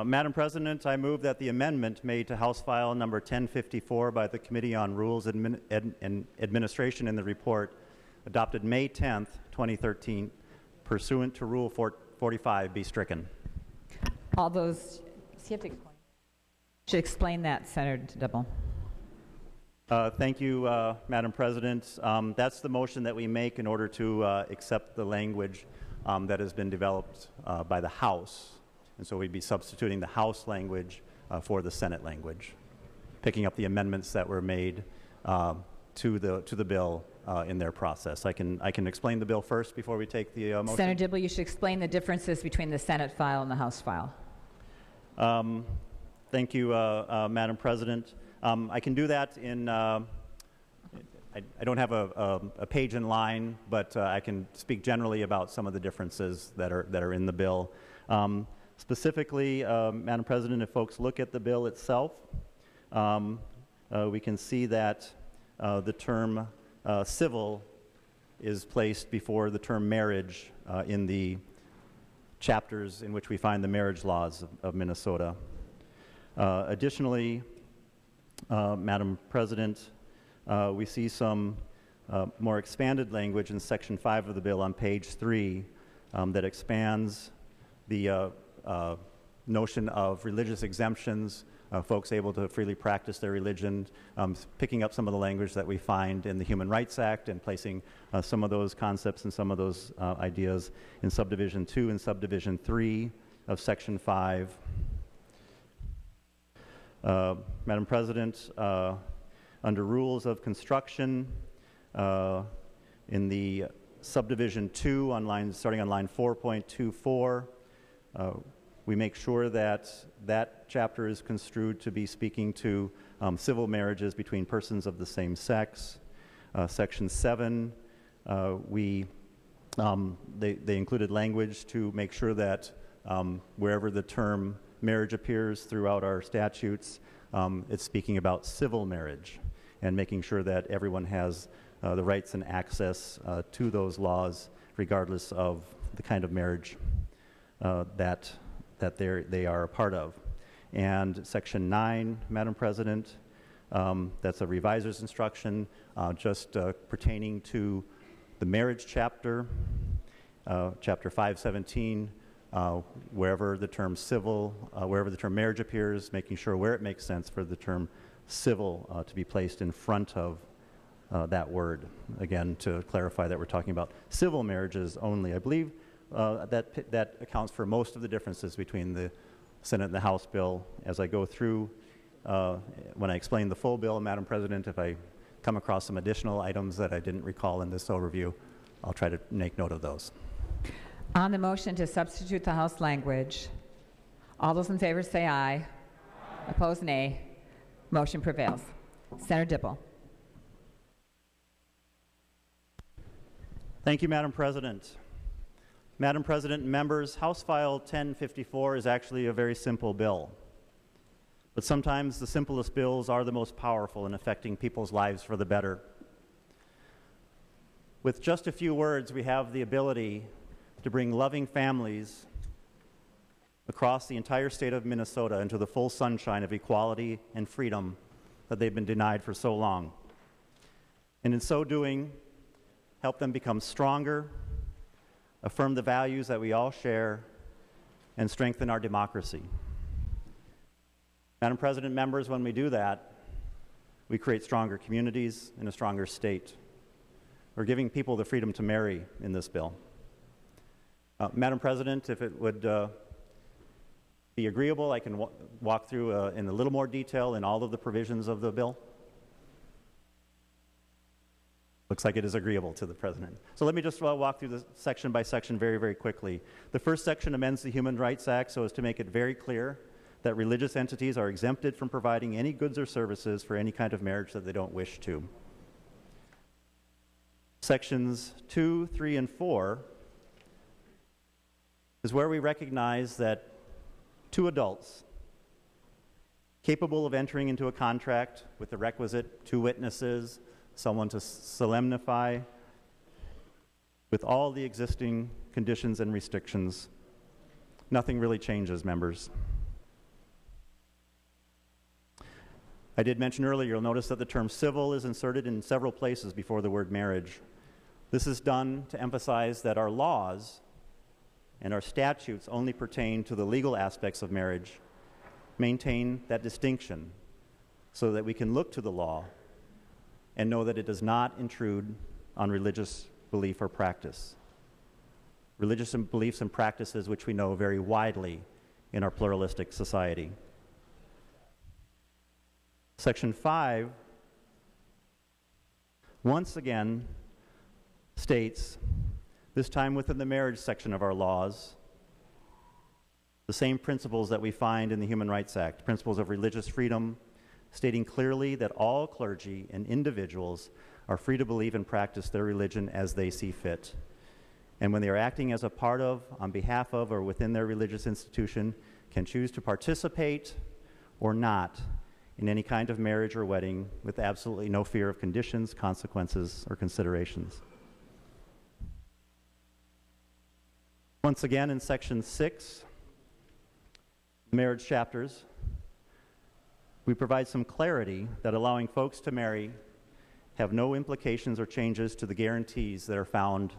Madam President, I move that the amendment made to House File number 1054 by the Committee on Rules and Administration in the report adopted May 10th, 2013, pursuant to Rule 45 be stricken. All those, should explain that, Senator Dibble. Thank you, Madam President. That's the motion that we make in order to accept the language that has been developed by the House. And so we'd be substituting the House language for the Senate language, picking up the amendments that were made to the bill in their process. I can explain the bill first before we take the motion. Senator Dibble, you should explain the differences between the Senate file and the House file. Thank you, Madam President. I can do that in. I don't have a page in line, but I can speak generally about some of the differences that are in the bill. Specifically, Madam President, if folks look at the bill itself, we can see that the term civil is placed before the term marriage in the chapters in which we find the marriage laws of Minnesota. Additionally, Madam President, we see some more expanded language in Section 5 of the bill on page 3 that expands the notion of religious exemptions, folks able to freely practice their religion, picking up some of the language that we find in the Human Rights Act and placing some of those concepts and some of those ideas in Subdivision 2 and Subdivision 3 of Section 5. Madam President, under rules of construction, in the Subdivision 2, starting on line 4.24, we make sure that that chapter is construed to be speaking to civil marriages between persons of the same sex. Section 7, they included language to make sure that wherever the term marriage appears throughout our statutes, it's speaking about civil marriage and making sure that everyone has the rights and access to those laws regardless of the kind of marriage that they are a part of. And Section 9, Madam President, that's a reviser's instruction just pertaining to the marriage chapter, Chapter 517, wherever the term civil, wherever the term marriage appears, making sure where it makes sense for the term civil to be placed in front of that word. Again, to clarify that we're talking about civil marriages only. I believe that accounts for most of the differences between the Senate and the House bill. As I go through, when I explain the full bill, Madam President, if I come across some additional items that I didn't recall in this overview, I'll try to make note of those. On the motion to substitute the House language, all those in favor say aye. Aye. Opposed, nay. Motion prevails. Senator Dibble. Thank you, Madam President. Madam President and members, House File 1054 is actually a very simple bill. But sometimes the simplest bills are the most powerful in affecting people's lives for the better. With just a few words, we have the ability to bring loving families across the entire state of Minnesota into the full sunshine of equality and freedom that they've been denied for so long. And in so doing, help them become stronger, affirm the values that we all share, and strengthen our democracy. Madam President, members, when we do that, we create stronger communities and a stronger state. We're giving people the freedom to marry in this bill. Madam President, if it would be agreeable, I can walk through in a little more detail in all of the provisions of the bill. Looks like it is agreeable to the President. So let me just walk through this section by section very, very quickly. The first section amends the Human Rights Act so as to make it very clear that religious entities are exempted from providing any goods or services for any kind of marriage that they don't wish to. Sections 2, 3, and 4 is where we recognize that two adults capable of entering into a contract with the requisite two witnesses, someone to solemnify, with all the existing conditions and restrictions, nothing really changes, members. I did mention earlier, you'll notice that the term civil is inserted in several places before the word marriage. This is done to emphasize that our laws and our statutes only pertain to the legal aspects of marriage. Maintain that distinction so that we can look to the law and know that it does not intrude on religious belief or practice. Religious beliefs and practices which we know vary widely in our pluralistic society. Section 5 once again states, this time within the marriage section of our laws, the same principles that we find in the Human Rights Act, principles of religious freedom, stating clearly that all clergy and individuals are free to believe and practice their religion as they see fit. And when they are acting as a part of, on behalf of, or within their religious institution, can choose to participate or not in any kind of marriage or wedding with absolutely no fear of conditions, consequences, or considerations. Once again, in Section 6, marriage chapters, we provide some clarity that allowing folks to marry have no implications or changes to the guarantees that are found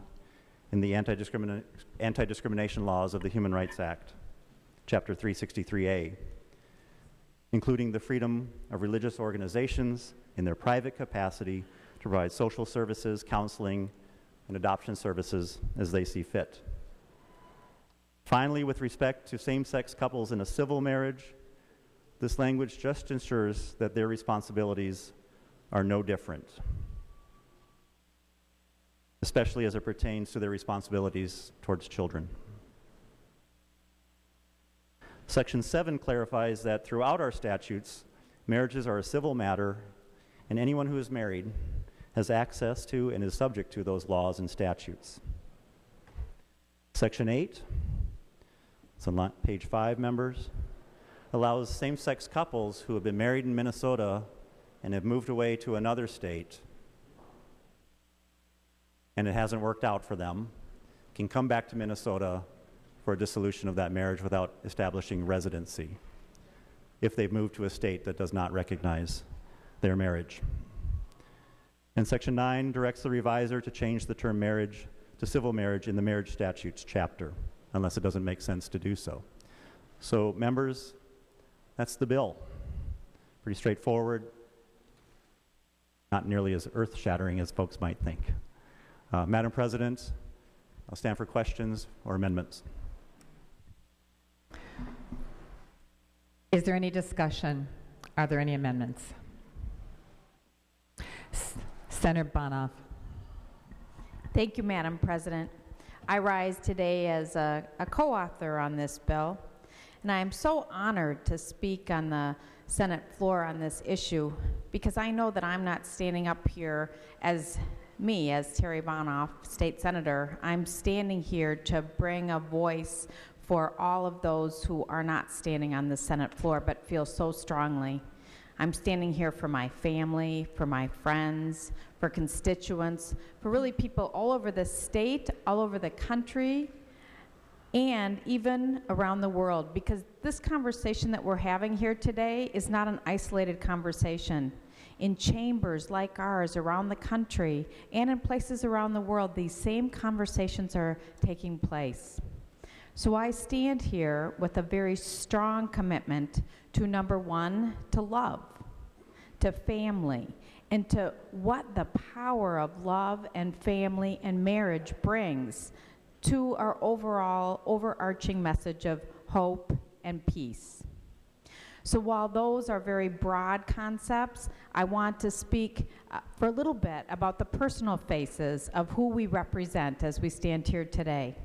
in the anti-discrimination laws of the Human Rights Act, Chapter 363A, including the freedom of religious organizations in their private capacity to provide social services, counseling, and adoption services as they see fit. Finally, with respect to same-sex couples in a civil marriage, this language just ensures that their responsibilities are no different, especially as it pertains to their responsibilities towards children. Section 7 clarifies that throughout our statutes, marriages are a civil matter, and anyone who is married has access to and is subject to those laws and statutes. Section 8, it's on page 5, members, allows same-sex couples who have been married in Minnesota and have moved away to another state and it hasn't worked out for them, can come back to Minnesota for a dissolution of that marriage without establishing residency if they've moved to a state that does not recognize their marriage. And Section 9 directs the reviser to change the term marriage to civil marriage in the marriage statutes chapter, unless it doesn't make sense to do so. So, members, that's the bill. Pretty straightforward, not nearly as earth-shattering as folks might think. Madam President, I'll stand for questions or amendments. Is there any discussion? Are there any amendments? Senator Bonoff. Thank you, Madam President. I rise today as a co-author on this bill, and I am so honored to speak on the Senate floor on this issue because I know that I'm not standing up here as me, as Terry Bonoff, State Senator. I'm standing here to bring a voice for all of those who are not standing on the Senate floor but feel so strongly. I'm standing here for my family, for my friends, for constituents, for really people all over the state, all over the country, and even around the world, because this conversation that we're having here today is not an isolated conversation. In chambers like ours around the country and in places around the world, these same conversations are taking place. So I stand here with a very strong commitment to, number one, to love, to family, and to what the power of love and family and marriage brings to our overall overarching message of hope and peace. So while those are very broad concepts, I want to speak for a little bit about the personal faces of who we represent as we stand here today.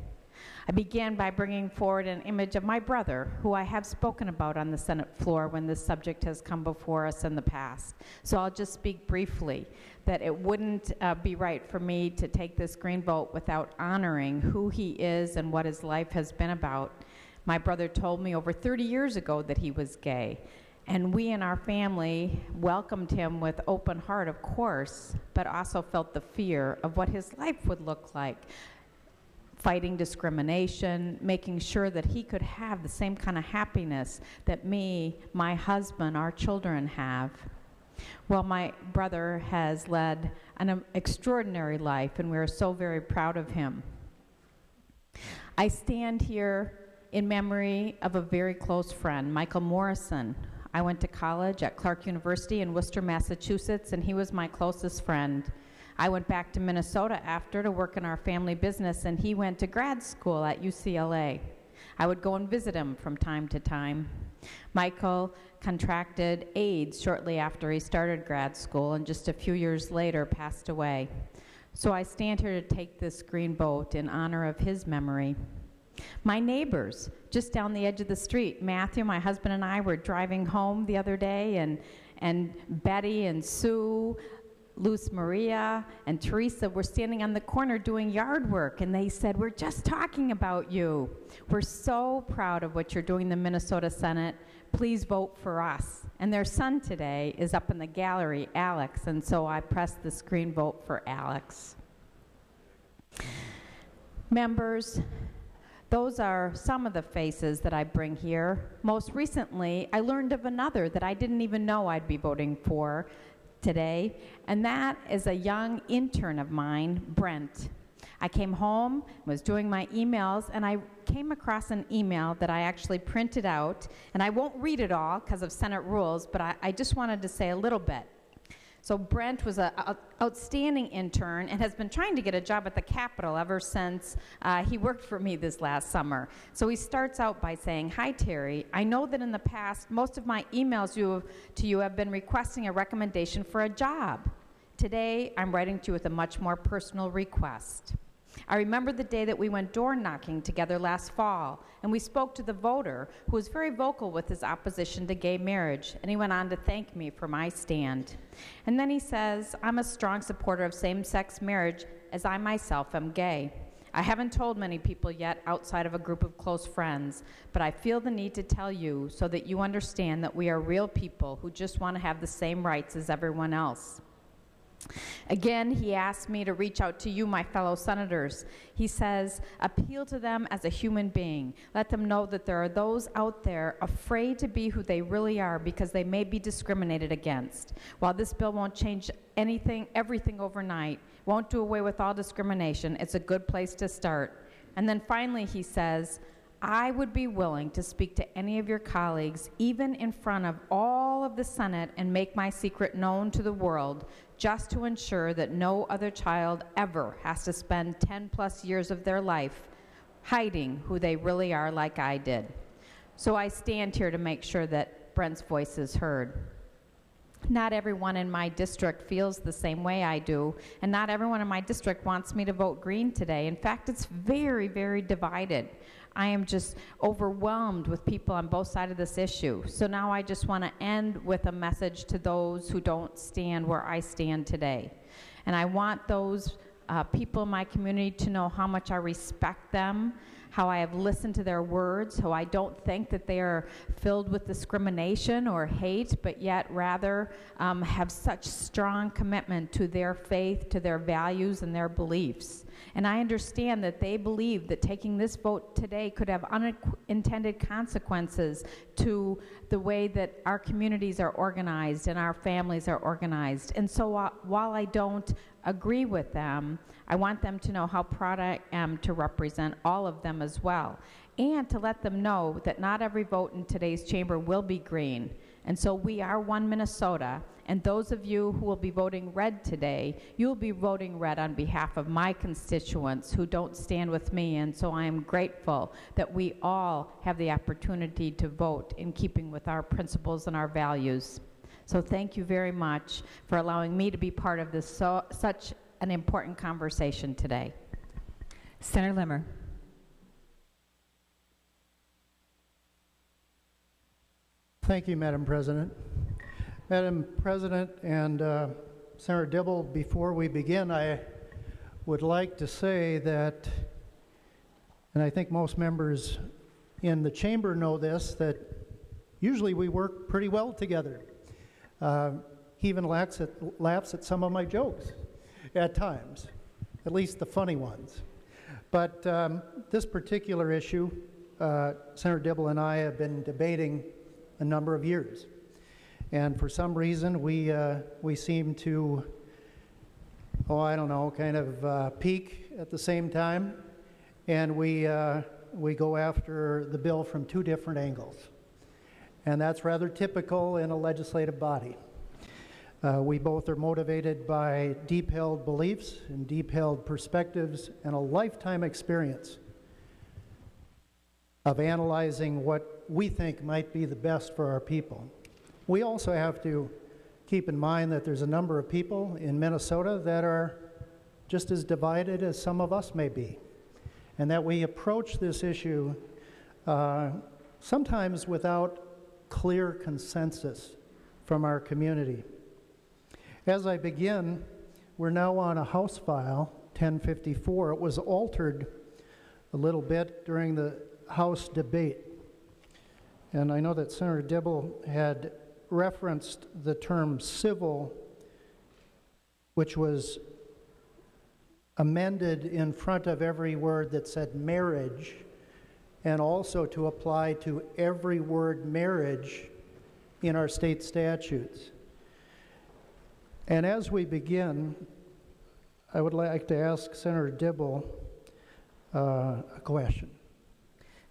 I began by bringing forward an image of my brother, who I have spoken about on the Senate floor when this subject has come before us in the past. So I'll just speak briefly that it wouldn't be right for me to take this green vote without honoring who he is and what his life has been about. My brother told me over 30 years ago that he was gay, and we in our family welcomed him with open heart, of course, but also felt the fear of what his life would look like. Fighting discrimination, making sure that he could have the same kind of happiness that me, my husband, our children have. Well, my brother has led an extraordinary life, and we are so very proud of him. I stand here in memory of a very close friend, Michael Morrison. I went to college at Clark University in Worcester, Massachusetts, and he was my closest friend. I went back to Minnesota after to work in our family business, and he went to grad school at UCLA. I would go and visit him from time to time. Michael contracted AIDS shortly after he started grad school, and just a few years later passed away. So I stand here to take this green vote in honor of his memory. My neighbors, just down the edge of the street, Matthew, my husband, and I were driving home the other day, and Betty and Sue, Luz Maria, and Teresa were standing on the corner doing yard work, and they said, "We're just talking about you. We're so proud of what you're doing in the Minnesota Senate. Please vote for us." And their son today is up in the gallery, Alex, and so I pressed this green vote for Alex. Members, those are some of the faces that I bring here. Most recently, I learned of another that I didn't even know I'd be voting for today, and that is a young intern of mine, Brent. I came home, was doing my emails, and I came across an email that I actually printed out, and I won't read it all because of Senate rules, but I just wanted to say a little bit. So Brent was an outstanding intern and has been trying to get a job at the Capitol ever since he worked for me this last summer. So he starts out by saying, "Hi, Terry. I know that in the past, most of my emails to you have been requesting a recommendation for a job. Today, I'm writing to you with a much more personal request. I remember the day that we went door knocking together last fall, and we spoke to the voter who was very vocal with his opposition to gay marriage, and he went on to thank me for my stand. And then he says, I'm a strong supporter of same-sex marriage, as I myself am gay. I haven't told many people yet outside of a group of close friends, but I feel the need to tell you so that you understand that we are real people who just want to have the same rights as everyone else." Again, he asked me to reach out to you, my fellow senators. He says, appeal to them as a human being. Let them know that there are those out there afraid to be who they really are because they may be discriminated against. While this bill won't change everything overnight, won't do away with all discrimination, it's a good place to start. And then finally he says, I would be willing to speak to any of your colleagues, even in front of all of the Senate, and make my secret known to the world, just to ensure that no other child ever has to spend 10+ years of their life hiding who they really are like I did. So I stand here to make sure that Brent's voice is heard. Not everyone in my district feels the same way I do, and not everyone in my district wants me to vote green today. In fact, it's very, very divided. I am just overwhelmed with people on both sides of this issue. So now I just want to end with a message to those who don't stand where I stand today. And I want those people in my community to know how much I respect them, how I have listened to their words, how I don't think that they are filled with discrimination or hate, but yet rather have such strong commitment to their faith, to their values, and their beliefs. And I understand that they believe that taking this vote today could have unintended consequences to the way that our communities are organized and our families are organized. And so while I don't agree with them, I want them to know how proud I am to represent all of them as well, and to let them know that not every vote in today's chamber will be green. And so we are one Minnesota, and those of you who will be voting red today, you'll be voting red on behalf of my constituents who don't stand with me, and so I am grateful that we all have the opportunity to vote in keeping with our principles and our values. So thank you very much for allowing me to be part of this such an important conversation today. Senator Limmer. Thank you, Madam President. Madam President and Senator Dibble, before we begin, I would like to say that, and I think most members in the chamber know this, that usually we work pretty well together. He even laughs at some of my jokes at times, at least the funny ones. But this particular issue, Senator Dibble and I have been debating a number of years. And for some reason, we seem to, I don't know, kind of peak at the same time, and we go after the bill from two different angles. And that's rather typical in a legislative body. We both are motivated by deep-held beliefs and deep-held perspectives and a lifetime experience of analyzing what we think might be the best for our people. We also have to keep in mind that there's a number of people in Minnesota that are just as divided as some of us may be, and that we approach this issue sometimes without clear consensus from our community. As I begin, we're now on a House file, 1054. It was altered a little bit during the House debate. And I know that Senator Dibble had referenced the term civil, which was amended in front of every word that said marriage, and also to apply to every word marriage in our state statutes. And as we begin, I would like to ask Senator Dibble a question.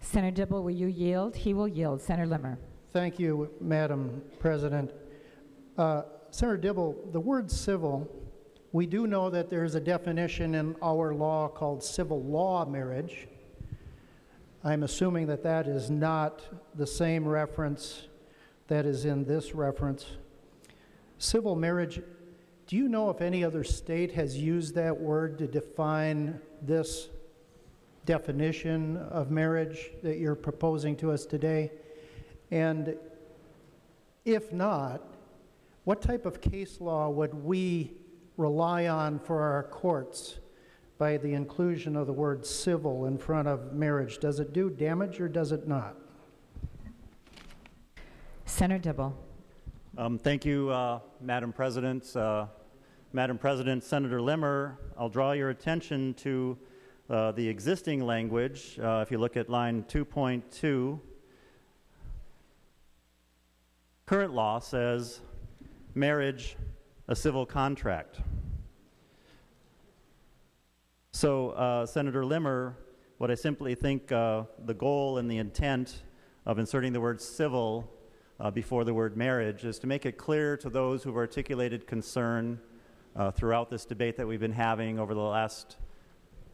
Senator Dibble, will you yield? He will yield. Senator Limmer. Thank you, Madam President. Senator Dibble, the word civil, we do know that there is a definition in our law called civil law marriage. I'm assuming that that is not the same reference that is in this reference. Civil marriage, do you know if any other state has used that word to define this definition of marriage that you're proposing to us today? And if not, what type of case law would we rely on for our courts by the inclusion of the word civil in front of marriage? Does it do damage or does it not? Senator Dibble. Thank you, Madam President. Madam President, Senator Limmer, I'll draw your attention to the existing language. If you look at line 2.2, current law says marriage, a civil contract. So, Senator Limmer, what I simply think the goal and the intent of inserting the word civil before the word marriage is to make it clear to those who've articulated concern throughout this debate that we've been having over the last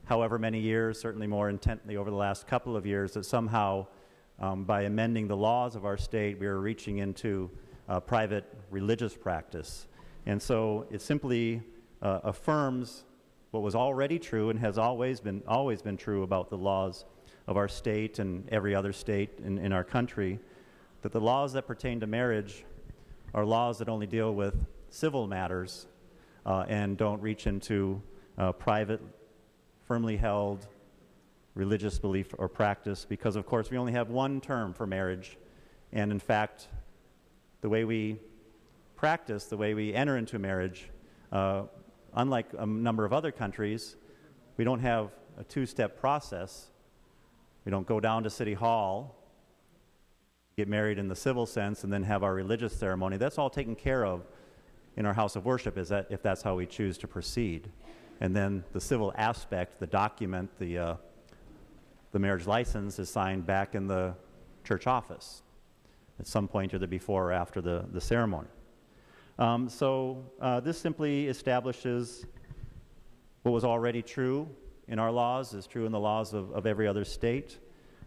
however many years, certainly more intently over the last couple of years, that somehow by amending the laws of our state, we are reaching into private religious practice. And so it simply affirms what was already true and has always been true about the laws of our state and every other state in our country, that the laws that pertain to marriage are laws that only deal with civil matters and don't reach into private, firmly held religious belief or practice, because of course we only have one term for marriage, and in fact the way we practice, the way we enter into marriage, unlike a number of other countries, we don't have a two-step process. We don't go down to City Hall, get married in the civil sense, and then have our religious ceremony. That's all taken care of in our house of worship, is that if that's how we choose to proceed. And then the civil aspect, the document, the marriage license is signed back in the church office at some point either before or after the ceremony. So this simply establishes what was already true in our laws, is true in the laws of every other state.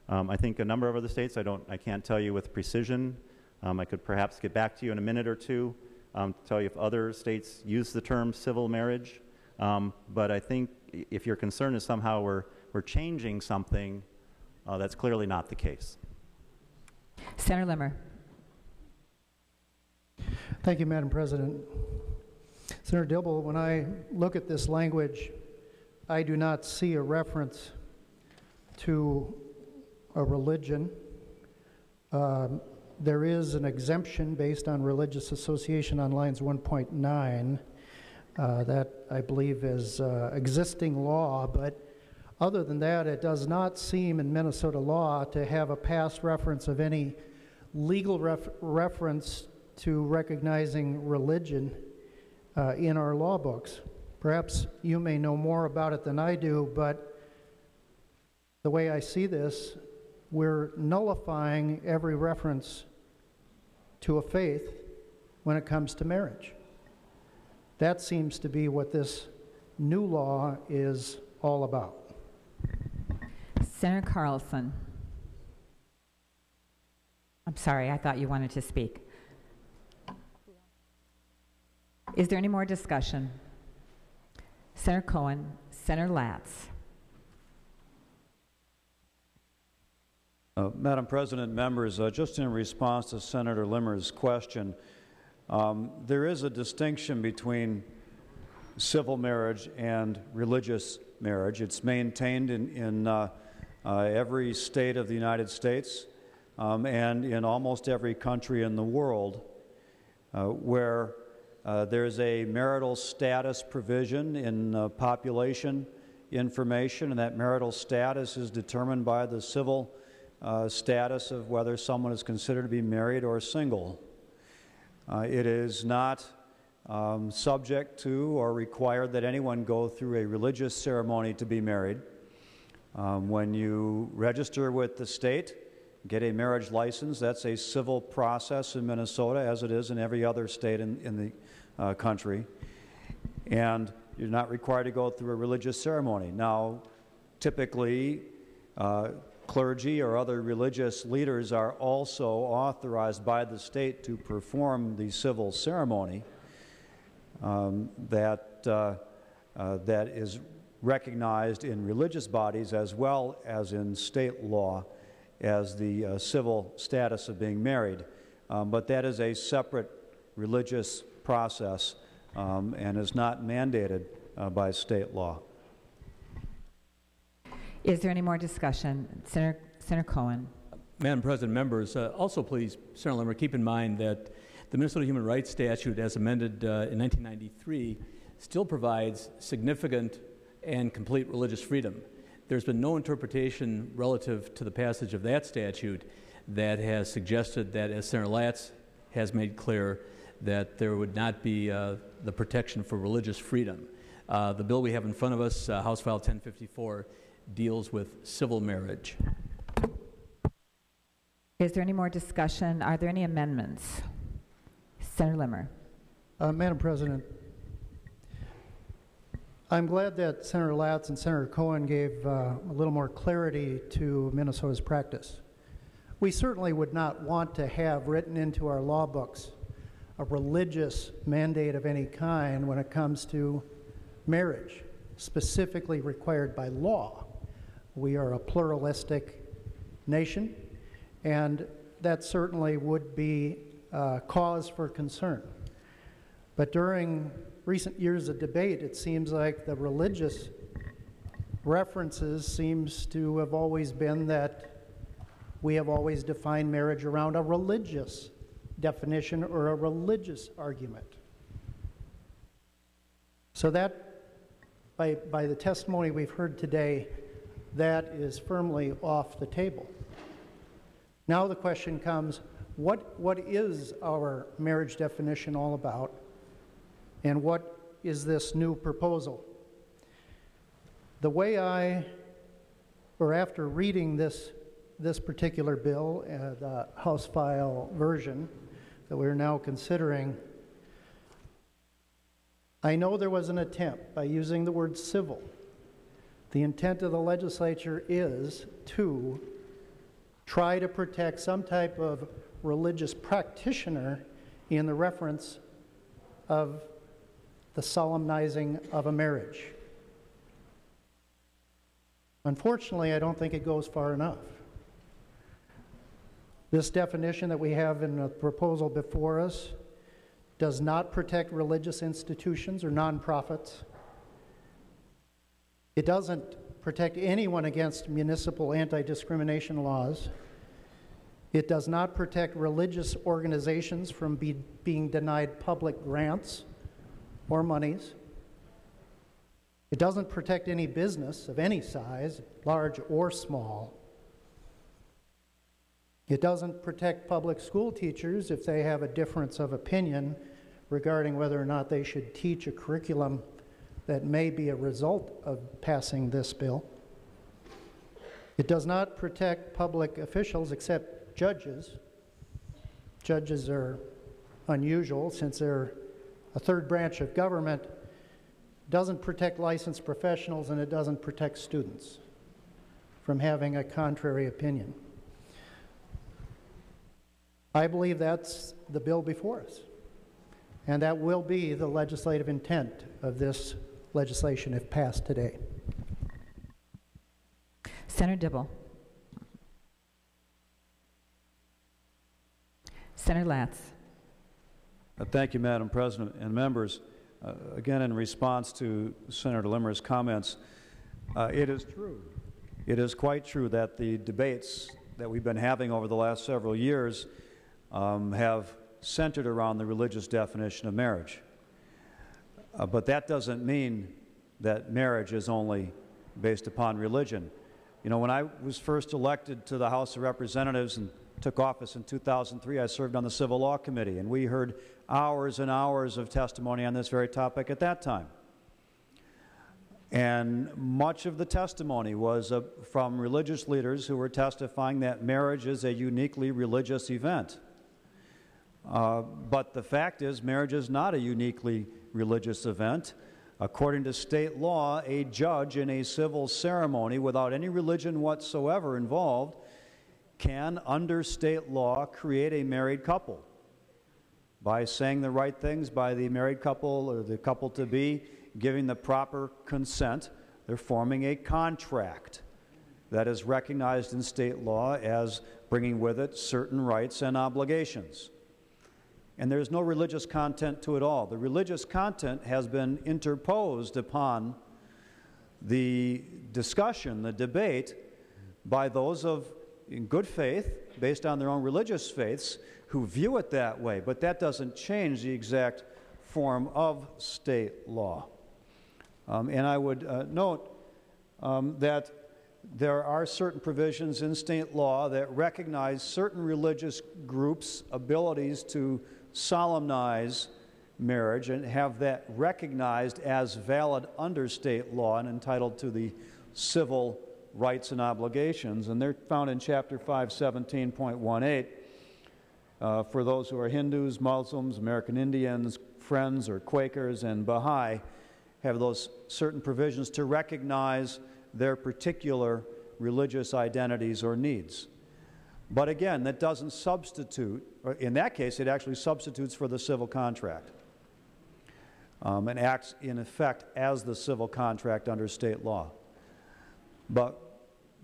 I think a number of other states, I can't tell you with precision. I could perhaps get back to you in a minute or two to tell you if other states use the term civil marriage. But I think if your concern is somehow we're changing something, that's clearly not the case. Senator Limmer. Thank you, Madam President. Senator Dibble, when I look at this language, I do not see a reference to a religion. There is an exemption based on religious association on lines 1.9 that I believe is existing law, but other than that, it does not seem in Minnesota law to have a past reference of any legal reference to recognizing religion in our law books. Perhaps you may know more about it than I do, but the way I see this, we're nullifying every reference to a faith when it comes to marriage. That seems to be what this new law is all about. Senator Carlson. I'm sorry, I thought you wanted to speak. Is there any more discussion? Senator Cohen, Senator Latz. Madam President, members, just in response to Senator Limmer's question, there is a distinction between civil marriage and religious marriage. It's maintained in every state of the United States and in almost every country in the world where there's a marital status provision in population information, and that marital status is determined by the civil status of whether someone is considered to be married or single. It is not subject to or required that anyone go through a religious ceremony to be married. When you register with the state, get a marriage license, that's a civil process in Minnesota, as it is in every other state in the country. And you're not required to go through a religious ceremony. Now, typically, clergy or other religious leaders are also authorized by the state to perform the civil ceremony that is recognized in religious bodies as well as in state law as the civil status of being married. But that is a separate religious process and is not mandated by state law. Is there any more discussion? Senator Cohen. Madam President, members, also please, Senator Limmer, keep in mind that the Minnesota Human Rights Statute, as amended in 1993, still provides significant and complete religious freedom. There's been no interpretation relative to the passage of that statute that has suggested that, as Senator Latz has made clear, that there would not be the protection for religious freedom. The bill we have in front of us, House File 1054, deals with civil marriage. Is there any more discussion? Are there any amendments? Senator Limmer. Madam President, I'm glad that Senator Latz and Senator Cohen gave a little more clarity to Minnesota's practice. We certainly would not want to have written into our law books a religious mandate of any kind when it comes to marriage, specifically required by law. We are a pluralistic nation, and that certainly would be cause for concern. But during recent years of debate, it seems like the religious references seems to have always been that we have always defined marriage around a religious definition or a religious argument. So that, by the testimony we've heard today, that is firmly off the table. Now the question comes, what is our marriage definition all about, and what is this new proposal? The way after reading this particular bill, the House file version that we're now considering, I know there was an attempt by using the word civil. The intent of the legislature is to try to protect some type of religious practitioner in the reference of the solemnizing of a marriage. Unfortunately, I don't think it goes far enough. This definition that we have in the proposal before us does not protect religious institutions or nonprofits. It doesn't protect anyone against municipal anti-discrimination laws. It does not protect religious organizations from being denied public grants or monies. It doesn't protect any business of any size, large or small. It doesn't protect public school teachers if they have a difference of opinion regarding whether or not they should teach a curriculum that may be a result of passing this bill. It does not protect public officials except judges. Judges are unusual since they're a third branch of government. It doesn't protect licensed professionals, and it doesn't protect students from having a contrary opinion. I believe that's the bill before us, and that will be the legislative intent of this legislation if passed today. Senator Dibble. Senator Latz. Thank you, Madam President and members. Again, in response to Senator Limmer's comments, it is true. It is quite true that the debates that we've been having over the last several years have centered around the religious definition of marriage. But that doesn't mean that marriage is only based upon religion. You know, when I was first elected to the House of Representatives and took office in 2003, I served on the Civil Law Committee, and we heard hours and hours of testimony on this very topic at that time. And much of the testimony was from religious leaders who were testifying that marriage is a uniquely religious event. But the fact is, marriage is not a uniquely religious event. According to state law, a judge in a civil ceremony without any religion whatsoever involved can, under state law, create a married couple by saying the right things by the married couple or the couple-to-be, giving the proper consent. They're forming a contract that is recognized in state law as bringing with it certain rights and obligations. And there's no religious content to it all. The religious content has been interposed upon the discussion, the debate, by those in good faith, based on their own religious faiths, who view it that way. But that doesn't change the exact form of state law. And I would note that there are certain provisions in state law that recognize certain religious groups' abilities to solemnize marriage and have that recognized as valid under state law and entitled to the civil rights and obligations. And they're found in Chapter 517.18 for those who are Hindus, Muslims, American Indians, Friends, or Quakers, and Baha'i, have those certain provisions to recognize their particular religious identities or needs. But again, that doesn't substitute, or in that case, it actually substitutes for the civil contract and acts in effect as the civil contract under state law. But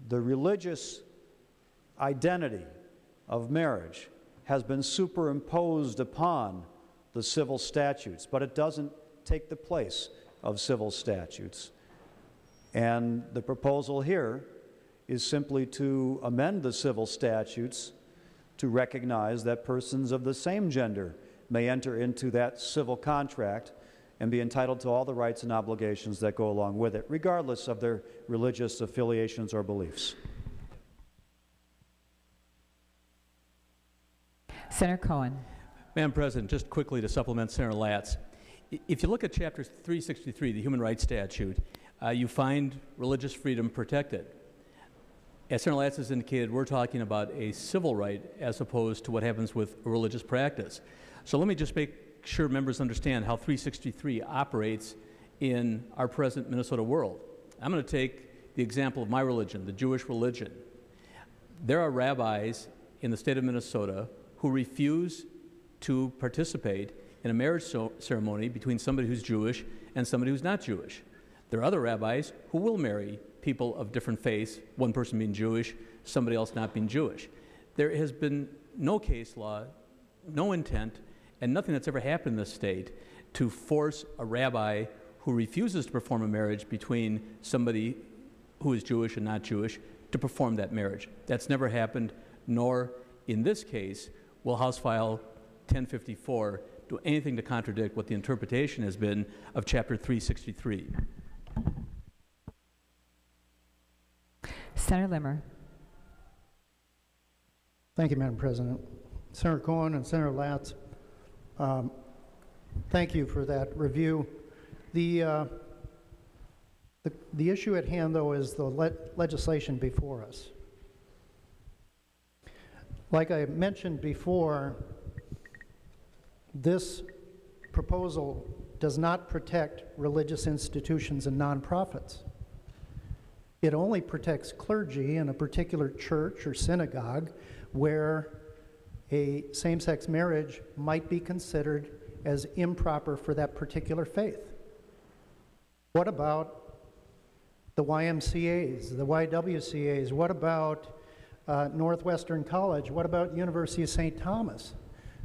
the religious identity of marriage has been superimposed upon the civil statutes, but it doesn't take the place of civil statutes. And the proposal here is simply to amend the civil statutes to recognize that persons of the same gender may enter into that civil contract and be entitled to all the rights and obligations that go along with it, regardless of their religious affiliations or beliefs. Senator Cohen. Madam President, just quickly to supplement Senator Latz, if you look at Chapter 363, the Human Rights Statute, you find religious freedom protected. As Senator Latz has indicated, we're talking about a civil right as opposed to what happens with a religious practice. So let me just make sure members understand how 363 operates in our present Minnesota world. I'm going to take the example of my religion, the Jewish religion. There are rabbis in the state of Minnesota who refuse to participate in a marriage ceremony between somebody who's Jewish and somebody who's not Jewish. There are other rabbis who will marry people of different faiths, one person being Jewish, somebody else not being Jewish. There has been no case law, no intent, and nothing that's ever happened in this state to force a rabbi who refuses to perform a marriage between somebody who is Jewish and not Jewish to perform that marriage. That's never happened, nor in this case will House File 1054 do anything to contradict what the interpretation has been of Chapter 363. Senator Limmer. Thank you, Madam President. Senator Cohen and Senator Latz, thank you for that review. The issue at hand, though, is the legislation before us. Like I mentioned before, this proposal does not protect religious institutions and nonprofits. It only protects clergy in a particular church or synagogue where a same-sex marriage might be considered as improper for that particular faith. What about the YMCAs, the YWCAs? What about Northwestern College? What about University of St. Thomas?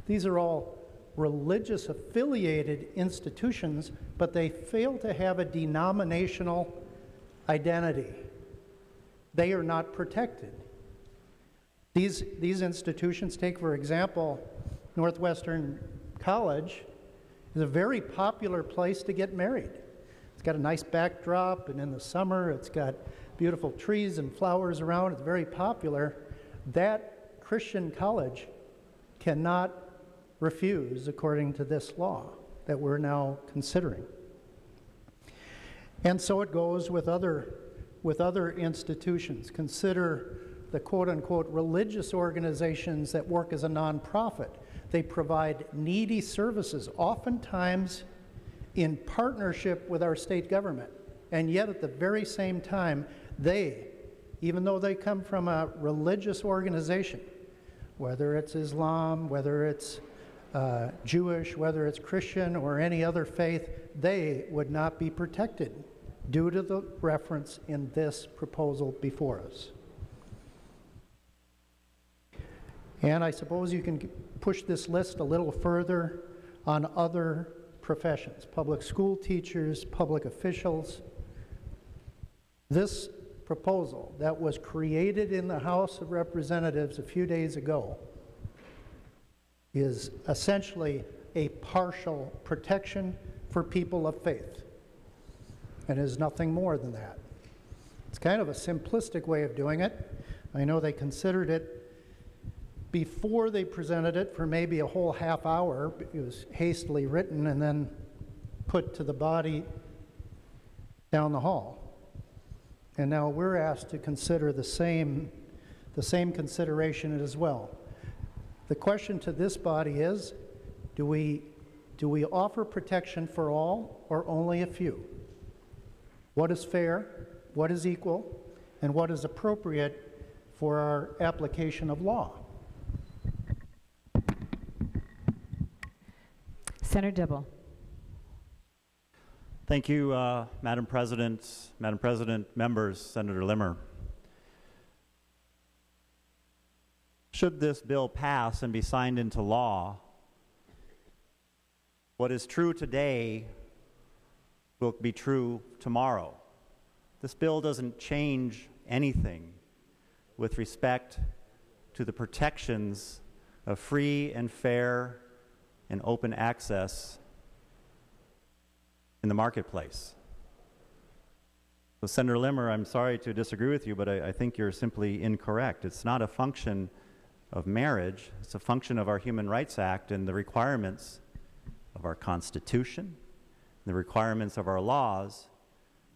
These are all religious affiliated institutions, but they fail to have a denominational identity. They are not protected. These institutions, take for example, Northwestern College is a very popular place to get married. It's got a nice backdrop, and in the summer it's got beautiful trees and flowers around. It's very popular. That Christian college cannot refuse, according to this law that we're now considering. And so it goes with other institutions. Consider the quote-unquote religious organizations that work as a nonprofit. They provide needy services, oftentimes in partnership with our state government. And yet at the very same time, they, even though they come from a religious organization, whether it's Islam, whether it's Jewish, whether it's Christian or any other faith, they would not be protected due to the reference in this proposal before us. And I suppose you can push this list a little further on other professions, public school teachers, public officials. This proposal that was created in the House of Representatives a few days ago is essentially a partial protection for people of faith, and is nothing more than that. It's kind of a simplistic way of doing it. I know they considered it before they presented it for maybe a whole half hour. It was hastily written and then put to the body down the hall. And now we're asked to consider the same consideration as well. The question to this body is, do we offer protection for all or only a few? What is fair, what is equal, and what is appropriate for our application of law? Senator Dibble. Thank you, Madam President. Madam President, members, Senator Limmer. Should this bill pass and be signed into law, what is true today will be true tomorrow. This bill doesn't change anything with respect to the protections of free and fair and open access in the marketplace. So Senator Limmer, I'm sorry to disagree with you, but I think you're simply incorrect. It's not a function of marriage. It's a function of our Human Rights Act and the requirements of our Constitution, the requirements of our laws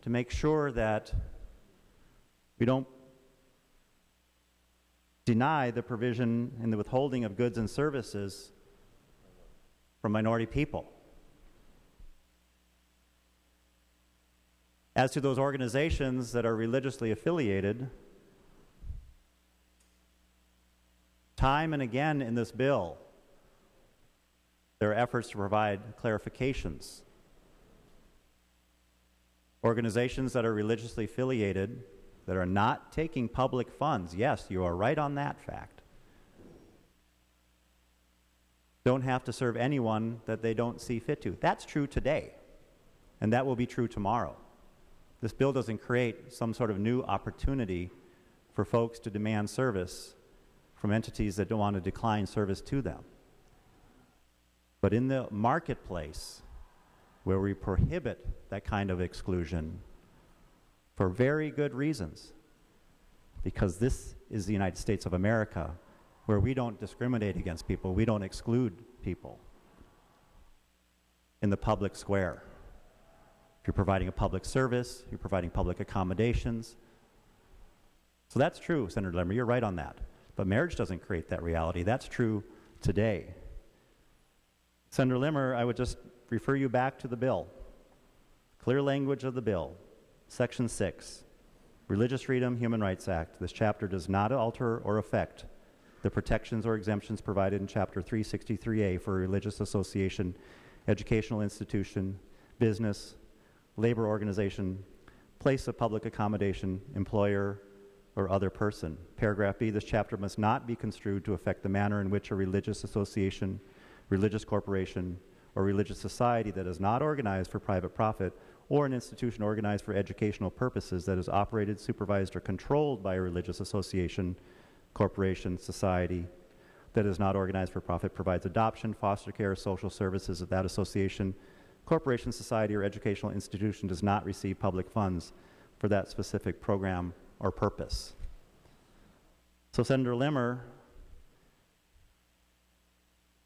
to make sure that we don't deny the provision and the withholding of goods and services from minority people. As to those organizations that are religiously affiliated, time and again in this bill, there are efforts to provide clarifications. Organizations that are religiously affiliated, that are not taking public funds, yes, you are right on that fact, don't have to serve anyone that they don't see fit to. That's true today, and that will be true tomorrow. This bill doesn't create some sort of new opportunity for folks to demand service from entities that don't want to decline service to them. But in the marketplace, where we prohibit that kind of exclusion for very good reasons, because this is the United States of America where we don't discriminate against people, we don't exclude people in the public square. If you're providing a public service, you're providing public accommodations. So that's true, Senator Limmer, you're right on that. But marriage doesn't create that reality. That's true today. Senator Limmer, I would just refer you back to the bill. Clear language of the bill, Section 6, Religious Freedom, Human Rights Act. This chapter does not alter or affect the protections or exemptions provided in Chapter 363A for a religious association, educational institution, business, labor organization, place of public accommodation, employer, or other person. Paragraph B, this chapter must not be construed to affect the manner in which a religious association, religious corporation, or religious society that is not organized for private profit, or an institution organized for educational purposes that is operated, supervised, or controlled by a religious association, corporation, society that is not organized for profit, provides adoption, foster care, or social services of that association, corporation, society, or educational institution does not receive public funds for that specific program or purpose. So Senator Limmer,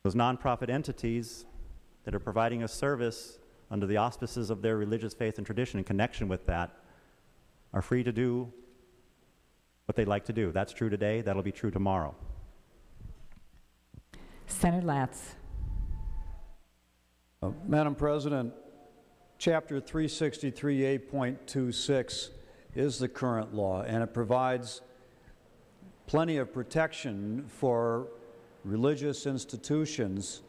those nonprofit entities that are providing a service under the auspices of their religious faith and tradition in connection with that are free to do what they'd like to do. That's true today, that'll be true tomorrow. Senator Latz. Madam President, Chapter 363A.26 is the current law, and it provides plenty of protection for religious institutions,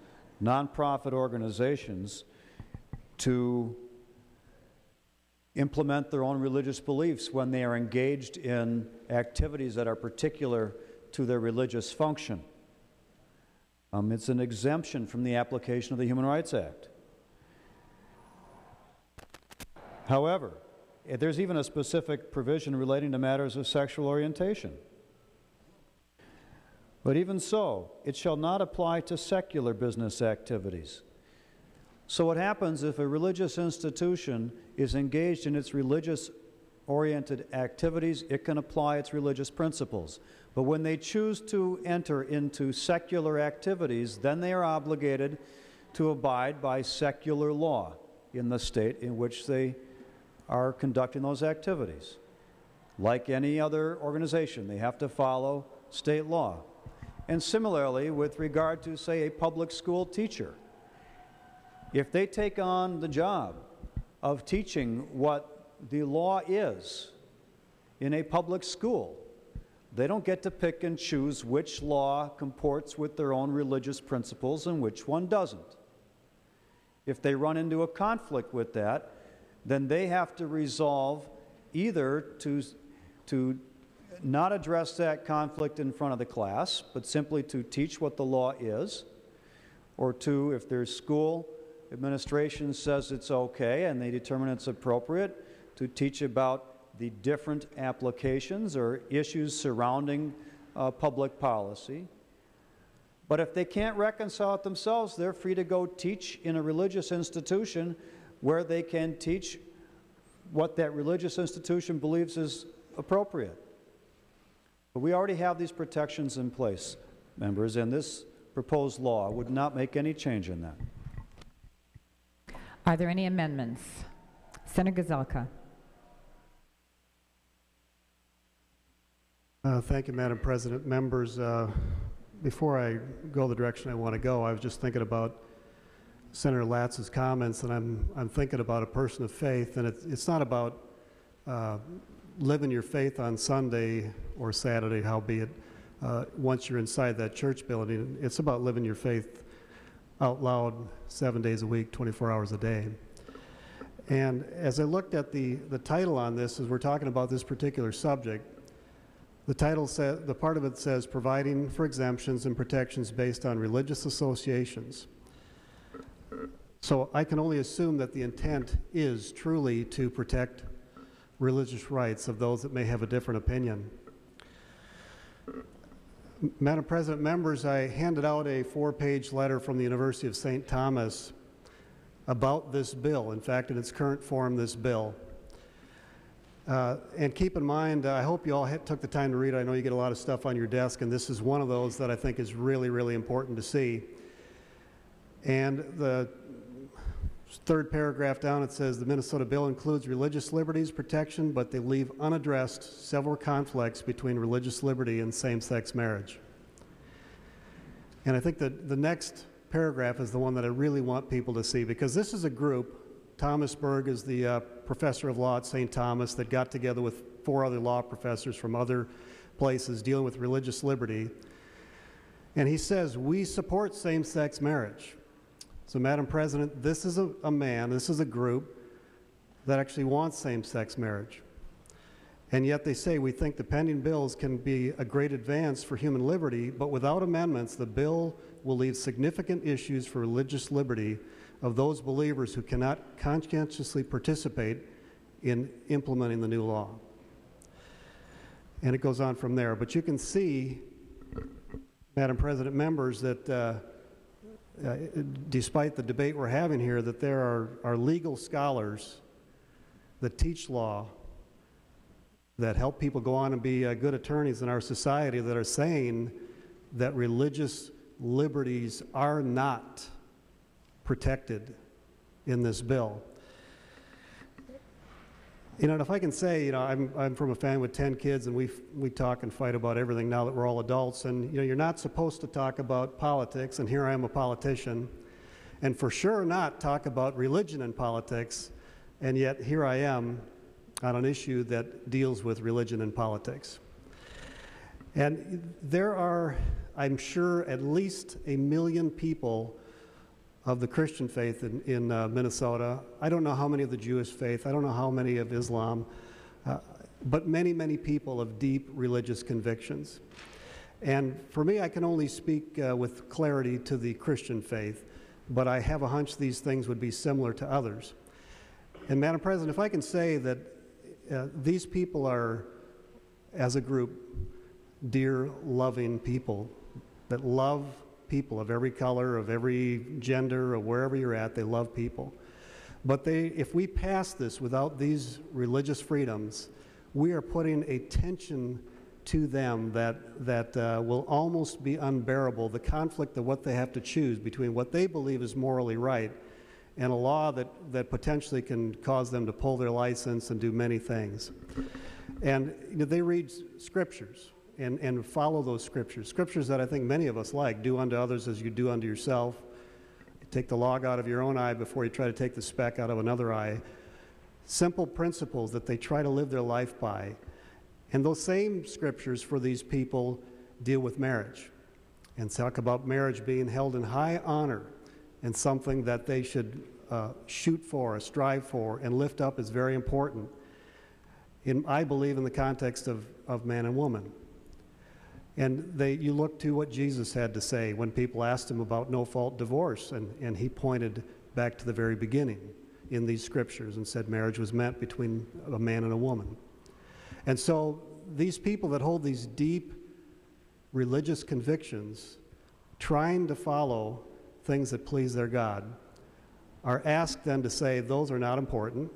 nonprofit organizations, to implement their own religious beliefs when they are engaged in activities that are particular to their religious function. It's an exemption from the application of the Human Rights Act. However, there's even a specific provision relating to matters of sexual orientation. But even so, it shall not apply to secular business activities. So what happens if a religious institution is engaged in its religious-oriented activities, it can apply its religious principles. But when they choose to enter into secular activities, then they are obligated to abide by secular law in the state in which they are conducting those activities. Like any other organization, they have to follow state law. And similarly, with regard to, say, a public school teacher, if they take on the job of teaching what the law is in a public school, they don't get to pick and choose which law comports with their own religious principles and which one doesn't. If they run into a conflict with that, then they have to resolve either to not address that conflict in front of the class, but simply to teach what the law is, or two, if their school administration says it's okay and they determine it's appropriate, to teach about the different applications or issues surrounding public policy. But if they can't reconcile it themselves, they're free to go teach in a religious institution where they can teach what that religious institution believes is appropriate. But we already have these protections in place, members, and this proposed law would not make any change in that. Are there any amendments? Senator Gazelka. Thank you, Madam President. Members, before I go the direction I want to go, I was just thinking about Senator Latz's comments, and I'm thinking about a person of faith, and it's not about living your faith on Sunday or Saturday, howbeit once you're inside that church building. It's about living your faith out loud 7 days a week, 24 hours a day. And as I looked at the title on this, as we're talking about this particular subject, the title says, the part of it says, providing for exemptions and protections based on religious associations. So I can only assume that the intent is truly to protect religious rights of those that may have a different opinion. Madam President, members, I handed out a 4-page letter from the University of St. Thomas about this bill. In fact, in its current form, this bill. And keep in mind, I hope you all took the time to read it. I know you get a lot of stuff on your desk, and this is one of those that I think is really, really important to see. And the third paragraph down, it says, the Minnesota bill includes religious liberties protection, but they leave unaddressed several conflicts between religious liberty and same-sex marriage. And I think that the next paragraph is the one that I really want people to see, because this is a group. Thomas Berg is the professor of law at St. Thomas that got together with 4 other law professors from other places dealing with religious liberty. And he says, we support same-sex marriage. So, Madam President, this is a man, this is a group that actually wants same-sex marriage. And yet they say, we think the pending bills can be a great advance for human liberty, but without amendments, the bill will leave significant issues for religious liberty of those believers who cannot conscientiously participate in implementing the new law. And it goes on from there. But you can see, Madam President, members, that despite the debate we're having here, that there are legal scholars that teach law, that help people go on and be good attorneys in our society, that are saying that religious liberties are not protected in this bill. You know, and if I can say, you know, I'm from a family with 10 kids, and we talk and fight about everything now that we're all adults. And, you know, you're not supposed to talk about politics, and here I am a politician, and for sure not talk about religion and politics, and yet here I am on an issue that deals with religion and politics. And there are, I'm sure, at least 1 million people of the Christian faith in Minnesota. I don't know how many of the Jewish faith, I don't know how many of Islam, but many, many people of deep religious convictions. And for me, I can only speak with clarity to the Christian faith, but I have a hunch these things would be similar to others. And Madam President, if I can say that these people are, as a group, dear, loving people that love people of every color, of every gender, or wherever you're at, they love people. But if we pass this without these religious freedoms, we are putting a tension to them that will almost be unbearable, the conflict of what they have to choose between what they believe is morally right and a law that potentially can cause them to pull their license and do many things. And you know, they read scriptures and follow those scriptures that I think many of us like. Do unto others as you do unto yourself. Take the log out of your own eye before you try to take the speck out of another eye. Simple principles that they try to live their life by. And those same scriptures for these people deal with marriage and talk about marriage being held in high honor and something that they should shoot for, strive for, and lift up is very important, I believe, in the context of man and woman. And you look to what Jesus had to say when people asked him about no-fault divorce, and he pointed back to the very beginning in these scriptures and said marriage was meant between a man and a woman. And so these people that hold these deep religious convictions, trying to follow things that please their God, are asked then to say those are not important,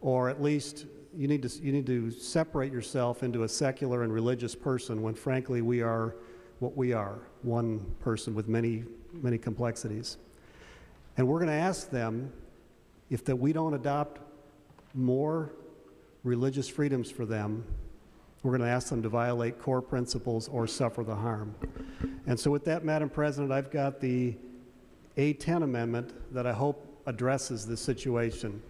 or at least you need to separate yourself into a secular and religious person when frankly we are what we are, one person with many, many complexities. And we're going to ask them if that we don't adopt more religious freedoms for them, we're going to ask them to violate core principles or suffer the harm. And so with that, Madam President, I've got the A10 amendment that I hope addresses this situation.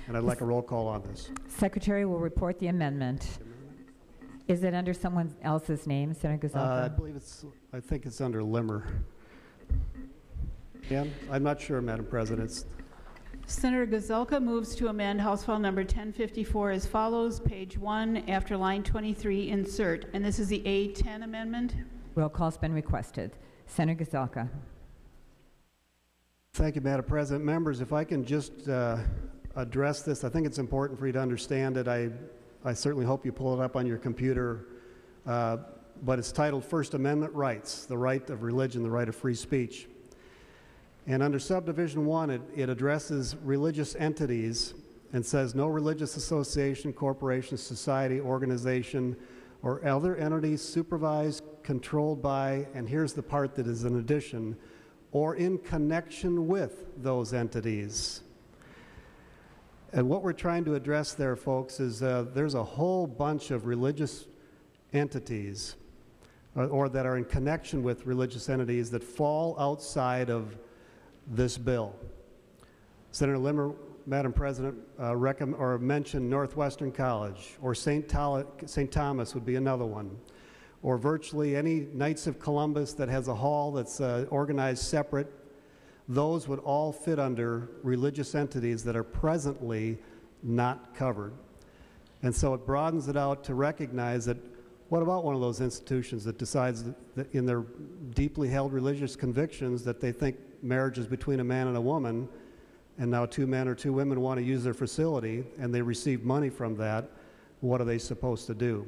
And I'd like a roll call on this. Secretary will report the amendment. Is it under someone else's name, Senator Gazelka? I think it's under Limmer. And I'm not sure, Madam President. Senator Gazelka moves to amend House File Number 1054 as follows: page 1, after line 23, insert. And this is the A10 amendment. Roll call's been requested. Senator Gazelka. Thank you, Madam President. Members, if I can just address this, I think it's important for you to understand it. I certainly hope you pull it up on your computer, but it's titled First Amendment Rights, the right of religion, the right of free speech. And under subdivision 1, it addresses religious entities and says no religious association, corporation, society, organization, or other entities supervised, controlled by, and here's the part that is an addition, or in connection with those entities. And what we're trying to address there, folks, is there's a whole bunch of religious entities or that are in connection with religious entities that fall outside of this bill. Senator Limmer, Madam President, mentioned Northwestern College, or St. Thomas would be another one, or virtually any Knights of Columbus that has a hall that's organized separate. Those would all fit under religious entities that are presently not covered. And so it broadens it out to recognize that what about one of those institutions that decides that in their deeply held religious convictions that they think marriage is between a man and a woman, and now two men or two women want to use their facility and they receive money from that? What are they supposed to do?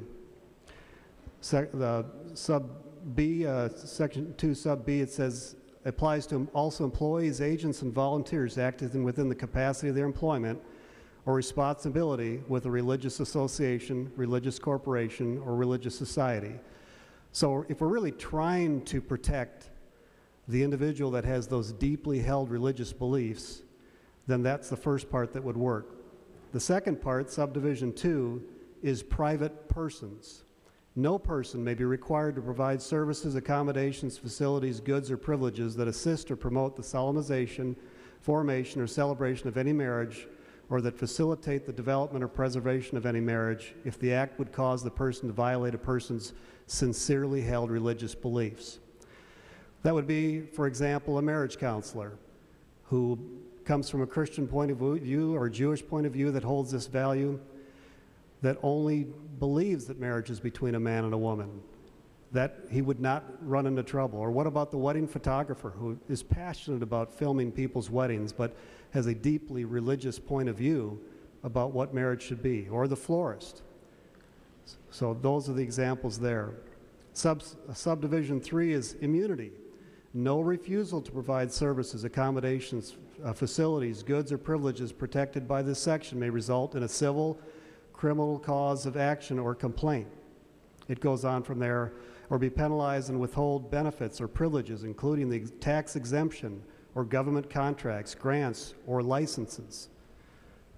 Sub B, Section 2 Sub B, it says applies to also employees, agents, and volunteers acting within the capacity of their employment or responsibility with a religious association, religious corporation, or religious society. So if we're really trying to protect the individual that has those deeply held religious beliefs, then that's the first part that would work. The second part, subdivision 2, is private persons. No person may be required to provide services, accommodations, facilities, goods, or privileges that assist or promote the solemnization, formation, or celebration of any marriage, or that facilitate the development or preservation of any marriage if the act would cause the person to violate a person's sincerely held religious beliefs. That would be, for example, a marriage counselor who comes from a Christian point of view or a Jewish point of view that holds this value, that only believes that marriage is between a man and a woman, that he would not run into trouble. Or what about the wedding photographer who is passionate about filming people's weddings but has a deeply religious point of view about what marriage should be? Or the florist. So those are the examples there. Subdivision 3 is immunity. No refusal to provide services, accommodations, facilities, goods, or privileges protected by this section may result in a civil, criminal cause of action or complaint. It goes on from there, or be penalized and withhold benefits or privileges, including the tax exemption or government contracts, grants, or licenses.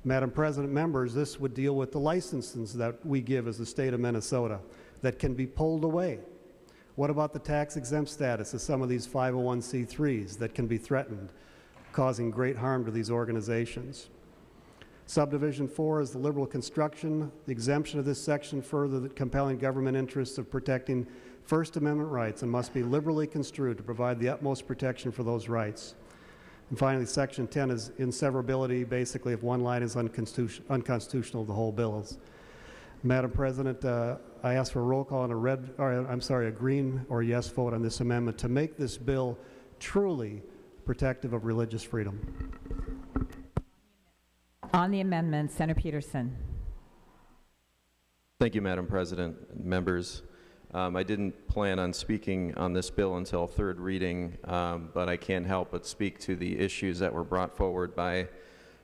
Madam President, members, this would deal with the licenses that we give as the state of Minnesota that can be pulled away. What about the tax exempt status of some of these 501c3s that can be threatened, causing great harm to these organizations? Subdivision 4 is the liberal construction. The exemption of this section further the compelling government interests of protecting First Amendment rights and must be liberally construed to provide the utmost protection for those rights. And finally, Section 10 is inseverability. Basically, if one line is unconstitutional, the whole bill is. Madam President, I ask for a roll call on a green or yes vote on this amendment to make this bill truly protective of religious freedom. On the amendment, Senator Peterson. Thank you, Madam President, members. I didn't plan on speaking on this bill until third reading, but I can't help but speak to the issues that were brought forward by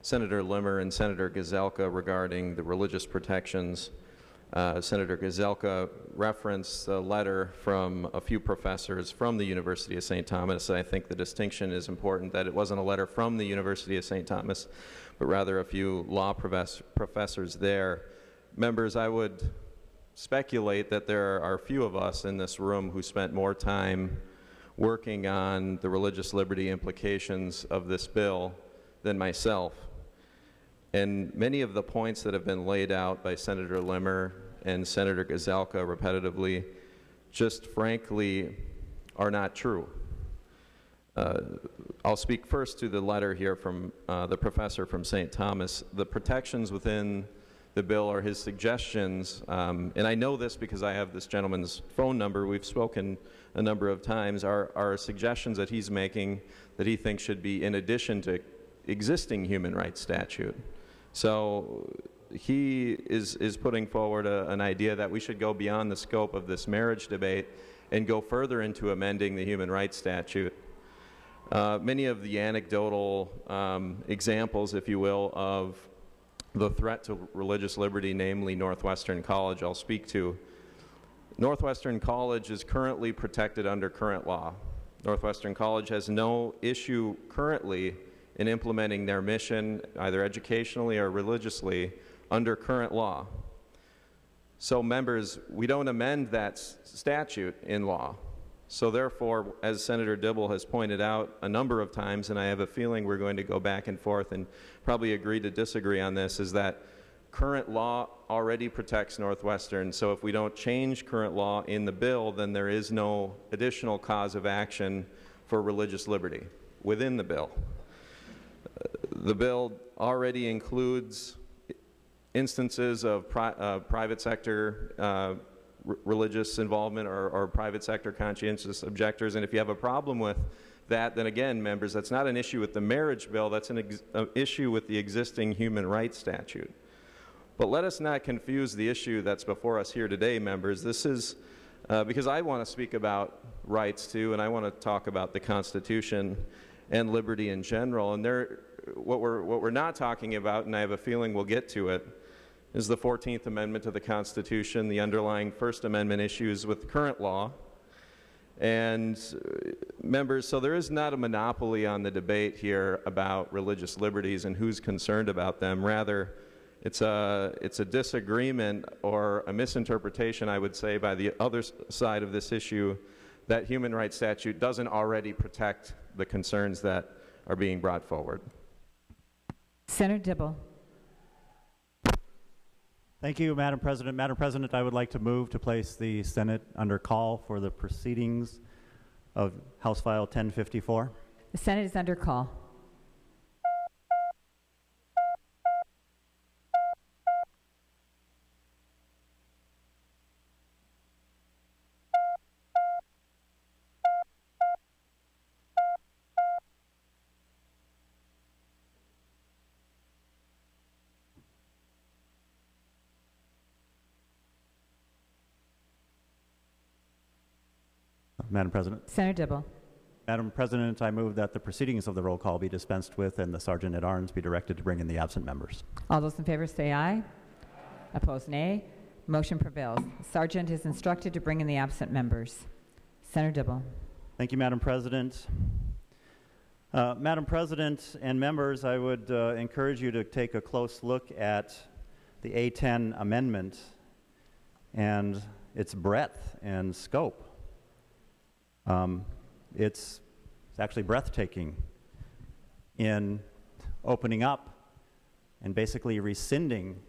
Senator Limmer and Senator Gazelka regarding the religious protections. Senator Gazelka referenced a letter from a few professors from the University of St. Thomas. I think the distinction is important that it wasn't a letter from the University of St. Thomas, but rather a few law professors there. Members, I would speculate that there are a few of us in this room who spent more time working on the religious liberty implications of this bill than myself. And many of the points that have been laid out by Senator Limmer and Senator Gazelka repetitively just frankly are not true. I'll speak first to the letter here from the professor from St. Thomas. The protections within the bill are his suggestions, and I know this because I have this gentleman's phone number. We've spoken a number of times, are suggestions that he's making that he thinks should be in addition to existing human rights statute. So he is putting forward an idea that we should go beyond the scope of this marriage debate and go further into amending the human rights statute. Many of the anecdotal examples, if you will, of the threat to religious liberty, namely Northwestern College, I'll speak to. Northwestern College is currently protected under current law. Northwestern College has no issue currently in implementing their mission, either educationally or religiously, under current law. So members, we don't amend that statute in law. So therefore, as Senator Dibble has pointed out a number of times, and I have a feeling we're going to go back and forth and probably agree to disagree on this, is that current law already protects Northwestern. So if we don't change current law in the bill, then there is no additional cause of action for religious liberty within the bill. The bill already includes instances of private sector religious involvement or private sector conscientious objectors, and if you have a problem with that, then again, members, that's not an issue with the marriage bill, that's an issue with the existing human rights statute. But let us not confuse the issue that's before us here today, members. This is because I want to speak about rights too, and I want to talk about the Constitution and liberty in general. And what we're not talking about, and I have a feeling we'll get to it, is the 14th Amendment to the Constitution, the underlying First Amendment issues with current law. And members, so there is not a monopoly on the debate here about religious liberties and who's concerned about them. Rather, it's a disagreement or a misinterpretation, I would say, by the other side of this issue that human rights statute doesn't already protect the concerns that are being brought forward. Senator Dibble. Thank you, Madam President. Madam President, I would like to move to place the Senate under call for the proceedings of House File 1054. The Senate is under call. Madam President. Senator Dibble. Madam President, I move that the proceedings of the roll call be dispensed with and the Sergeant at Arms be directed to bring in the absent members. All those in favor say aye. Opposed, nay. Motion prevails. The Sergeant is instructed to bring in the absent members. Senator Dibble. Thank you, Madam President. Madam President and members, I would encourage you to take a close look at the A10 amendment and its breadth and scope. It's actually breathtaking in opening up and basically rescinding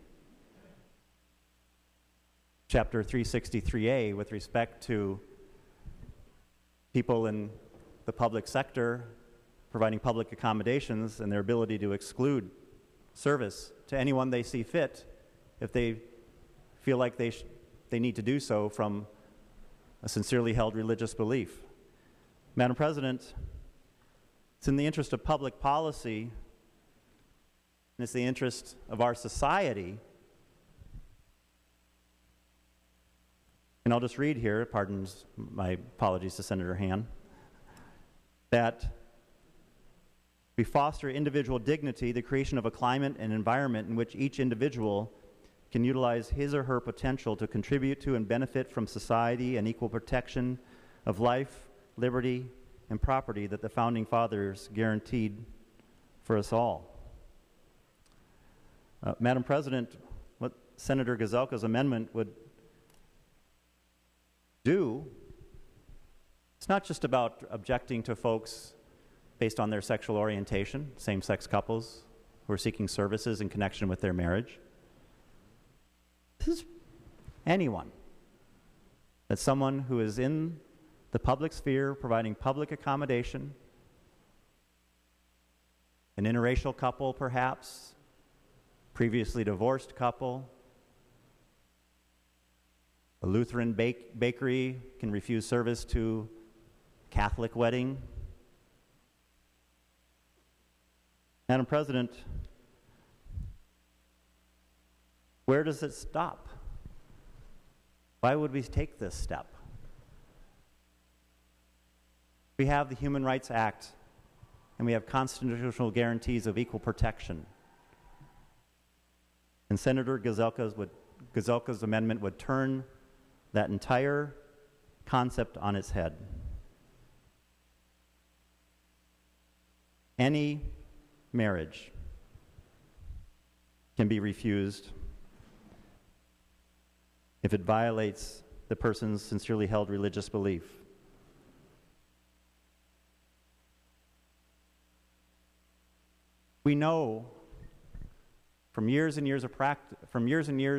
Chapter 363A with respect to people in the public sector providing public accommodations and their ability to exclude service to anyone they see fit if they feel like they need to do so from a sincerely held religious belief. Madam President, it's in the interest of public policy, and it's the interest of our society. And I'll just read here, pardons my apologies to Senator Han, that we foster individual dignity, the creation of a climate and environment in which each individual can utilize his or her potential to contribute to and benefit from society and equal protection of life, liberty, and property that the Founding Fathers guaranteed for us all. Madam President, what Senator Gazelka's amendment would do, it's not just about objecting to folks based on their sexual orientation, same-sex couples who are seeking services in connection with their marriage. This is anyone. That's someone who is in the public sphere providing public accommodation, an interracial couple perhaps, previously divorced couple, a Lutheran bakery can refuse service to Catholic wedding. Madam President, where does it stop? Why would we take this step? We have the Human Rights Act, and we have constitutional guarantees of equal protection. And Senator Gazelka's amendment would turn that entire concept on its head. Any marriage can be refused if it violates the person's sincerely held religious belief. We know from years and years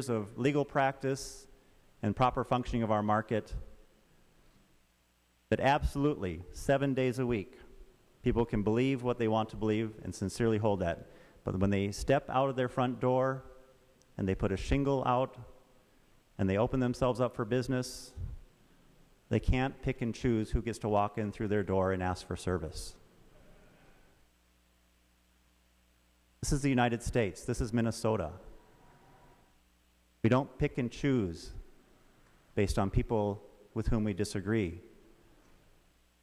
of legal practice and proper functioning of our market that absolutely 7 days a week people can believe what they want to believe and sincerely hold that. But when they step out of their front door and they put a shingle out and they open themselves up for business, they can't pick and choose who gets to walk in through their door and ask for service. This is the United States. This is Minnesota. We don't pick and choose based on people with whom we disagree.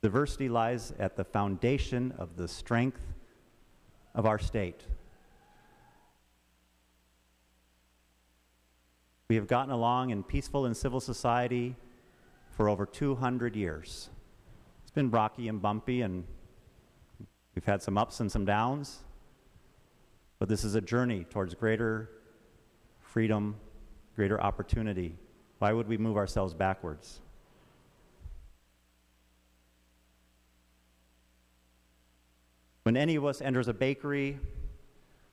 Diversity lies at the foundation of the strength of our state. We have gotten along in peaceful and civil society for over 200 years. It's been rocky and bumpy, and we've had some ups and some downs, but this is a journey towards greater freedom, greater opportunity. Why would we move ourselves backwards? When any of us enters a bakery,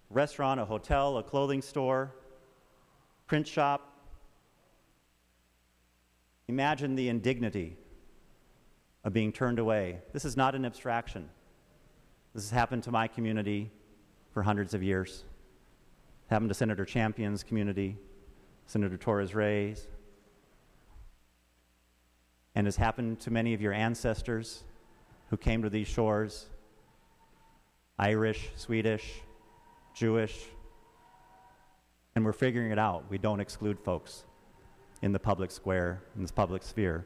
restaurant, a hotel, a clothing store, print shop, imagine the indignity of being turned away. This is not an abstraction. This has happened to my community for hundreds of years. It happened to Senator Champion's community, Senator Torres Reyes, and has happened to many of your ancestors who came to these shores, Irish, Swedish, Jewish, and we're figuring it out. We don't exclude folks in the public square, in this public sphere.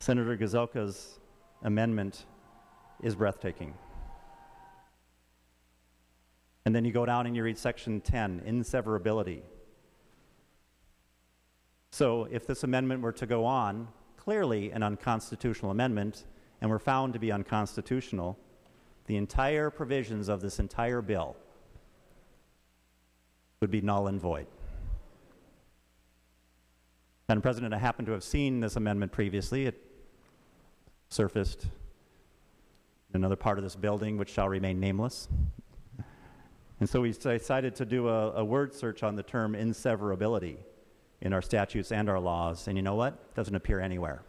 Senator Gazelka's amendment is breathtaking. And then you go down and you read section 10, inseverability. So if this amendment were to go on, clearly an unconstitutional amendment, and were found to be unconstitutional, the entire provisions of this entire bill would be null and void. Madam President, I happen to have seen this amendment previously. It surfaced in another part of this building, which shall remain nameless. And so we decided to do a word search on the term inseverability in our statutes and our laws, and you know what? It doesn't appear anywhere.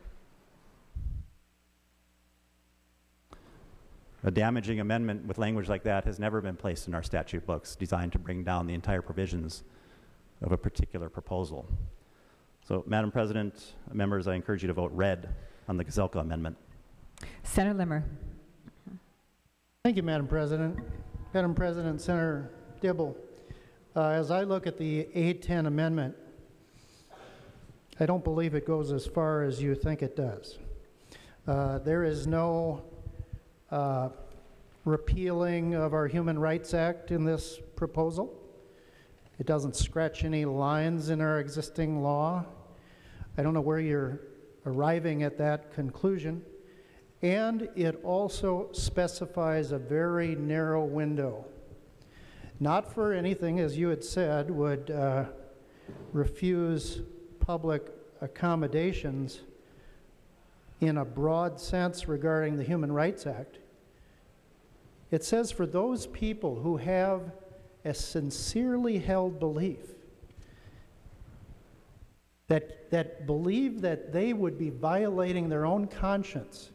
A damaging amendment with language like that has never been placed in our statute books designed to bring down the entire provisions of a particular proposal. So, Madam President, members, I encourage you to vote red on the Gazelka amendment. Senator Limmer. Thank you, Madam President. Madam President, Senator Dibble, as I look at the A10 amendment, I don't believe it goes as far as you think it does. There is no repealing of our Human Rights Act in this proposal. It doesn't scratch any lines in our existing law. I don't know where you're arriving at that conclusion. And it also specifies a very narrow window. Not for anything, as you had said, would refuse public accommodations in a broad sense regarding the Human Rights Act. It says for those people who have a sincerely held belief that believe that they would be violating their own conscience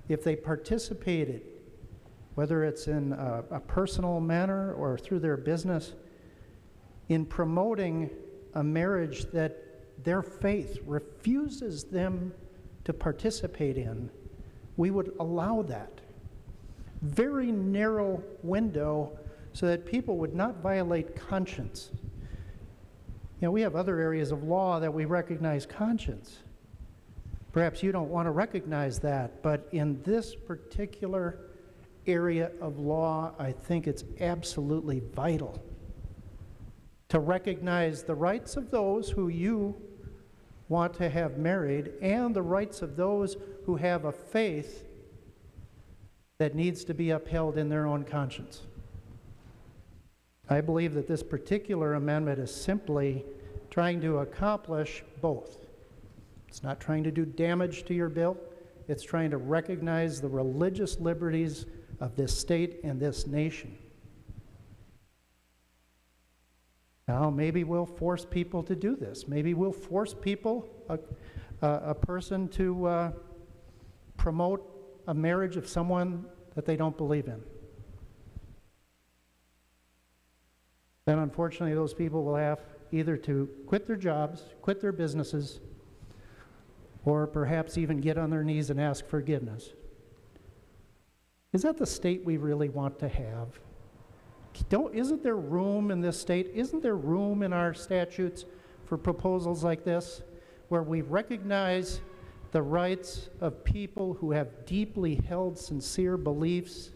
if they participated, whether it's in a personal manner or through their business, in promoting a marriage that their faith refuses them to participate in, we would allow that. Very narrow window so that people would not violate conscience. You know, we have other areas of law that we recognize conscience. Perhaps you don't want to recognize that, but in this particular area of law, I think it's absolutely vital to recognize the rights of those who you want to have married and the rights of those who have a faith that needs to be upheld in their own conscience. I believe that this particular amendment is simply trying to accomplish both. It's not trying to do damage to your bill. It's trying to recognize the religious liberties of this state and this nation. Now, maybe we'll force people to do this. Maybe we'll force people, a person to promote a marriage of someone that they don't believe in. Then, unfortunately, those people will have either to quit their jobs, quit their businesses, or perhaps even get on their knees and ask forgiveness. Is that the state we really want to have? Isn't there room in this state? Isn't there room in our statutes for proposals like this, where we recognize the rights of people who have deeply held, sincere beliefs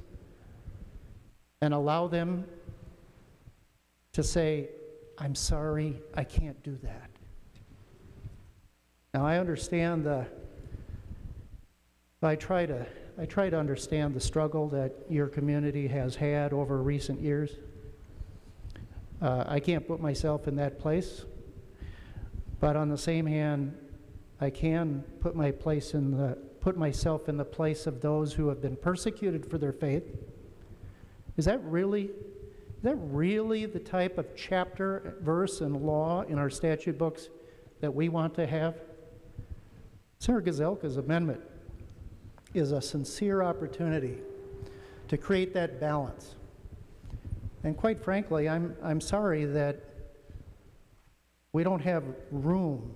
and allow them to say, I'm sorry, I can't do that? Now, I understand I try to understand the struggle that your community has had over recent years. I can't put myself in that place, but on the same hand, I can put myself in the place of those who have been persecuted for their faith. Is that really the type of chapter, verse, and law in our statute books that we want to have? Senator Gazelka's amendment is a sincere opportunity to create that balance. And quite frankly, I'm sorry that we don't have room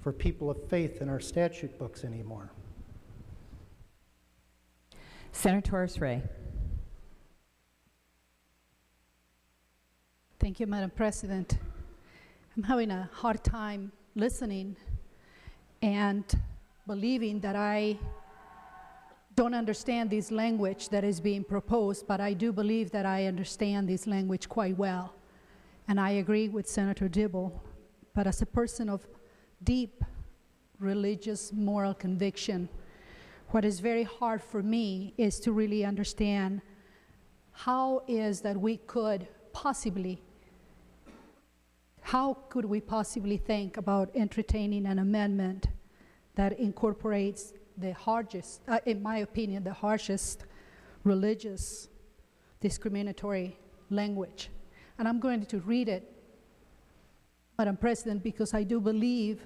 for people of faith in our statute books anymore. Senator Torres-Ray. Thank you, Madam President. I'm having a hard time listening and believing that I don't understand this language that is being proposed, but I do believe that I understand this language quite well. And I agree with Senator Dibble, but as a person of deep religious moral conviction, what is very hard for me is to really understand how is that we could possibly, how could we possibly think about entertaining an amendment that incorporates the harshest, in my opinion, the harshest religious discriminatory language. And I'm going to read it, Madam President, because I do believe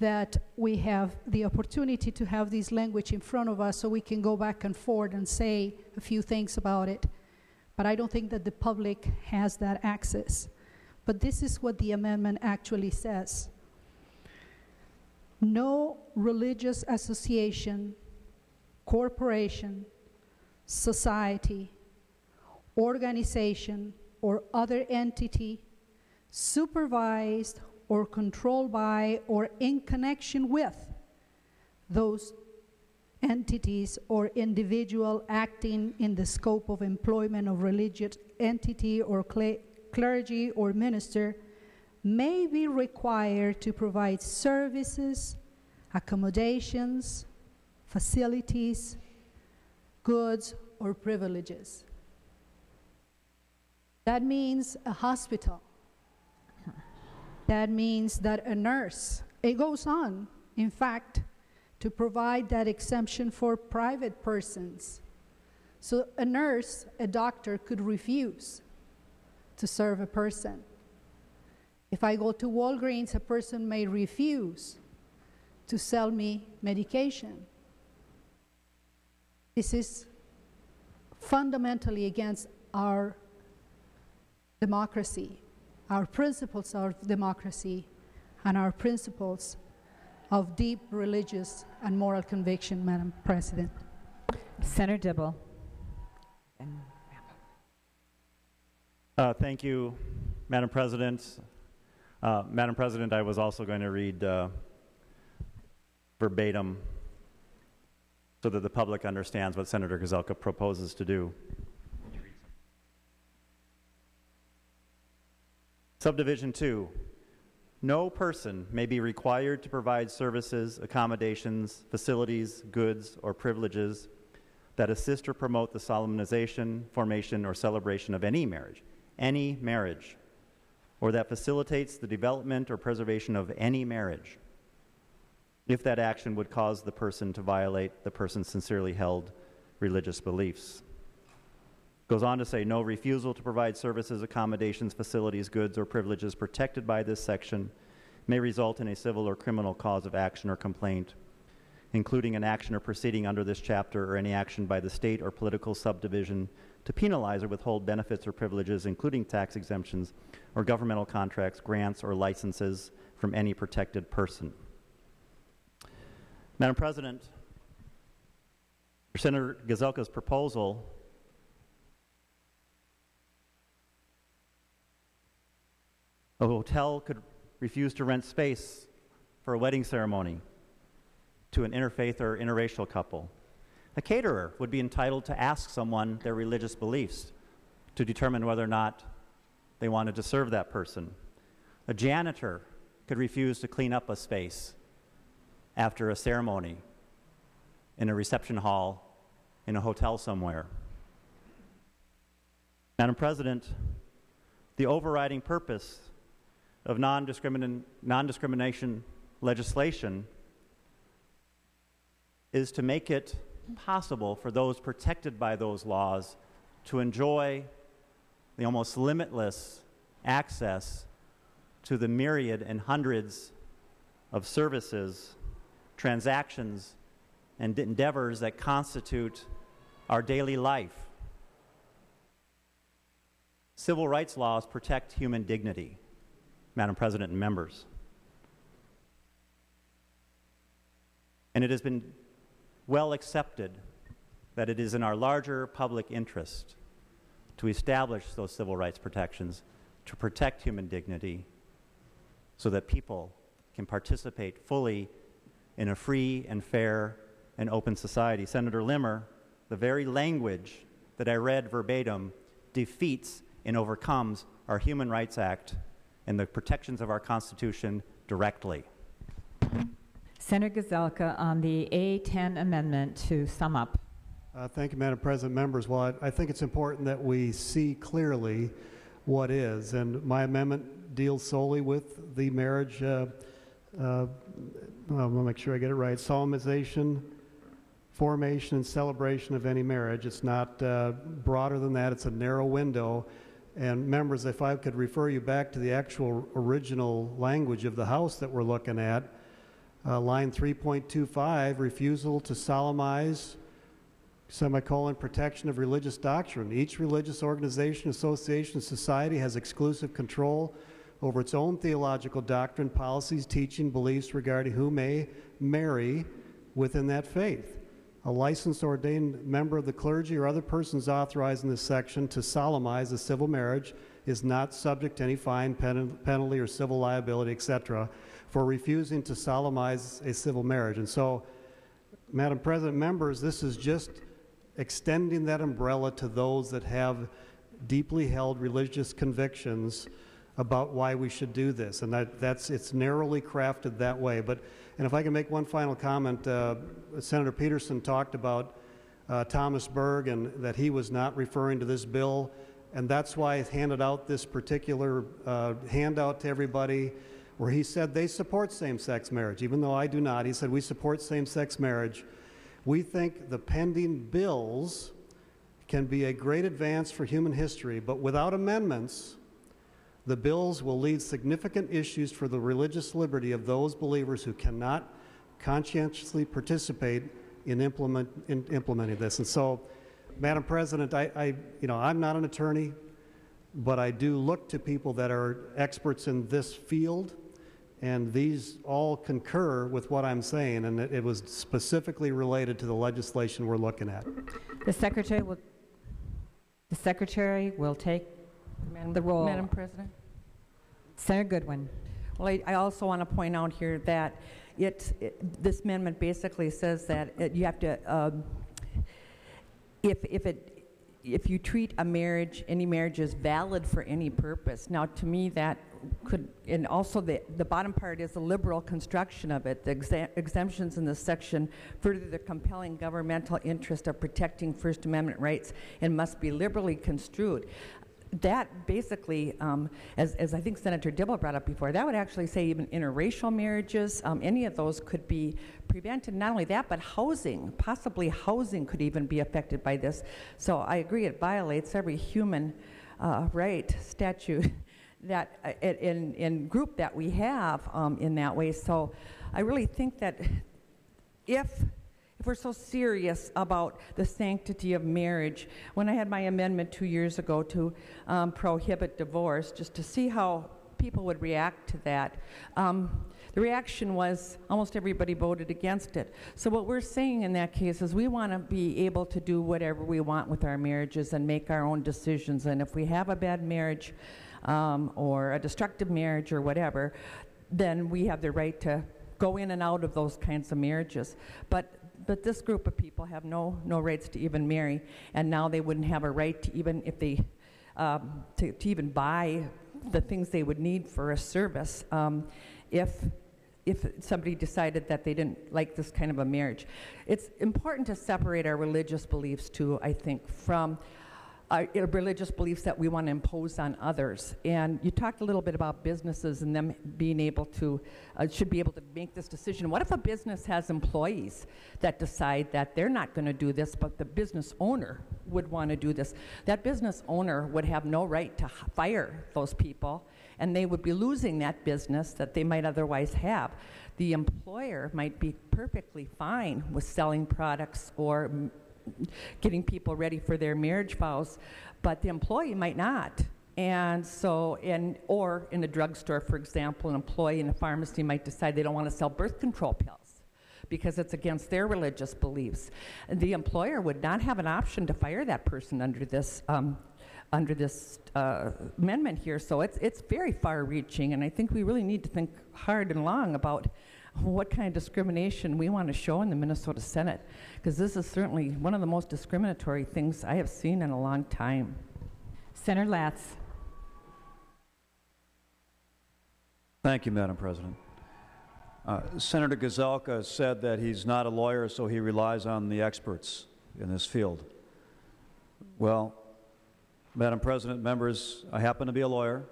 that we have the opportunity to have this language in front of us so we can go back and forth and say a few things about it. But I don't think that the public has that access. But this is what the amendment actually says. No religious association, corporation, society, organization, or other entity supervised or controlled by or in connection with those entities or individual acting in the scope of employment of religious entity or clergy or minister may be required to provide services, accommodations, facilities, goods, or privileges. That means a hospital. That means that a nurse. It goes on, in fact, to provide that exemption for private persons. So a nurse, a doctor could refuse to serve a person. If I go to Walgreens, a person may refuse to sell me medication. This is fundamentally against our democracy, our principles of democracy, and our principles of deep religious and moral conviction, Madam President. Senator Dibble. Thank you, Madam President. Madam President, I was also going to read verbatim so that the public understands what Senator Gazelka proposes to do. Subdivision 2, no person may be required to provide services, accommodations, facilities, goods, or privileges that assist or promote the solemnization, formation, or celebration of any marriage, or that facilitates the development or preservation of any marriage, if that action would cause the person to violate the person's sincerely held religious beliefs. Goes on to say, no refusal to provide services, accommodations, facilities, goods, or privileges protected by this section may result in a civil or criminal cause of action or complaint, including an action or proceeding under this chapter or any action by the state or political subdivision to penalize or withhold benefits or privileges, including tax exemptions or governmental contracts, grants, or licenses from any protected person. Madam President, Senator Gazelka's proposal a hotel could refuse to rent space for a wedding ceremony to an interfaith or interracial couple. A caterer would be entitled to ask someone their religious beliefs to determine whether or not they wanted to serve that person. A janitor could refuse to clean up a space after a ceremony in a reception hall in a hotel somewhere. Madam President, the overriding purpose of non-discrimination legislation is to make it possible for those protected by those laws to enjoy the almost limitless access to the myriad and hundreds of services, transactions, and endeavors that constitute our daily life. Civil rights laws protect human dignity, Madam President and members. And it has been well accepted that it is in our larger public interest to establish those civil rights protections to protect human dignity so that people can participate fully in a free and fair and open society. Senator Limmer, the very language that I read verbatim defeats and overcomes our Human Rights Act and the protections of our Constitution directly. Senator Gazelka, on the A10 amendment, to sum up. Thank you, Madam President. Members, well, I think it's important that we see clearly what is, and my amendment deals solely with the marriage, I'll make sure I get it right, solemnization, formation, and celebration of any marriage. It's not broader than that. It's a narrow window. And members, if I could refer you back to the actual original language of the House that we're looking at, line 3.25, refusal to solemnize, semicolon, protection of religious doctrine. Each religious organization, association, society has exclusive control over its own theological doctrine, policies, teaching, beliefs regarding who may marry within that faith. A licensed ordained member of the clergy or other persons authorized in this section to solemnize a civil marriage is not subject to any fine, penalty, or civil liability, etc., for refusing to solemnize a civil marriage. And so, Madam President, members, this is just extending that umbrella to those that have deeply held religious convictions about why we should do this, and it's narrowly crafted that way. And if I can make one final comment, Senator Peterson talked about Thomas Berg and that he was not referring to this bill, and that's why I handed out this particular handout to everybody where he said they support same-sex marriage, even though I do not. He said we support same-sex marriage. We think the pending bills can be a great advance for human history, but without amendments, the bills will leave significant issues for the religious liberty of those believers who cannot conscientiously participate in implementing this. And so, Madam President, I'm not an attorney, but I do look to people that are experts in this field, and these all concur with what I'm saying, and it was specifically related to the legislation we're looking at. The Secretary will take the roll. Madam President? Senator Goodwin. Well, I also want to point out here that this amendment basically says that you have to, if if you treat a marriage, any marriage as valid for any purpose. Now, to me, that could, and also the bottom part is the liberal construction of it. The exemptions in this section further the compelling governmental interest of protecting First Amendment rights and must be liberally construed. That basically, as I think Senator Dibble brought up before, that would actually say even interracial marriages, any of those could be prevented. Not only that, but housing, possibly housing could even be affected by this. So I agree, it violates every human right statute that in group that we have in that way. So I really think that if we're so serious about the sanctity of marriage, when I had my amendment 2 years ago to prohibit divorce, just to see how people would react to that, the reaction was almost everybody voted against it. So what we're saying in that case is we want to be able to do whatever we want with our marriages and make our own decisions. And if we have a bad marriage or a destructive marriage or whatever, then we have the right to go in and out of those kinds of marriages. But this group of people have no rights to even marry, and now they wouldn't have a right to even, if they, to even buy the things they would need for a service if somebody decided that they didn't like this kind of a marriage. It's important to separate our religious beliefs too, I think, from religious beliefs that we want to impose on others. And you talked a little bit about businesses and them being able to, should be able to make this decision. What if a business has employees that decide that they're not going to do this, but the business owner would want to do this? That business owner would have no right to fire those people, and they would be losing that business that they might otherwise have. The employer might be perfectly fine with selling products or getting people ready for their marriage vows, but the employee might not. And so, or in a drugstore, for example, an employee in a pharmacy might decide they don't want to sell birth control pills because it's against their religious beliefs. And the employer would not have an option to fire that person under this amendment here. So it's very far-reaching, and I think we really need to think hard and long about what kind of discrimination we want to show in the Minnesota Senate, because this is certainly one of the most discriminatory things I have seen in a long time. Senator Latz. Thank you, Madam President. Senator Gazelka said that he's not a lawyer, so he relies on the experts in this field. Well, Madam President, members, I happen to be a lawyer.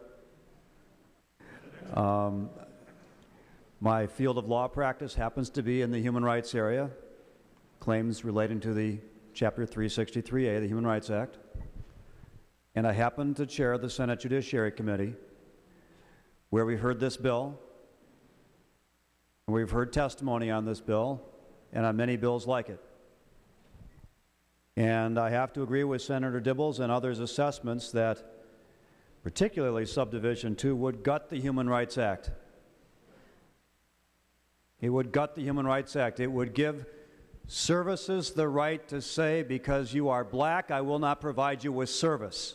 My field of law practice happens to be in the human rights area, claims relating to the Chapter 363A of the Human Rights Act. And I happen to chair the Senate Judiciary Committee, where we've heard this bill, and we've heard testimony on this bill, and on many bills like it. And I have to agree with Senator Dibble's and others' assessments that particularly Subdivision 2 would gut the Human Rights Act. It would gut the Human Rights Act. It would give services the right to say, because you are black, I will not provide you with service.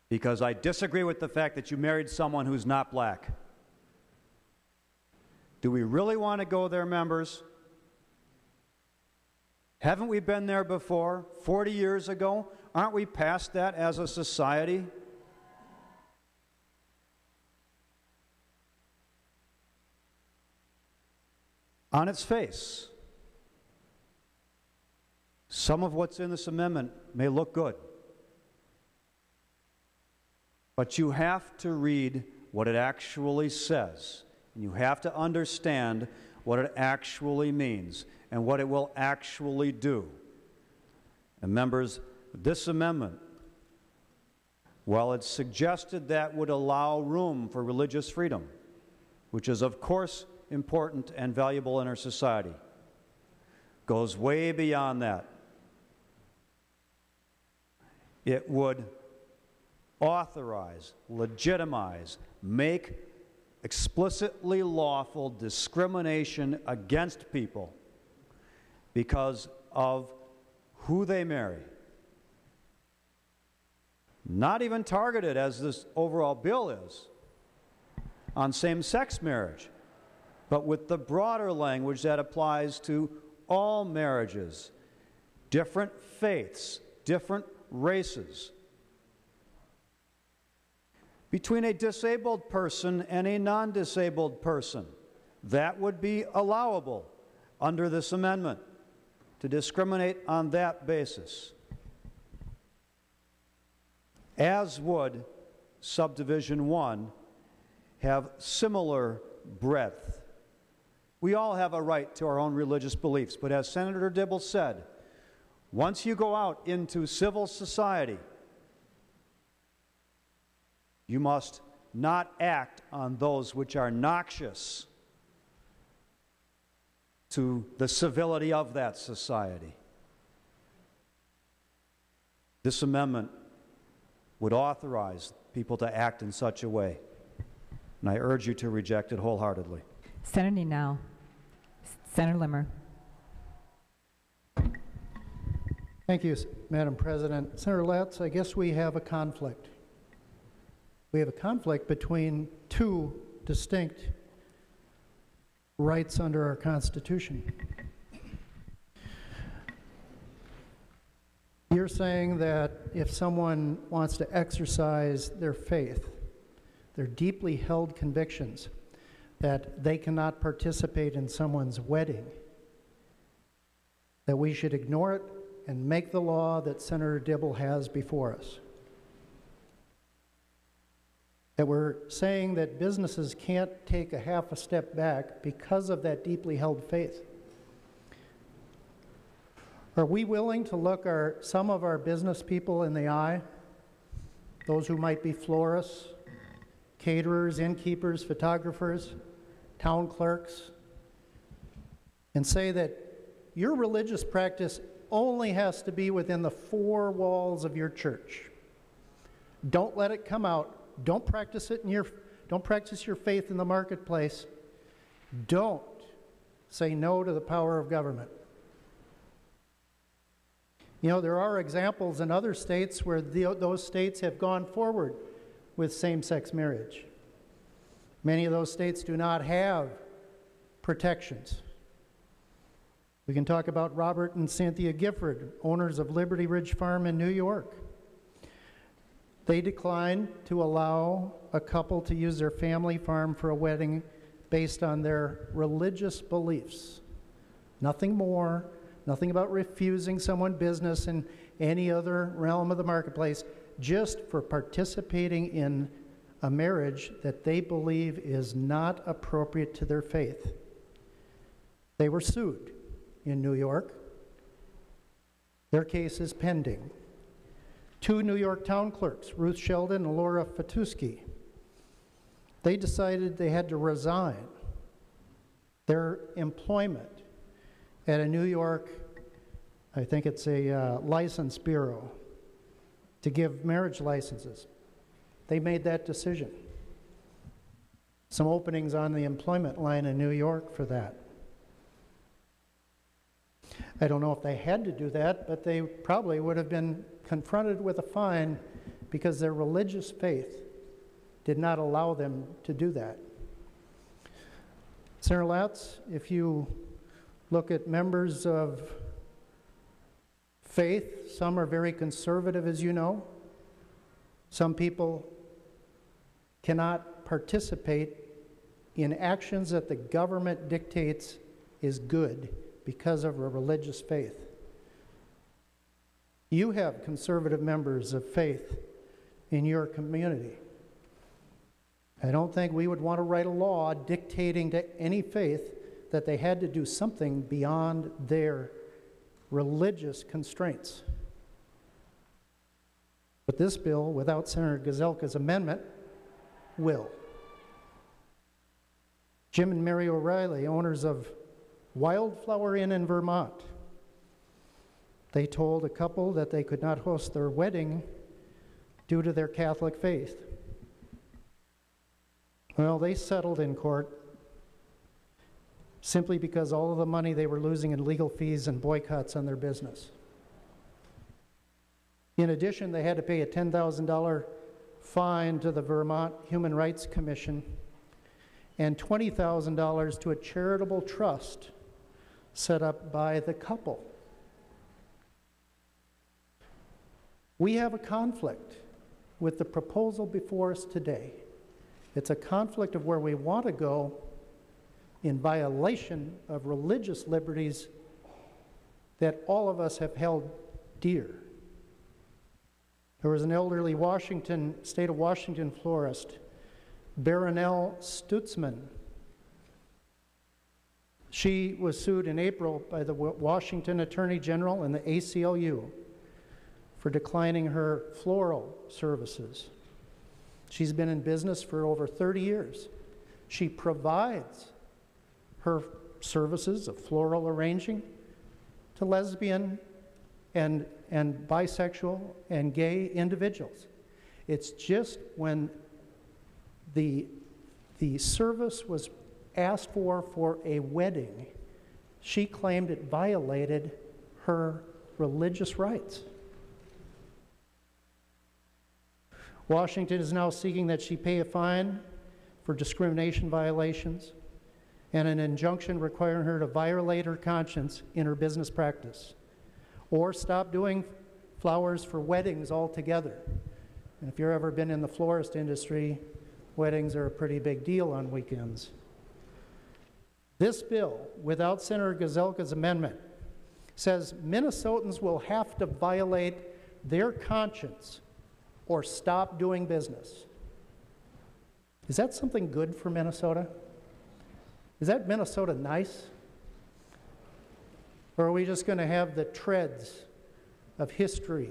Because I disagree with the fact that you married someone who's not black. Do we really want to go there, members? Haven't we been there before, 40 years ago? Aren't we past that as a society? On its face, some of what's in this amendment may look good, but you have to read what it actually says, and you have to understand what it actually means and what it will actually do. And members, this amendment, while it's suggested that would allow room for religious freedom, which is of course important and valuable in our society, goes way beyond that. It would authorize, legitimize, make explicitly lawful discrimination against people because of who they marry. Not even targeted, as this overall bill is, on same-sex marriage, but with the broader language that applies to all marriages. different faiths, different races, between a disabled person and a non-disabled person. That would be allowable under this amendment, to discriminate on that basis, as would subdivision 1 have similar breadth. We all have a right to our own religious beliefs, but as Senator Dibble said, once you go out into civil society, you must not act on those which are noxious to the civility of that society. This amendment would authorize people to act in such a way, and I urge you to reject it wholeheartedly. Senator Ninal. Senator Limmer. Thank you, Madam President. Senator Latz, I guess we have a conflict. We have a conflict between two distinct rights under our Constitution. You're saying that if someone wants to exercise their faith, their deeply held convictions, that they cannot participate in someone's wedding, that we should ignore it and make the law that Senator Dibble has before us. That we're saying that businesses can't take a half a step back because of that deeply held faith. Are we willing to look some of our business people in the eye, those who might be florists, caterers, innkeepers, photographers, town clerks, and say that your religious practice only has to be within the four walls of your church? Don't let it come out. Don't practice it don't practice your faith in the marketplace. Don't say no to the power of government. You know, there are examples in other states where those states have gone forward with same-sex marriage. Many of those states do not have protections. We can talk about Robert and Cynthia Gifford, owners of Liberty Ridge Farm in New York. They declined to allow a couple to use their family farm for a wedding based on their religious beliefs. Nothing more, nothing about refusing someone business in any other realm of the marketplace, just for participating in a marriage that they believe is not appropriate to their faith. They were sued in New York. Their case is pending. Two New York town clerks, Ruth Sheldon and Laura Fatuski, they decided they had to resign their employment at a New York, I think it's a license bureau, to give marriage licenses. They made that decision. Some openings on the employment line in New York for that. I don't know if they had to do that, but they probably would have been confronted with a fine because their religious faith did not allow them to do that. Senator Latz, if you look at members of faith, some are very conservative, as you know. Some people cannot participate in actions that the government dictates is good because of a religious faith. You have conservative members of faith in your community. I don't think we would want to write a law dictating to any faith that they had to do something beyond their religious constraints. But this bill, without Senator Gazelka's amendment, will. Jim and Mary O'Reilly, owners of Wildflower Inn in Vermont, they told a couple that they could not host their wedding due to their Catholic faith. Well, they settled in court simply because all of the money they were losing in legal fees and boycotts on their business. In addition, they had to pay a $10,000 fine to the Vermont Human Rights Commission and $20,000 to a charitable trust set up by the couple. We have a conflict with the proposal before us today. It's a conflict of where we want to go in violation of religious liberties that all of us have held dear. There was an elderly state of Washington florist, Baronelle Stutzman. She was sued in April by the Washington Attorney General and the ACLU for declining her floral services. She's been in business for over 30 years. She provides her services of floral arranging to lesbian and bisexual and gay individuals. It's just when the service was asked for a wedding, she claimed it violated her religious rights. Washington is now seeking that she pay a fine for discrimination violations and an injunction requiring her to violate her conscience in her business practice or stop doing flowers for weddings altogether. And if you've ever been in the florist industry, weddings are a pretty big deal on weekends. This bill, without Senator Gazelka's amendment, says Minnesotans will have to violate their conscience or stop doing business. Is that something good for Minnesota? Is that Minnesota nice? Or are we just going to have the treads of history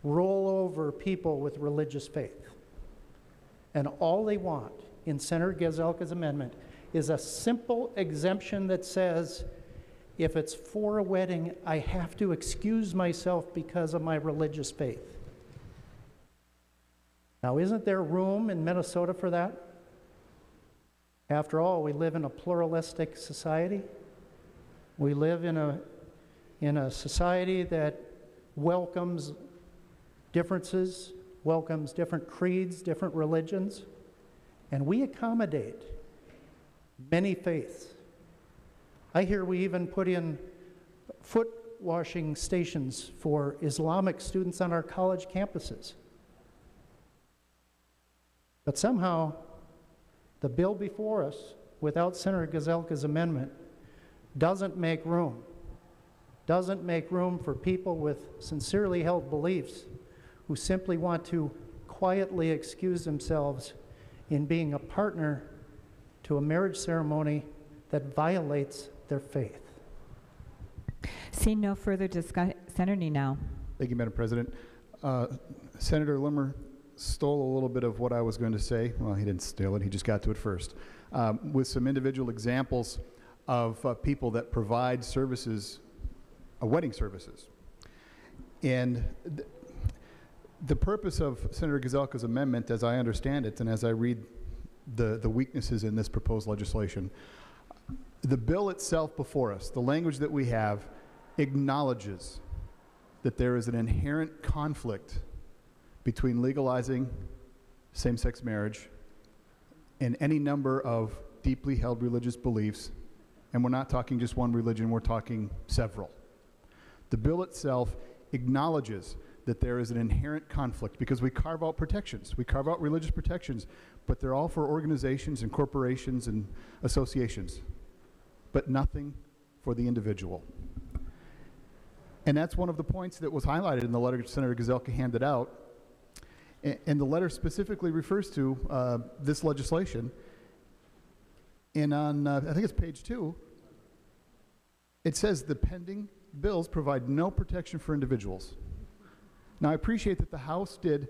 roll over people with religious faith? And all they want in Senator Gazelka's amendment is a simple exemption that says, if it's for a wedding, I have to excuse myself because of my religious faith. Now, isn't there room in Minnesota for that? After all, we live in a pluralistic society. We live in a society that welcomes differences, welcomes different creeds, different religions, and we accommodate many faiths. I hear we even put in foot washing stations for Islamic students on our college campuses. But somehow, the bill before us, without Senator Gazelka's amendment, doesn't make room for people with sincerely held beliefs who simply want to quietly excuse themselves in being a partner to a marriage ceremony that violates their faith. Seeing no further discussion, Senator Nenow. Thank you, Madam President. Senator Limmer stole a little bit of what I was going to say. Well, he didn't steal it, he just got to it first. With some individual examples of people that provide services, wedding services. And the purpose of Senator Gazelka's amendment, as I understand it, and as I read the weaknesses in this proposed legislation, the bill itself before us, the language that we have, acknowledges that there is an inherent conflict between legalizing same-sex marriage and any number of deeply held religious beliefs, and we're not talking just one religion, we're talking several. The bill itself acknowledges that there is an inherent conflict because we carve out protections. We carve out religious protections, but they're all for organizations and corporations and associations, but nothing for the individual. And that's one of the points that was highlighted in the letter Senator Gazelka handed out. And the letter specifically refers to this legislation. And on, I think it's page 2, it says the pending bills provide no protection for individuals. Now, I appreciate that the House did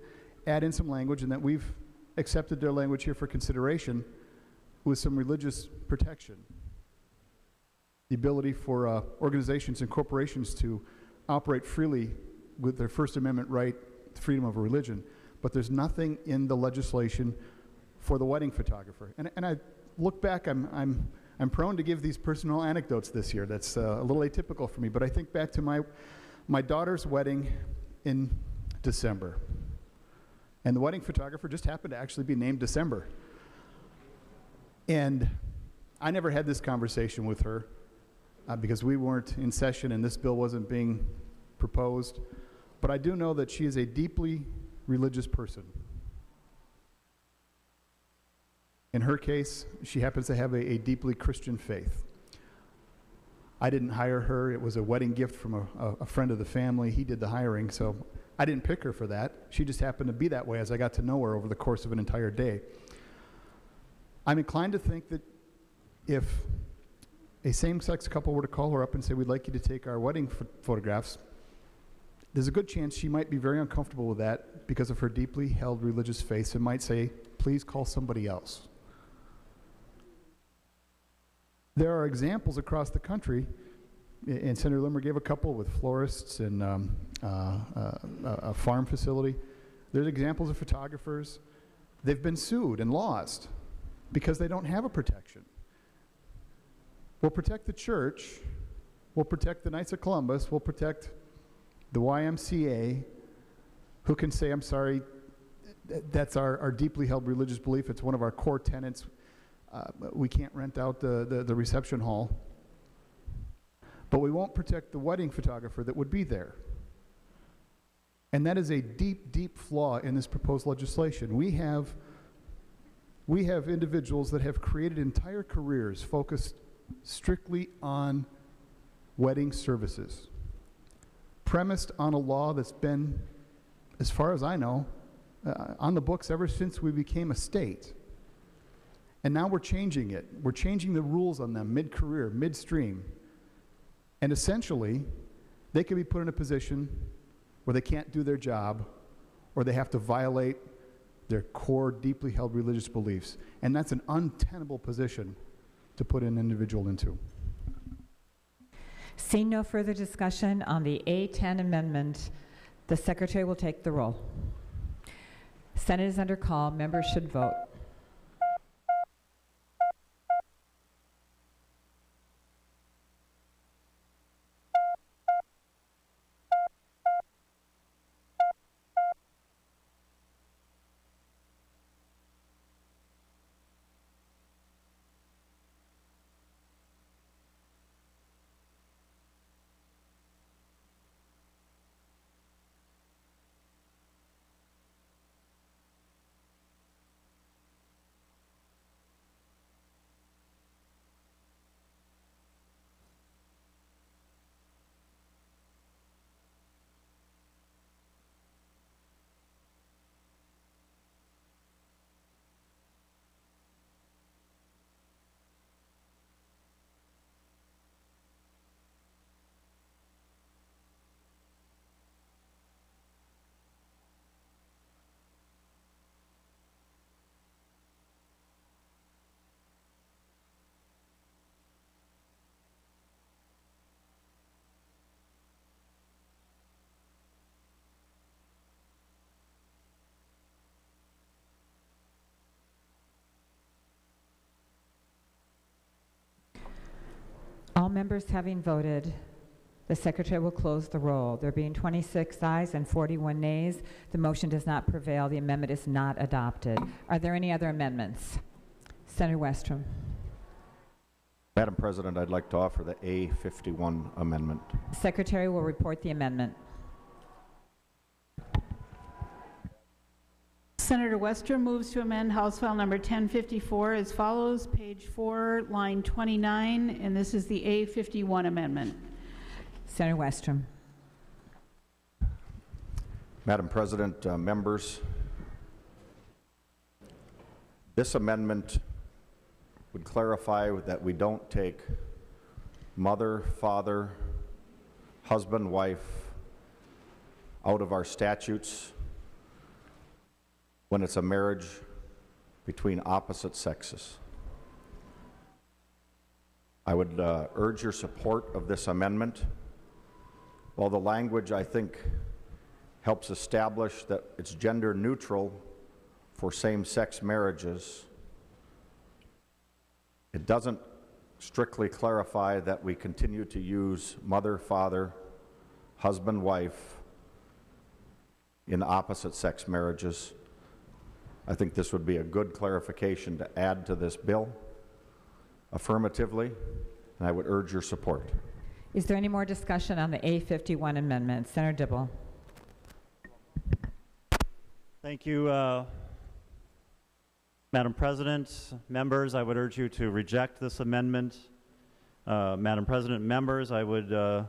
add in some language and that we've accepted their language here for consideration with some religious protection. The ability for organizations and corporations to operate freely with their First Amendment right, freedom of religion. But there's nothing in the legislation for the wedding photographer. And I look back, I'm prone to give these personal anecdotes this year. That's a little atypical for me, but I think back to my daughter's wedding in December. And the wedding photographer just happened to actually be named December. And I never had this conversation with her because we weren't in session and this bill wasn't being proposed. but I do know that she is a deeply religious person. In her case, she happens to have a deeply Christian faith. I didn't hire her. It was a wedding gift from a friend of the family. He did the hiring, so I didn't pick her for that. She just happened to be that way as I got to know her over the course of an entire day. I'm inclined to think that if a same-sex couple were to call her up and say, we'd like you to take our wedding photographs, there's a good chance she might be very uncomfortable with that because of her deeply held religious faith and might say, please call somebody else. There are examples across the country, and Senator Limmer gave a couple with florists and a farm facility. There's examples of photographers. They've been sued and lost because they don't have a protection. We'll protect the church. We'll protect the Knights of Columbus. We'll protect the YMCA, who can say, I'm sorry, that's our deeply held religious belief. It's one of our core tenets. We can't rent out the reception hall. But we won't protect the wedding photographer that would be there. And that is a deep, deep flaw in this proposed legislation. We have individuals that have created entire careers focused strictly on wedding services, premised on a law that's been, as far as I know, on the books ever since we became a state. And now we're changing it. We're changing the rules on them mid-career, midstream. And essentially, they can be put in a position where they can't do their job or they have to violate their core, deeply held religious beliefs. And that's an untenable position to put an individual into. Seeing no further discussion on the A10 amendment, the Secretary will take the roll. Senate is under call. Members should vote. All members having voted, the Secretary will close the roll. There being 26 ayes and 41 nays, the motion does not prevail. The amendment is not adopted. Are there any other amendments? Senator Westrom. Madam President, I'd like to offer the A51 amendment. The Secretary will report the amendment. Senator Westrom moves to amend House File Number 1054 as follows, page 4, line 29, and this is the A51 amendment. Senator Westrom. Madam President, members, this amendment would clarify that we don't take mother, father, husband, wife out of our statutes when it's a marriage between opposite sexes. I would urge your support of this amendment. While the language, I think, helps establish that it's gender neutral for same-sex marriages, it doesn't strictly clarify that we continue to use mother, father, husband, wife in opposite sex marriages. I think this would be a good clarification to add to this bill affirmatively, and I would urge your support. Is there any more discussion on the A51 amendment? Senator Dibble. Thank you, Madam President. Members, I would urge you to reject this amendment. Madam President, members, I would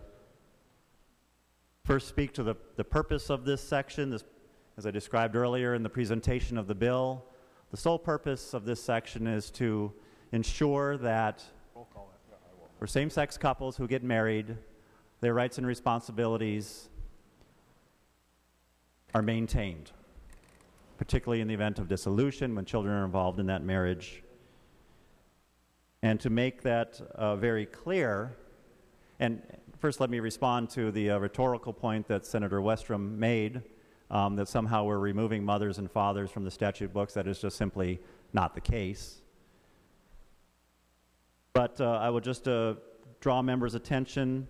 first speak to the purpose of this section. As I described earlier in the presentation of the bill, the sole purpose of this section is to ensure that for same-sex couples who get married, their rights and responsibilities are maintained, particularly in the event of dissolution when children are involved in that marriage. And to make that very clear, and first let me respond to the rhetorical point that Senator Westrom made, that somehow we're removing mothers and fathers from the statute books. That is just simply not the case. But I would just draw members' attention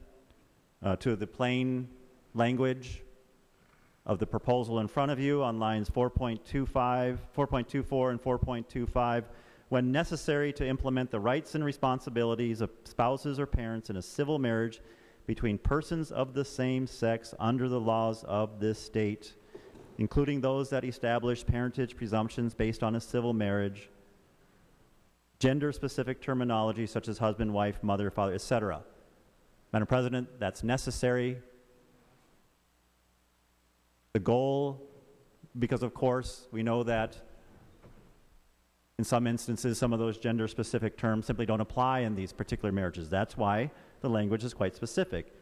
to the plain language of the proposal in front of you on lines 4.25, 4.24, and 4.25. When necessary to implement the rights and responsibilities of spouses or parents in a civil marriage between persons of the same sex under the laws of this state, including those that establish parentage presumptions based on a civil marriage, gender-specific terminology such as husband, wife, mother, father, etc. Madam President, that's necessary. The goal, because of course we know that in some instances some of those gender-specific terms simply don't apply in these particular marriages. That's why the language is quite specific.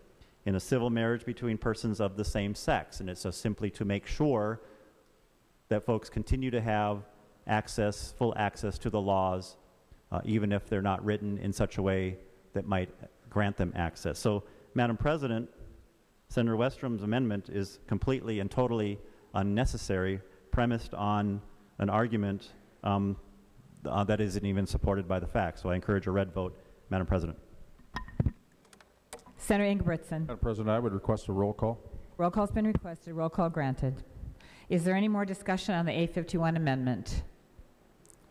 In a civil marriage between persons of the same sex, and it's just simply to make sure that folks continue to have access, full access to the laws, even if they're not written in such a way that might grant them access. So, Madam President, Senator Westrom's amendment is completely and totally unnecessary, premised on an argument that isn't even supported by the facts. So I encourage a red vote, Madam President. Senator Ingebrigtsen. Madam President, I would request a roll call. Roll call's been requested. Roll call granted. Is there any more discussion on the A51 amendment?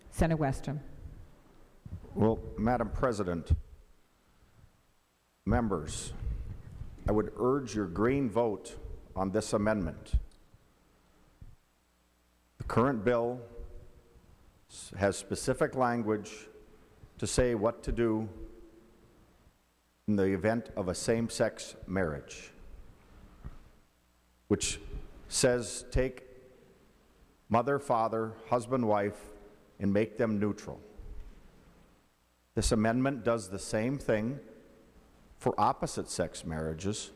Senator Westrom. Well, Madam President, members, I would urge your green vote on this amendment. The current bill has specific language to say what to do in the event of a same-sex marriage, which says take mother, father, husband, wife, and make them neutral. This amendment does the same thing for opposite-sex marriages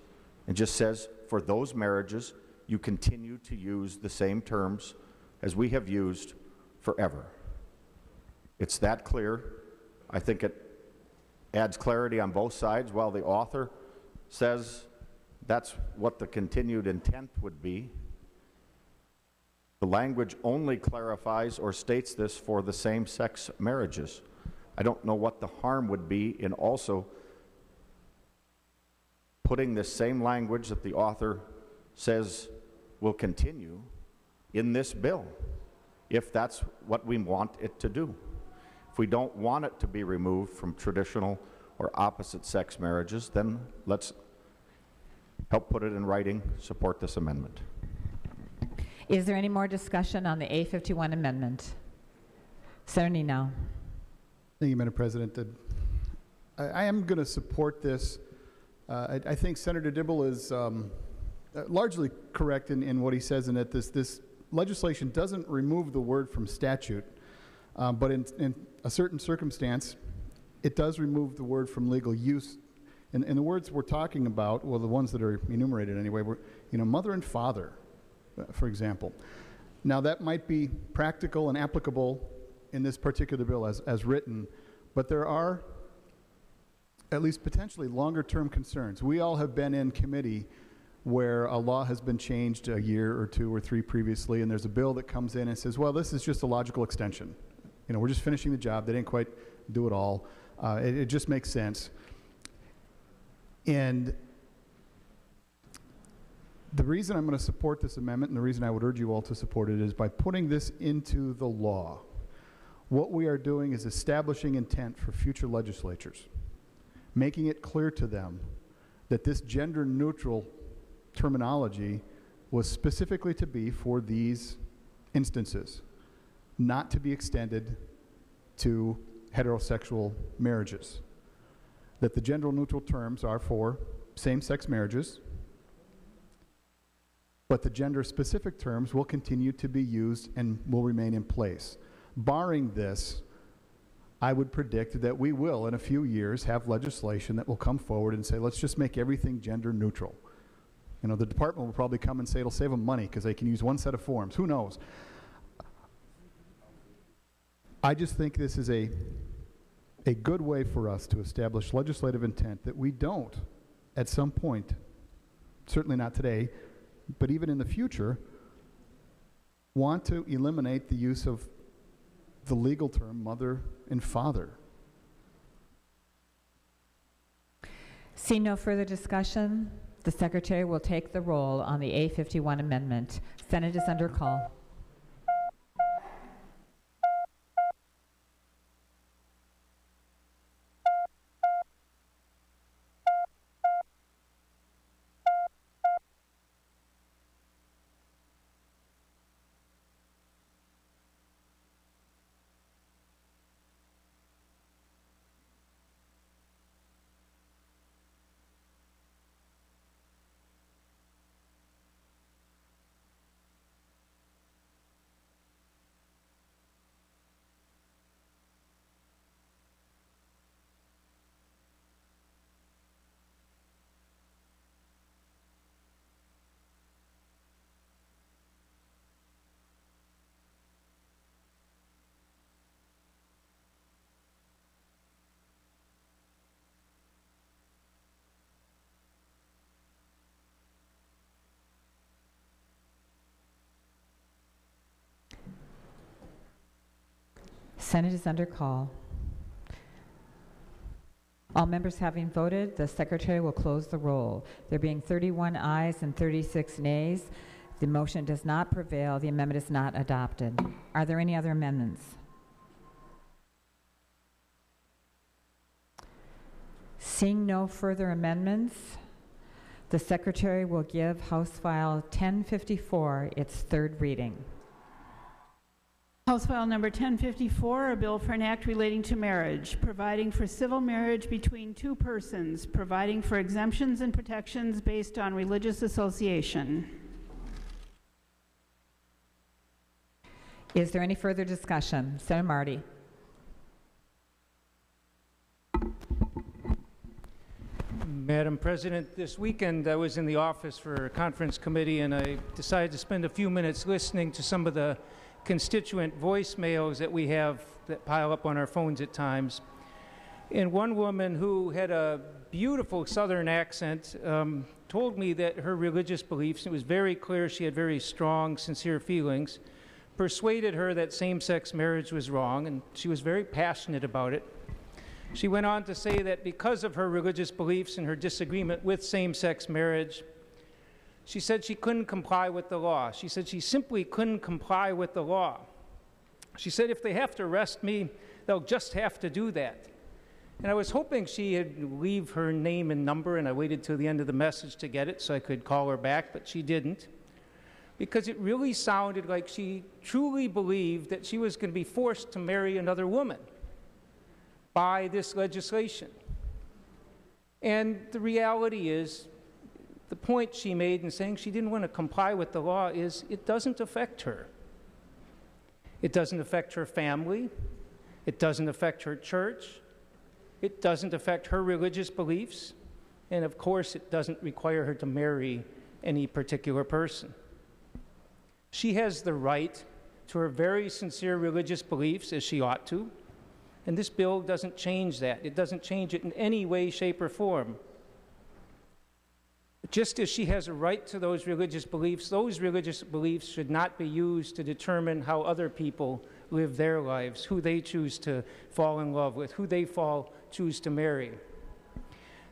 and just says for those marriages you continue to use the same terms as we have used forever. It's that clear. I think it adds clarity on both sides, while the author says that's what the continued intent would be. The language only clarifies or states this for the same-sex marriages. I don't know what the harm would be in also putting this same language that the author says will continue in this bill, if that's what we want it to do. If we don't want it to be removed from traditional or opposite-sex marriages, then let's help put it in writing, support this amendment. Is there any more discussion on the A51 amendment? Senator Nino. Thank you, Madam President. I am going to support this. I think Senator Dibble is largely correct in what he says, in that this legislation doesn't remove the word from statute, but in a certain circumstance, it does remove the word from legal use. And the words we're talking about, well, the ones that are enumerated anyway, were, mother and father, for example. Now, that might be practical and applicable in this particular bill as written, but there are at least potentially longer-term concerns. We all have been in committee where a law has been changed a year or two or three previously, and there's a bill that comes in and says, well, this is just a logical extension. We're just finishing the job. They didn't quite do it all. It just makes sense. And the reason I'm going to support this amendment, and the reason I would urge you all to support it, is by putting this into the law. What we are doing is establishing intent for future legislatures, making it clear to them that this gender-neutral terminology was specifically to be for these instances, not to be extended to heterosexual marriages. That the gender-neutral terms are for same-sex marriages, but the gender-specific terms will continue to be used and will remain in place. Barring this, I would predict that we will, in a few years, have legislation that will come forward and say, let's just make everything gender-neutral. You know, the department will probably come and say it'll save them money because they can use one set of forms. Who knows? I just think this is a good way for us to establish legislative intent that we don't, at some point, certainly not today, but even in the future, want to eliminate the use of the legal term mother and father. Seeing no further discussion, the Secretary will take the roll on the A51 amendment. Senate is under call. Senate is under call. All members having voted, the Secretary will close the roll. There being 31 ayes and 36 nays, the motion does not prevail. The amendment is not adopted. Are there any other amendments? Seeing no further amendments, the Secretary will give House File 1054 its third reading. House File Number 1054, a bill for an act relating to marriage, providing for civil marriage between two persons, providing for exemptions and protections based on religious association. Is there any further discussion? Senator Marty. Madam President, this weekend I was in the office for a conference committee and I decided to spend a few minutes listening to some of the constituent voicemails that we have that pile up on our phones at times. And one woman who had a beautiful Southern accent told me that her religious beliefs, it was very clear she had very strong, sincere feelings, persuaded her that same-sex marriage was wrong, and she was very passionate about it. She went on to say that because of her religious beliefs and her disagreement with same-sex marriage, she said she couldn't comply with the law. She said she simply couldn't comply with the law. She said, if they have to arrest me, they'll just have to do that. And I was hoping she'd leave her name and number, and I waited till the end of the message to get it so I could call her back, but she didn't, because it really sounded like she truly believed that she was going to be forced to marry another woman by this legislation. And the reality is, the point she made in saying she didn't want to comply with the law is it doesn't affect her. It doesn't affect her family. It doesn't affect her church. It doesn't affect her religious beliefs. And of course, it doesn't require her to marry any particular person. She has the right to her very sincere religious beliefs, as she ought to. And this bill doesn't change that. It doesn't change it in any way, shape, or form. Just as she has a right to those religious beliefs should not be used to determine how other people live their lives, who they choose to fall in love with, who they choose to marry.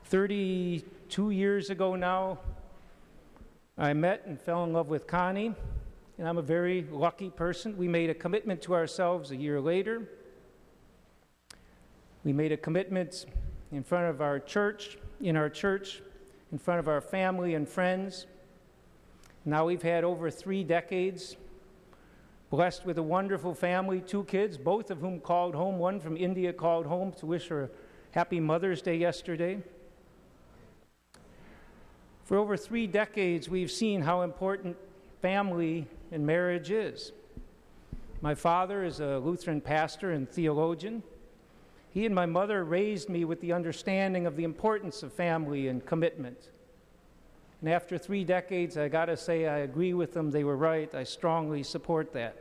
32 years ago now, I met and fell in love with Connie, and I'm a very lucky person. We made a commitment to ourselves a year later. We made a commitment in front of our church, in front of our family and friends. Now we've had over 3 decades blessed with a wonderful family, 2 kids, both of whom called home. One from India called home to wish her a happy Mother's Day yesterday. For over 3 decades, we've seen how important family and marriage is. My father is a Lutheran pastor and theologian. He and my mother raised me with the understanding of the importance of family and commitment. And after 3 decades, I gotta say, I agree with them. They were right. I strongly support that.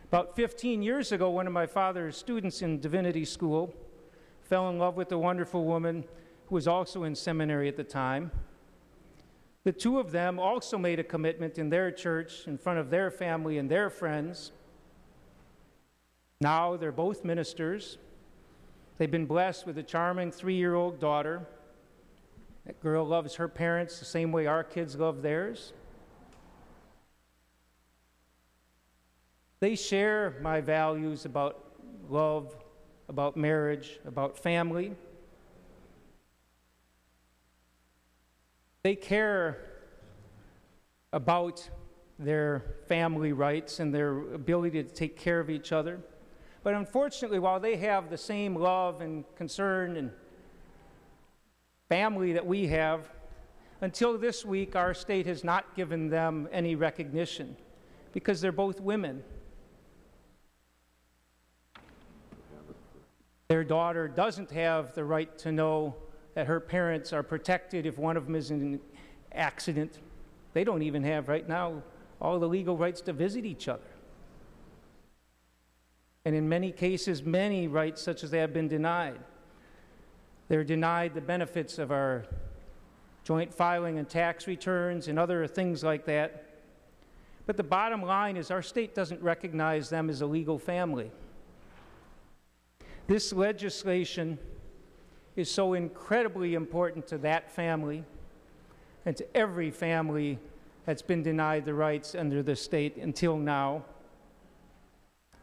About 15 years ago, one of my father's students in divinity school fell in love with a wonderful woman who was also in seminary at the time. The 2 of them also made a commitment in their church in front of their family and their friends. Now they're both ministers. They've been blessed with a charming 3-year-old daughter. That girl loves her parents the same way our kids love theirs. They share my values about love, about marriage, about family. They care about their family rights and their ability to take care of each other. But unfortunately, while they have the same love and concern and family that we have, until this week, our state has not given them any recognition because they're both women. Their daughter doesn't have the right to know that her parents are protected if one of them is in an accident. They don't even have right now all the legal rights to visit each other. And in many cases, many rights such as that have been denied. They're denied the benefits of our joint filing and tax returns and other things like that. But the bottom line is our state doesn't recognize them as a legal family. This legislation is so incredibly important to that family and to every family that's been denied the rights under the state until now.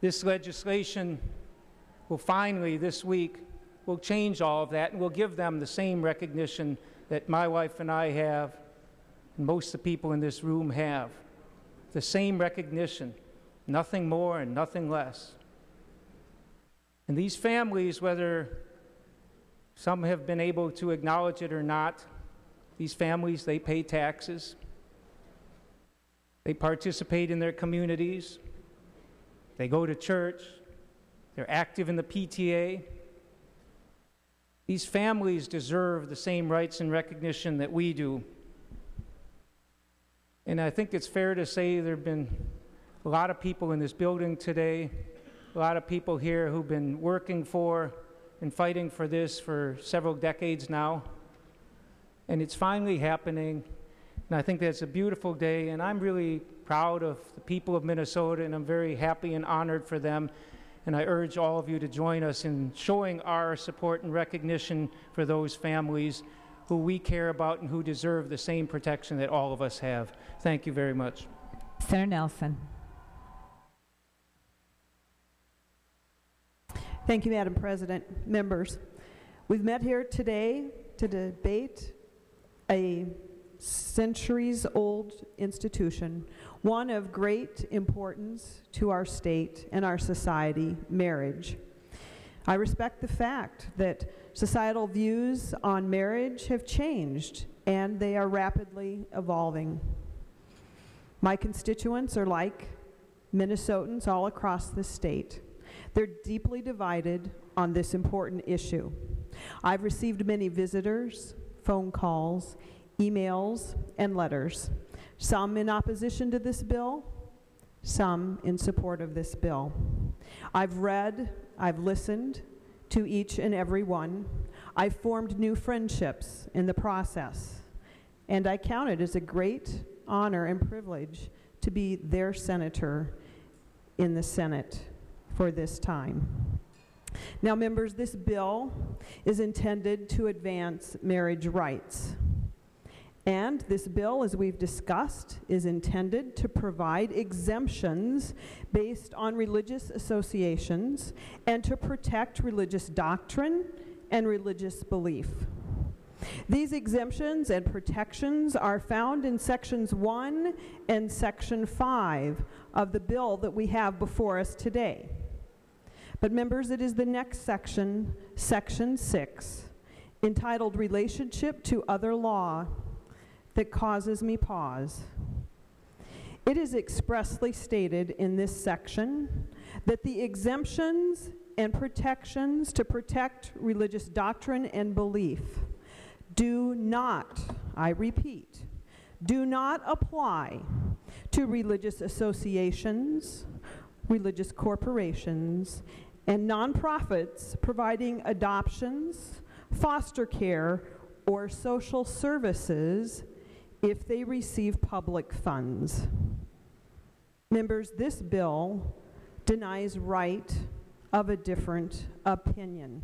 This legislation will finally, this week, will change all of that and will give them the same recognition that my wife and I have and most of the people in this room have. The same recognition, nothing more and nothing less. And these families, whether some have been able to acknowledge it or not, these families, they pay taxes. They participate in their communities. They go to church. They're active in the PTA. These families deserve the same rights and recognition that we do. And I think it's fair to say there have been a lot of people in this building today, a lot of people here who've been working for and fighting for this for several decades now. And it's finally happening. And I think that's a beautiful day. And I'm really proud of the people of Minnesota, and I'm very happy and honored for them. And I urge all of you to join us in showing our support and recognition for those families who we care about and who deserve the same protection that all of us have. Thank you very much. Senator Nelson. Thank you, Madam President. Members, we've met here today to debate a centuries-old institution, one of great importance to our state and our society, marriage. I respect the fact that societal views on marriage have changed and they are rapidly evolving. My constituents are like Minnesotans all across the state. They're deeply divided on this important issue. I've received many visitors, phone calls, emails, and letters, some in opposition to this bill, some in support of this bill. I've read, I've listened to each and every one. I've formed new friendships in the process, and I count it as a great honor and privilege to be their senator in the Senate for this time. Now, members, this bill is intended to advance marriage rights. And this bill, as we've discussed, is intended to provide exemptions based on religious associations and to protect religious doctrine and religious belief. These exemptions and protections are found in Sections 1 and Section 5 of the bill that we have before us today. But members, it is the next section, Section 6, entitled Relationship to Other Law, that causes me pause. It is expressly stated in this section that the exemptions and protections to protect religious doctrine and belief do not, I repeat, do not apply to religious associations, religious corporations, and nonprofits providing adoptions, foster care, or social services if they receive public funds. Members, this bill denies right of a different opinion.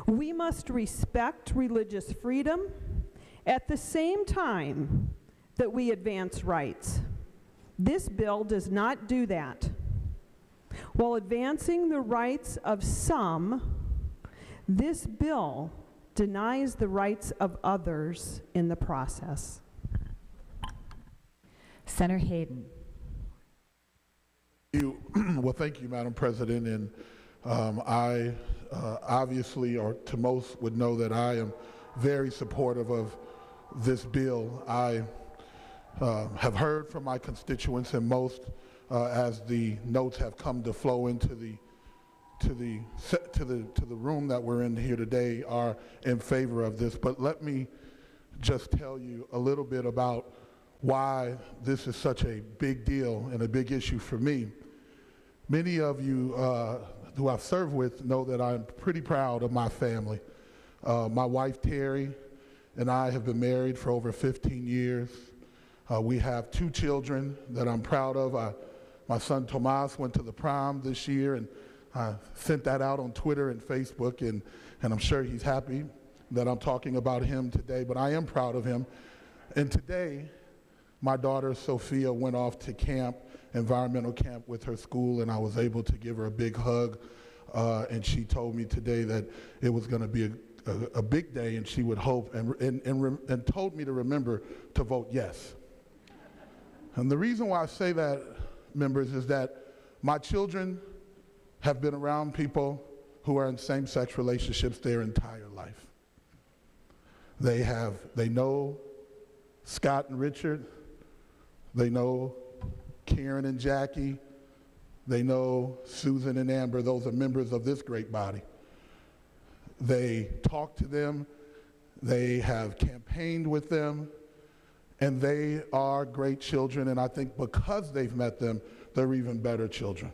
We must respect religious freedom at the same time that we advance rights. This bill does not do that. While advancing the rights of some, this bill denies the rights of others in the process. Senator Hayden. Well, thank you, Madam President. And I obviously, or to most, would know that I am very supportive of this bill. I have heard from my constituents, and most, as the notes have come to flow into the room that we're in here today, are in favor of this. But let me just tell you a little bit about why this is such a big deal and a big issue for me. Many of you who I've served with know that I'm pretty proud of my family. My wife, Terry, and I have been married for over 15 years. We have 2 children that I'm proud of. My son, Tomas, went to the prom this year, and I sent that out on Twitter and Facebook, and I'm sure he's happy that I'm talking about him today, but I am proud of him. And today, my daughter, Sophia, went off to camp, environmental camp with her school, and I was able to give her a big hug, and she told me today that it was going to be a big day, and she would hope, and told me to remember to vote yes. And the reason why I say that, members, is that my children have been around people who are in same-sex relationships their entire life. They know Scott and Richard, they know Karen and Jackie, they know Susan and Amber. Those are members of this great body. They talk to them, they have campaigned with them, and they are great children, and I think because they've met them, they're even better children.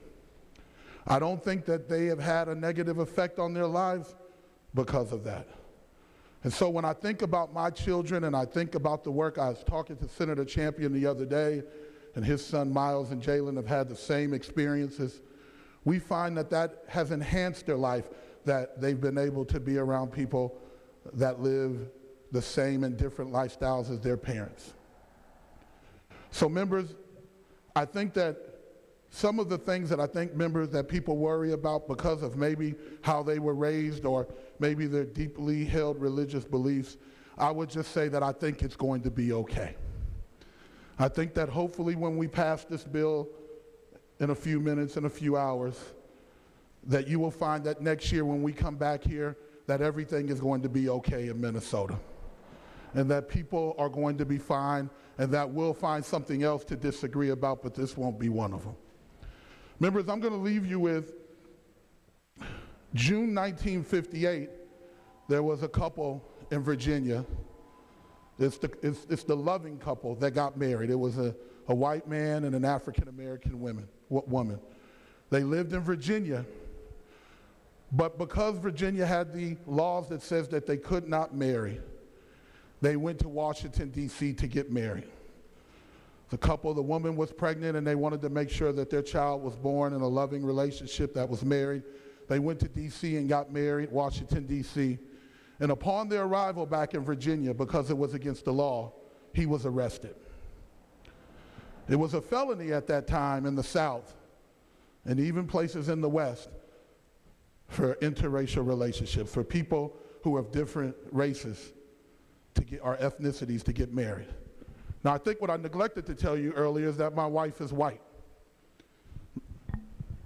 I don't think that they have had a negative effect on their lives because of that. And so when I think about my children and I think about the work, I was talking to Senator Champion the other day, and his son Miles and Jalen have had the same experiences. We find that that has enhanced their life, that they've been able to be around people that live the same and different lifestyles as their parents. So members, I think that some of the things that I think members that people worry about because of maybe how they were raised or maybe their deeply held religious beliefs, I would just say that I think it's going to be okay. I think that hopefully when we pass this bill in a few minutes, in a few hours, that you will find that next year when we come back here, that everything is going to be okay in Minnesota. And that people are going to be fine, and that we'll find something else to disagree about, but this won't be one of them. Members, I'm going to leave you with June 1958, there was a couple in Virginia. It's the Loving couple that got married. It was a white man and an African-American woman. They lived in Virginia, but because Virginia had the laws that says that they could not marry, they went to Washington, D.C. to get married. The woman was pregnant, and they wanted to make sure that their child was born in a loving relationship that was married. They went to D.C. and got married, Washington, D.C. And upon their arrival back in Virginia, because it was against the law, he was arrested. It was a felony at that time in the South, and even places in the West, for interracial relationships, for people who have different races to get, or ethnicities to get married. Now, I think what I neglected to tell you earlier is that my wife is white.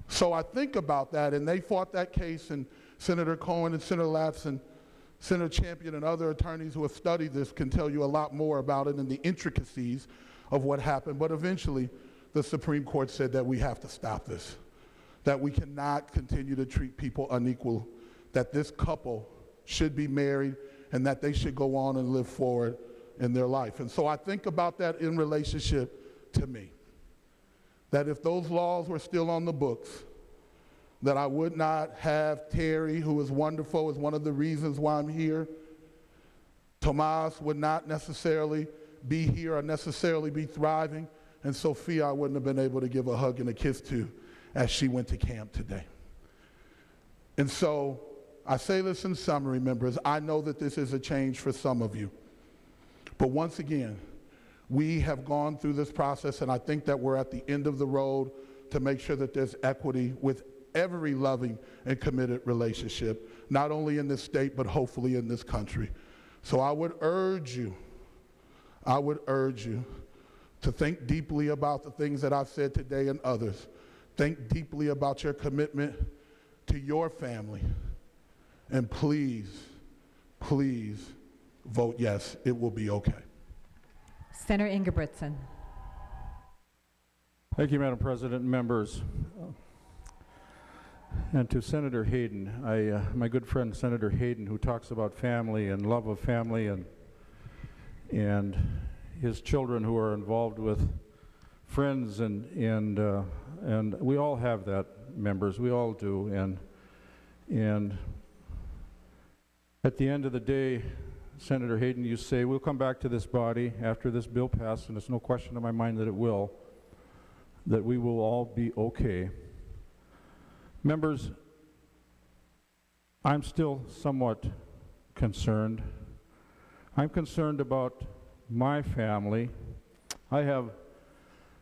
So I think about that, and they fought that case, and Senator Cohen and Senator Latz and Senator Champion and other attorneys who have studied this can tell you a lot more about it and the intricacies of what happened. But eventually, the Supreme Court said that we have to stop this, that we cannot continue to treat people unequal, that this couple should be married and that they should go on and live forward in their life. And so I think about that in relationship to me, that if those laws were still on the books, that I would not have Terry, who is wonderful, is one of the reasons why I'm here. Tomas would not necessarily be here or necessarily be thriving. And Sophia I wouldn't have been able to give a hug and a kiss to as she went to camp today. And so I say this in summary, members. I know that this is a change for some of you. But once again, we have gone through this process, and I think that we're at the end of the road to make sure that there's equity with every loving and committed relationship, not only in this state, but hopefully in this country. So I would urge you to think deeply about the things that I've said today and others. Think deeply about your commitment to your family. And please, please vote yes. It will be okay. Senator Ingebrigtsen. Thank you, Madam President and members. And to Senator Hayden, my good friend Senator Hayden, who talks about family and love of family and his children who are involved with friends and we all have that, members. We all do. And at the end of the day, Senator Hayden, you say we'll come back to this body after this bill passes, and there's no question in my mind that it will, that we will all be okay. Members, I'm still somewhat concerned. I'm concerned about my family. I have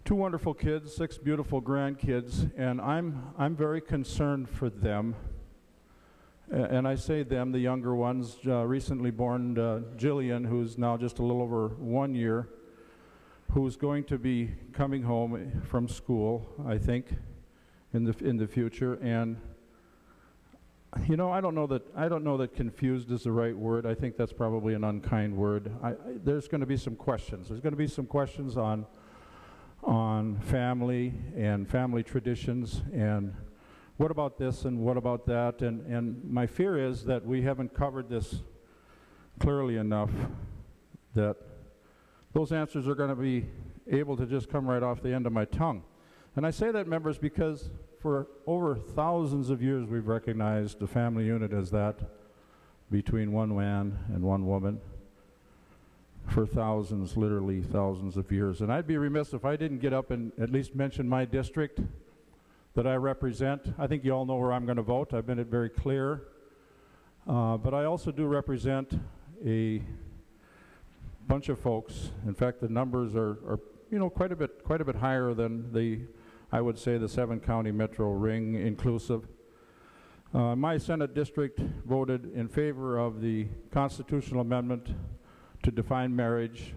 2 wonderful kids, 6 beautiful grandkids, and I'm very concerned for them. And I say them, the younger ones, recently born Jillian, who's now just a little over 1 year, who's going to be coming home from school, I think, in the future. And you know, I don't know that confused is the right word. I think that's probably an unkind word. There's going to be some questions. There's going to be some questions on family and family traditions and what about this and what about that? And my fear is that we haven't covered this clearly enough, that those answers are going to be able to just come right off the end of my tongue. And I say that, members, because for over thousands of years we've recognized the family unit as that between one man and one woman for thousands, literally thousands of years. And I'd be remiss if I didn't get up and at least mention my district that I represent. I think you all know where I'm going to vote. I've made it very clear. But I also do represent a bunch of folks. In fact, the numbers are you know, quite a bit higher than I would say the 7-county metro ring inclusive. My Senate district voted in favor of the constitutional amendment to define marriage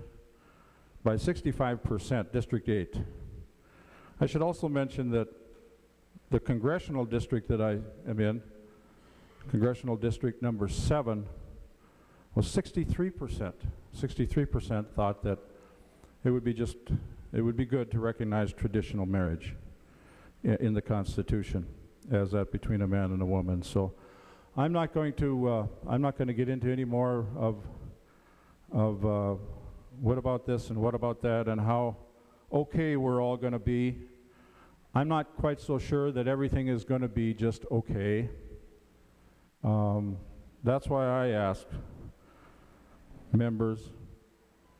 by 65%, District 8. I should also mention that the congressional district that I am in, congressional district number 7, was 63%. 63% thought that it would be good to recognize traditional marriage in the Constitution as that between a man and a woman. So I'm not going to get into any more of what about this and what about that and how okay we're all going to be. I'm not quite so sure that everything is going to be just okay. That's why I asked members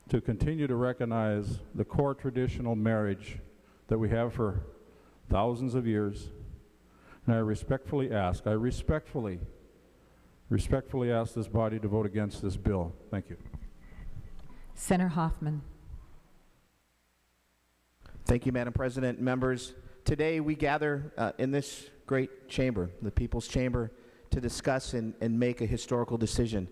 to continue to recognize the core traditional marriage that we have for thousands of years. And I respectfully ask this body to vote against this bill. Thank you. Senator Hoffman. Thank you, Madam President. Members, today we gather in this great chamber, the People's Chamber, to discuss and make a historical decision.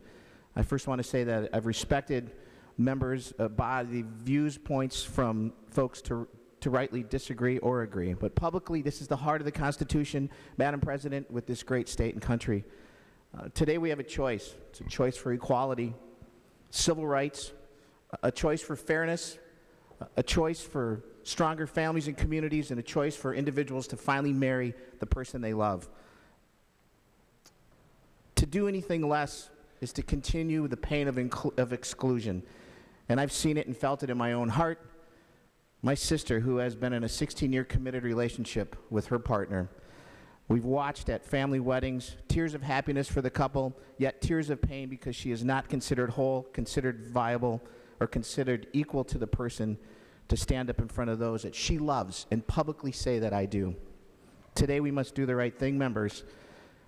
I first want to say that I've respected members' body viewpoints from folks to rightly disagree or agree. But publicly, this is the heart of the Constitution, Madam President, with this great state and country. Today we have a choice. It's a choice for equality, civil rights, a choice for fairness, a choice for stronger families and communities, and a choice for individuals to finally marry the person they love. To do anything less is to continue the pain of exclusion. And I've seen it and felt it in my own heart. My sister, who has been in a 16-year committed relationship with her partner, we've watched at family weddings, tears of happiness for the couple, yet tears of pain because she is not considered whole, considered viable, or considered equal to the person to stand up in front of those that she loves and publicly say that I do. Today we must do the right thing, members.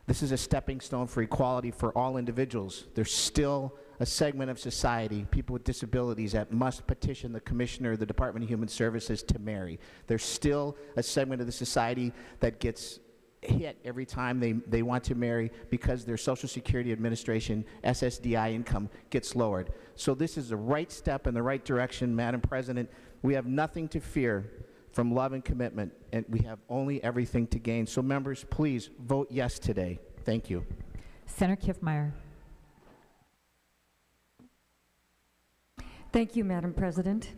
This is a stepping stone for equality for all individuals. There's still a segment of society, people with disabilities, that must petition the Commissioner of the Department of Human Services to marry. There's still a segment of the society that gets hit every time they want to marry because their Social Security Administration SSDI income gets lowered. So this is the right step in the right direction, Madam President. We have nothing to fear from love and commitment, and we have only everything to gain. So members, please vote yes today. Thank you. Senator Kiffmeyer. Thank you, Madam President.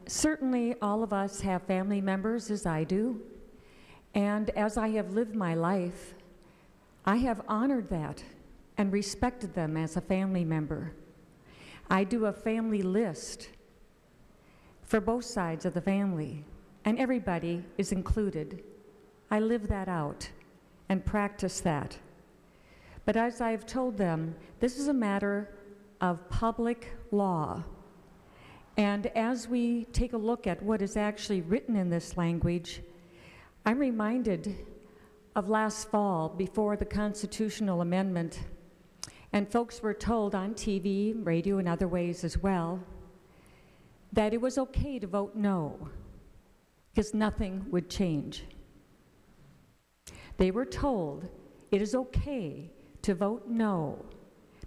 Certainly all of us have family members, as I do, and as I have lived my life, I have honored that and respected them as a family member. I do a family list for both sides of the family, and everybody is included. I live that out and practice that. But as I've told them, this is a matter of public law. And as we take a look at what is actually written in this language, I'm reminded of last fall before the constitutional amendment, and folks were told on TV, radio, and other ways as well, that it was okay to vote no, because nothing would change. They were told it is okay to vote no,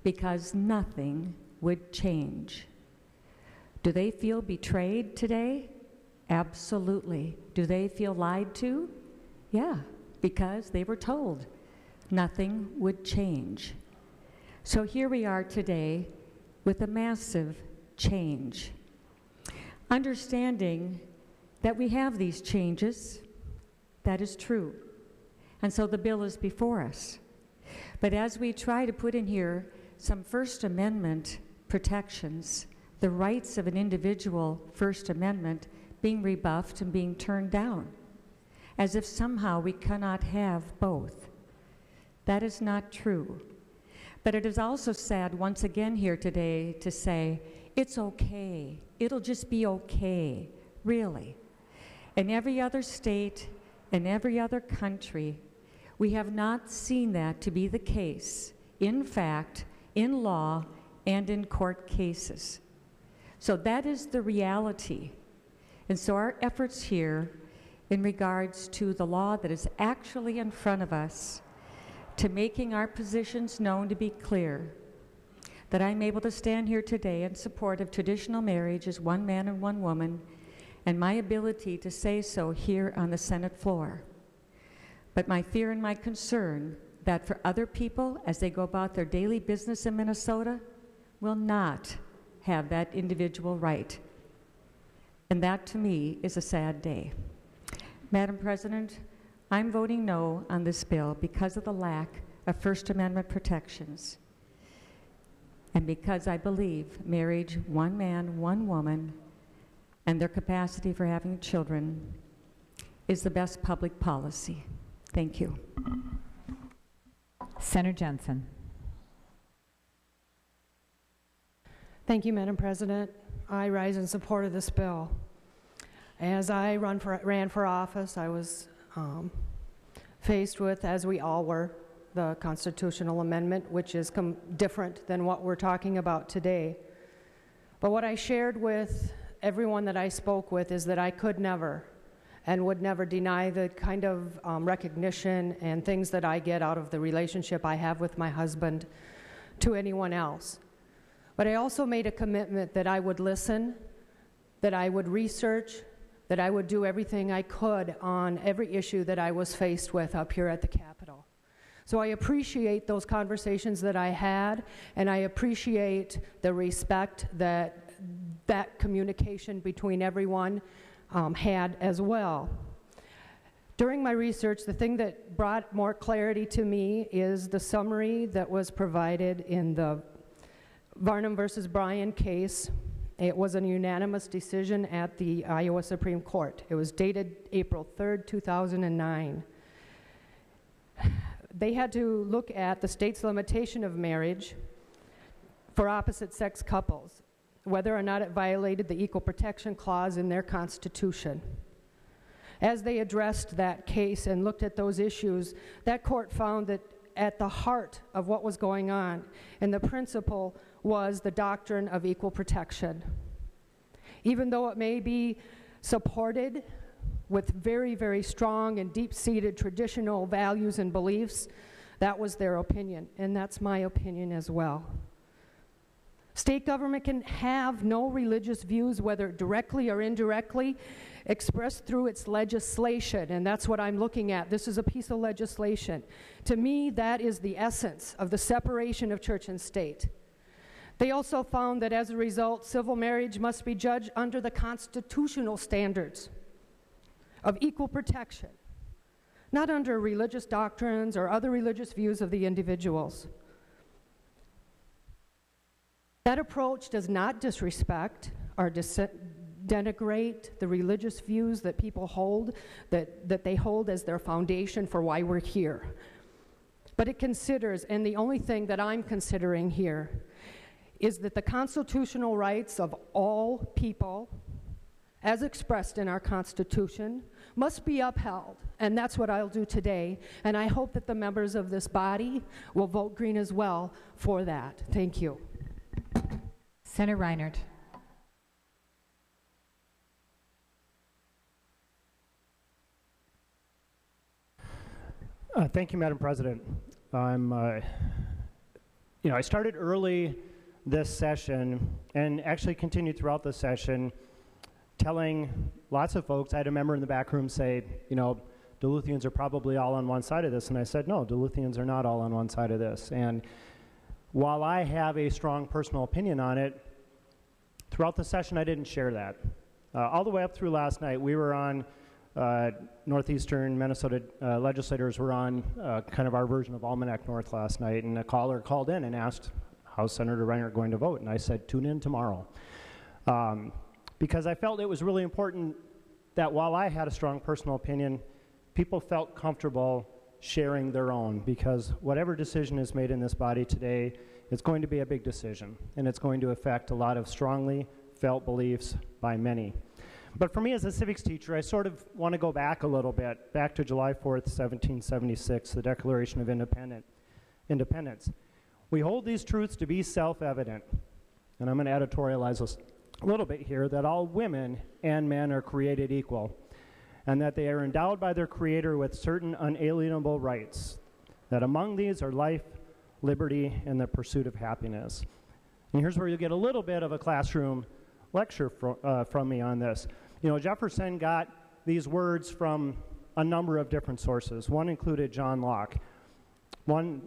because nothing would change. Do they feel betrayed today? Absolutely. Do they feel lied to? Yeah, because they were told nothing would change. So here we are today with a massive change. Understanding that we have these changes, that is true. And so the bill is before us. But as we try to put in here some First Amendment protections, the rights of an individual First Amendment being rebuffed and being turned down, as if somehow we cannot have both. That is not true. But it is also sad once again here today to say, it's okay, it'll just be okay, really. In every other state, in every other country, we have not seen that to be the case, in fact, in law and in court cases. So that is the reality. And so our efforts here in regards to the law that is actually in front of us, to making our positions known to be clear, that I'm able to stand here today in support of traditional marriage as one man and one woman, and my ability to say so here on the Senate floor. But my fear and my concern that for other people, as they go about their daily business in Minnesota, will not have that individual right. And that, to me, is a sad day. Madam President, I'm voting no on this bill because of the lack of First Amendment protections, and because I believe marriage, one man, one woman, and their capacity for having children is the best public policy. Thank you. Senator Jensen. Thank you, Madam President. I rise in support of this bill. As I ran for office, I was faced with, as we all were, the constitutional amendment, which is different than what we're talking about today. But what I shared with everyone that I spoke with is that I could never and would never deny the kind of recognition and things that I get out of the relationship I have with my husband, to anyone else. But I also made a commitment that I would listen, that I would research, that I would do everything I could on every issue that I was faced with up here at the Capitol. So I appreciate those conversations that I had, and I appreciate the respect that that communication between everyone had as well. During my research, the thing that brought more clarity to me is the summary that was provided in the Varnum versus Bryan case. It was a unanimous decision at the Iowa Supreme Court. It was dated April 3rd, 2009. They had to look at the state's limitation of marriage for opposite-sex couples, whether or not it violated the Equal Protection Clause in their Constitution. As they addressed that case and looked at those issues, that court found that at the heart of what was going on and the principle was the doctrine of equal protection. Even though it may be supported with very, very strong and deep-seated traditional values and beliefs, that was their opinion, and that's my opinion as well. State government can have no religious views, whether directly or indirectly, expressed through its legislation, and that's what I'm looking at. This is a piece of legislation. To me, that is the essence of the separation of church and state. They also found that as a result, civil marriage must be judged under the constitutional standards of equal protection, not under religious doctrines or other religious views of the individuals. That approach does not disrespect or denigrate the religious views that people hold, that they hold as their foundation for why we're here. But it considers, and the only thing that I'm considering here, is that the constitutional rights of all people, as expressed in our Constitution, must be upheld, and that's what I'll do today, and I hope that the members of this body will vote green as well for that. Thank you. Senator Reinert. Thank you, Madam President. I started early this session and actually continued throughout the session telling lots of folks. I had a member in the back room say, Duluthians are probably all on one side of this, and I said, no, Duluthians are not all on one side of this. And while I have a strong personal opinion on it, throughout the session I didn't share that. All the way up through last night, we were on, northeastern Minnesota legislators were on kind of our version of Almanac North last night, and a caller called in and asked, how's Senator Reinert going to vote? And I said, tune in tomorrow. Because I felt it was really important that while I had a strong personal opinion, people felt comfortable sharing their own, because whatever decision is made in this body today, it's going to be a big decision, and it's going to affect a lot of strongly felt beliefs by many. But for me as a civics teacher, I sort of want to go back a little bit, back to July 4th, 1776, the Declaration of Independence. We hold these truths to be self-evident, and I'm going to editorialize this a little bit here, that all women and men are created equal, and that they are endowed by their Creator with certain unalienable rights, that among these are life, liberty, and the pursuit of happiness. And here's where you get a little bit of a classroom lecture from me on this. Jefferson got these words from a number of different sources. One included John Locke. One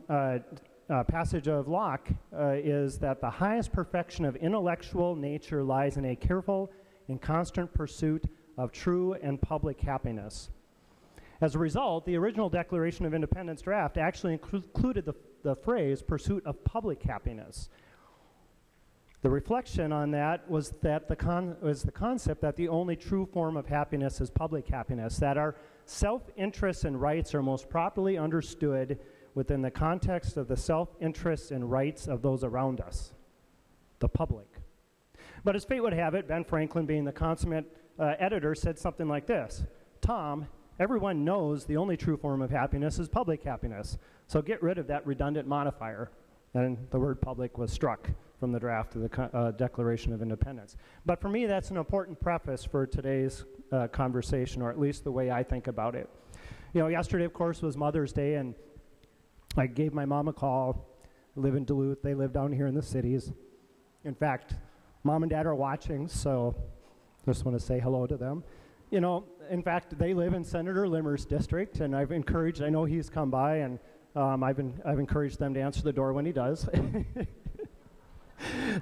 passage of Locke is that the highest perfection of intellectual nature lies in a careful and constant pursuit of true and public happiness. As a result, the original Declaration of Independence draft actually included the phrase pursuit of public happiness. The reflection on that was that the concept that the only true form of happiness is public happiness, that our self-interests and rights are most properly understood within the context of the self-interests and rights of those around us, the public. But as fate would have it, Ben Franklin, being the consummate editor, said something like this: Tom, everyone knows the only true form of happiness is public happiness, so get rid of that redundant modifier. And the word public was struck from the draft of the Declaration of Independence. But for me, that's an important preface for today's conversation, or at least the way I think about it. Yesterday, of course, was Mother's Day, and I gave my mom a call live in Duluth. They live down here in the cities. In fact, Mom and Dad are watching, so just want to say hello to them. You know, in fact, they live in Senator Limmer's district, and I've encouraged, I know he's come by, and I've encouraged them to answer the door when he does.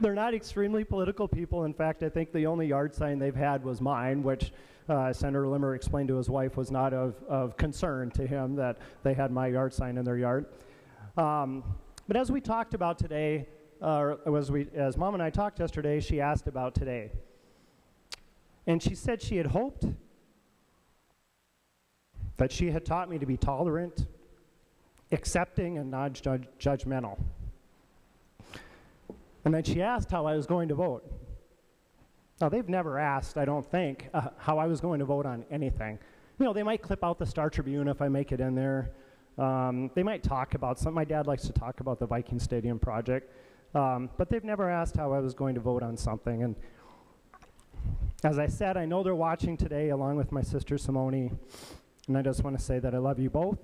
They're not extremely political people. In fact, I think the only yard sign they've had was mine, which Senator Limmer explained to his wife was not of concern to him that they had my yard sign in their yard. But as we talked about today, as Mom and I talked yesterday, she asked about today. And she said she had hoped that she had taught me to be tolerant, accepting, and non-judgmental. And then she asked how I was going to vote. Now, they've never asked, I don't think, how I was going to vote on anything. You know, they might clip out the Star Tribune if I make it in there. They might talk about something. My dad likes to talk about the Viking Stadium project. But they've never asked how I was going to vote on something. And as I said, I know they're watching today along with my sister Simone. And I just want to say that I love you both.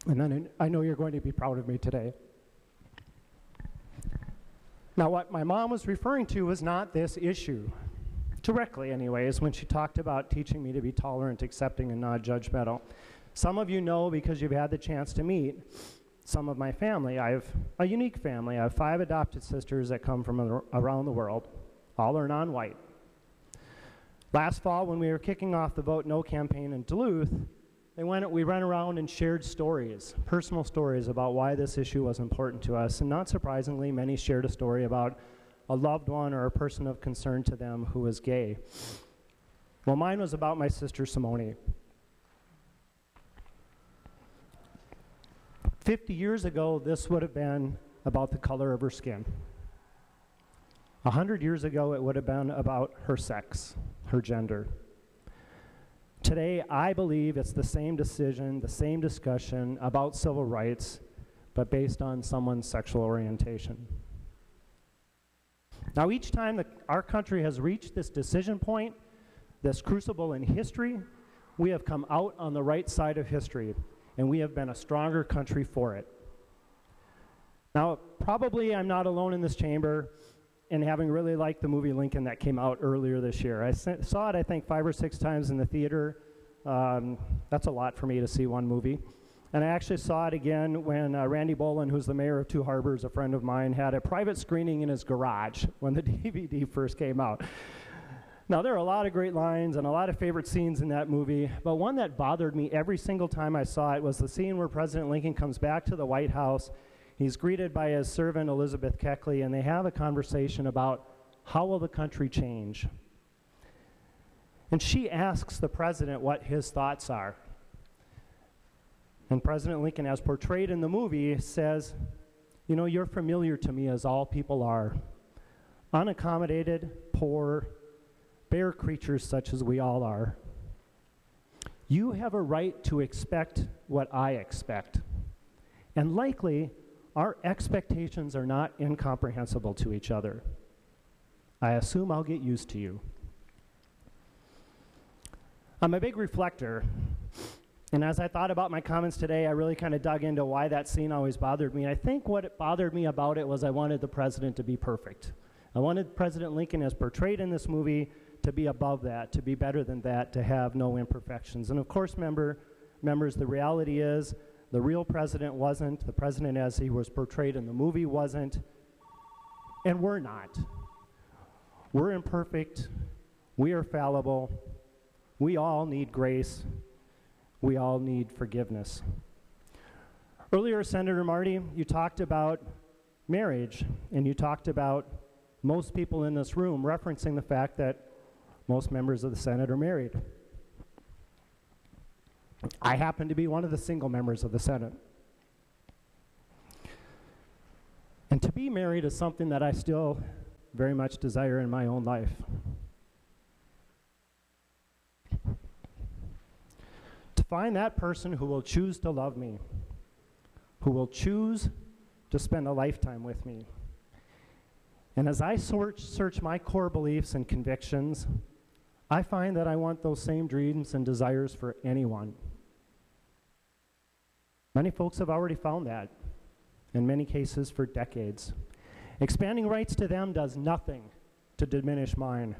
And then I know you're going to be proud of me today. Now, what my mom was referring to was not this issue, directly anyways, when she talked about teaching me to be tolerant, accepting, and non-judgmental. Some of you know, because you've had the chance to meet some of my family. I have a unique family. I have 5 adopted sisters that come from around the world. All are non-white. Last fall, when we were kicking off the Vote No campaign in Duluth, we went around and shared stories, personal stories about why this issue was important to us. And not surprisingly, many shared a story about a loved one or a person of concern to them who was gay. Well, mine was about my sister Simone. 50 years ago, this would have been about the color of her skin. 100 years ago, it would have been about her sex, her gender. Today, I believe it's the same decision, the same discussion about civil rights, but based on someone's sexual orientation. Now, each time our country has reached this decision point, this crucible in history, we have come out on the right side of history, and we have been a stronger country for it. Now, probably I'm not alone in this chamber in having really liked the movie Lincoln that came out earlier this year. I saw it, I think, 5 or 6 times in the theater. That's a lot for me to see one movie. And I actually saw it again when Randy Bolin, who's the mayor of Two Harbors, a friend of mine, had a private screening in his garage when the DVD first came out. Now, there are a lot of great lines and a lot of favorite scenes in that movie, but one that bothered me every single time I saw it was the scene where President Lincoln comes back to the White House. He's greeted by his servant, Elizabeth Keckley, and they have a conversation about how will the country change. And she asks the president what his thoughts are. And President Lincoln, as portrayed in the movie, says, "You know, you're familiar to me as all people are. Unaccommodated, poor, bare creatures such as we all are. You have a right to expect what I expect. And likely, our expectations are not incomprehensible to each other. I assume I'll get used to you." I'm a big reflector, and as I thought about my comments today, I really kind of dug into why that scene always bothered me. I think what bothered me about it was I wanted the president to be perfect. I wanted President Lincoln, as portrayed in this movie, to be above that, to be better than that, to have no imperfections. And of course, members, the reality is the real president wasn't, the president as he was portrayed in the movie wasn't, and we're not. We're imperfect, we are fallible, we all need grace, we all need forgiveness. Earlier, Senator Marty, you talked about marriage, and you talked about most people in this room referencing the fact that most members of the Senate are married. I happen to be one of the single members of the Senate. And to be married is something that I still very much desire in my own life. To find that person who will choose to love me, who will choose to spend a lifetime with me. And as I search my core beliefs and convictions, I find that I want those same dreams and desires for anyone. Many folks have already found that. in many cases for decades. Expanding rights to them does nothing to diminish mine.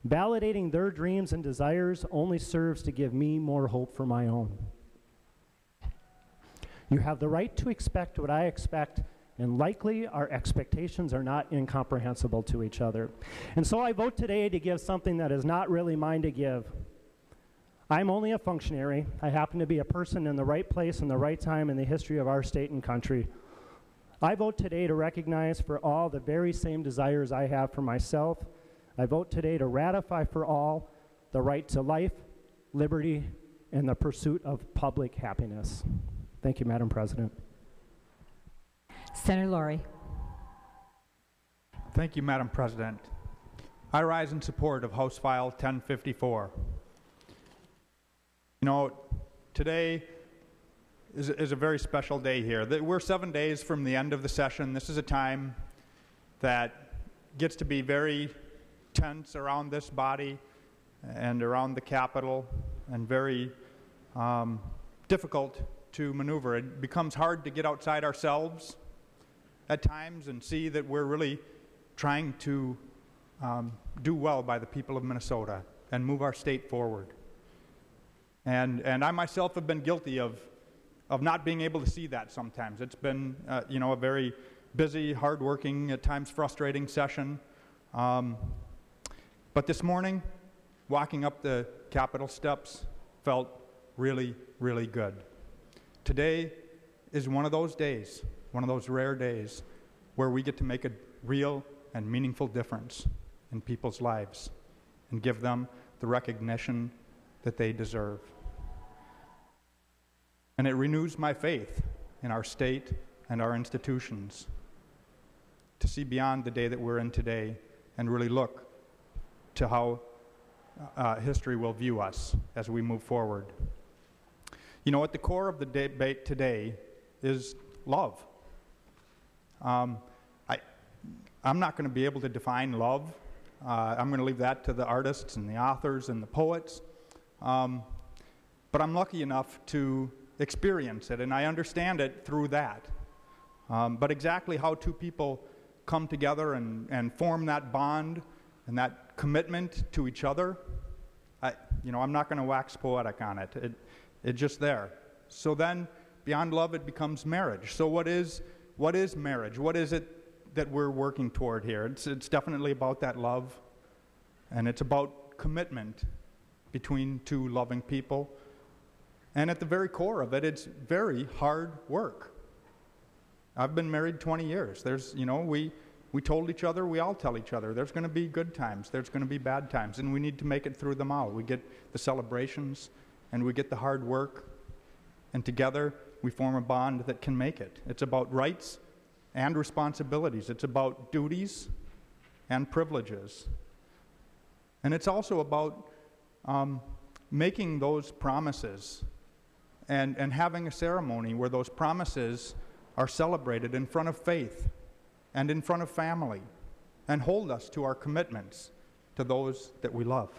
Validating their dreams and desires only serves to give me more hope for my own. You have the right to expect what I expect, and likely our expectations are not incomprehensible to each other. And so I vote today to give something that is not really mine to give. I'm only a functionary. I happen to be a person in the right place and the right time in the history of our state and country. I vote today to recognize for all the very same desires I have for myself. I vote today to ratify for all the right to life, liberty, and the pursuit of public happiness. Thank you, Madam President. Senator Laurie. Thank you, Madam President. I rise in support of House File 1054. You know, today is a very special day here. We're 7 days from the end of the session. This is a time that gets to be very tense around this body and around the Capitol, and very difficult to maneuver. It becomes hard to get outside ourselves at times and see that we're really trying to do well by the people of Minnesota and move our state forward. And I myself have been guilty of not being able to see that sometimes. It's been you know, a very busy, hard-working, at times frustrating session. But this morning, walking up the Capitol steps felt really, really good. Today is one of those days, one of those rare days, where we get to make a real and meaningful difference in people's lives and give them the recognition that they deserve. And it renews my faith in our state and our institutions to see beyond the day that we're in today and really look to how history will view us as we move forward. You know, at the core of the debate today is love. I'm not going to be able to define love. I'm going to leave that to the artists and the authors and the poets. But I'm lucky enough to experience it, and I understand it through that. But exactly how two people come together and form that bond and that commitment to each other, I'm not going to wax poetic on it. It's just there. So then, beyond love, it becomes marriage. So what is marriage? What is it that we're working toward here? It's definitely about that love, and it's about commitment between two loving people. And at the very core of it, it's very hard work. I've been married 20 years. We told each other, we all tell each other, there's going to be good times, there's going to be bad times, and we need to make it through them all. We get the celebrations, and we get the hard work, and together we form a bond that can make it. It's about rights and responsibilities. It's about duties and privileges. And it's also about making those promises and having a ceremony where those promises are celebrated in front of faith and in front of family, and hold us to our commitments to those that we love.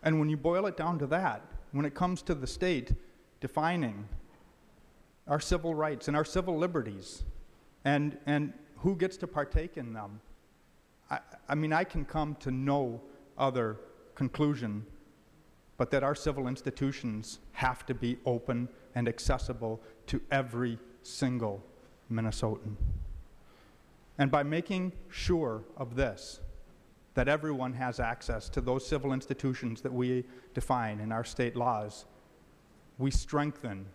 And when you boil it down to that, when it comes to the state defining our civil rights and our civil liberties and who gets to partake in them, I can come to no other conclusion but that our civil institutions have to be open and accessible to every single Minnesotan. And by making sure of this, that everyone has access to those civil institutions that we define in our state laws, we strengthen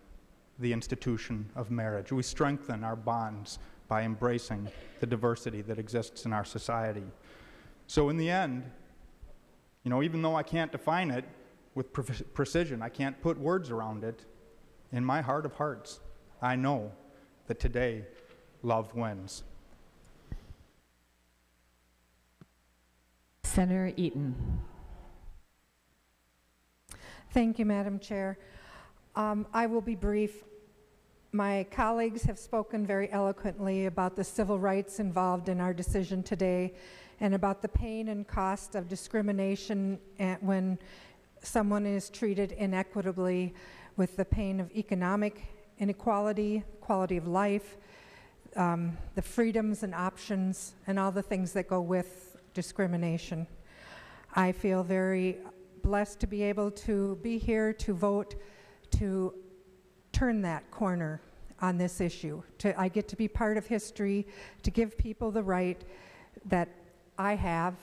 the institution of marriage. We strengthen our bonds by embracing the diversity that exists in our society. So in the end, even though I can't define it with precision, I can't put words around it, in my heart of hearts, I know that today love wins. Senator Eaton. Thank you, Madam Chair. I will be brief. My colleagues have spoken very eloquently about the civil rights involved in our decision today and about the pain and cost of discrimination when someone is treated inequitably, with the pain of economic inequality, quality of life, the freedoms and options, and all the things that go with discrimination. I feel very blessed to be able to be here to vote to turn that corner on this issue. I get to be part of history, to give people the right that I have.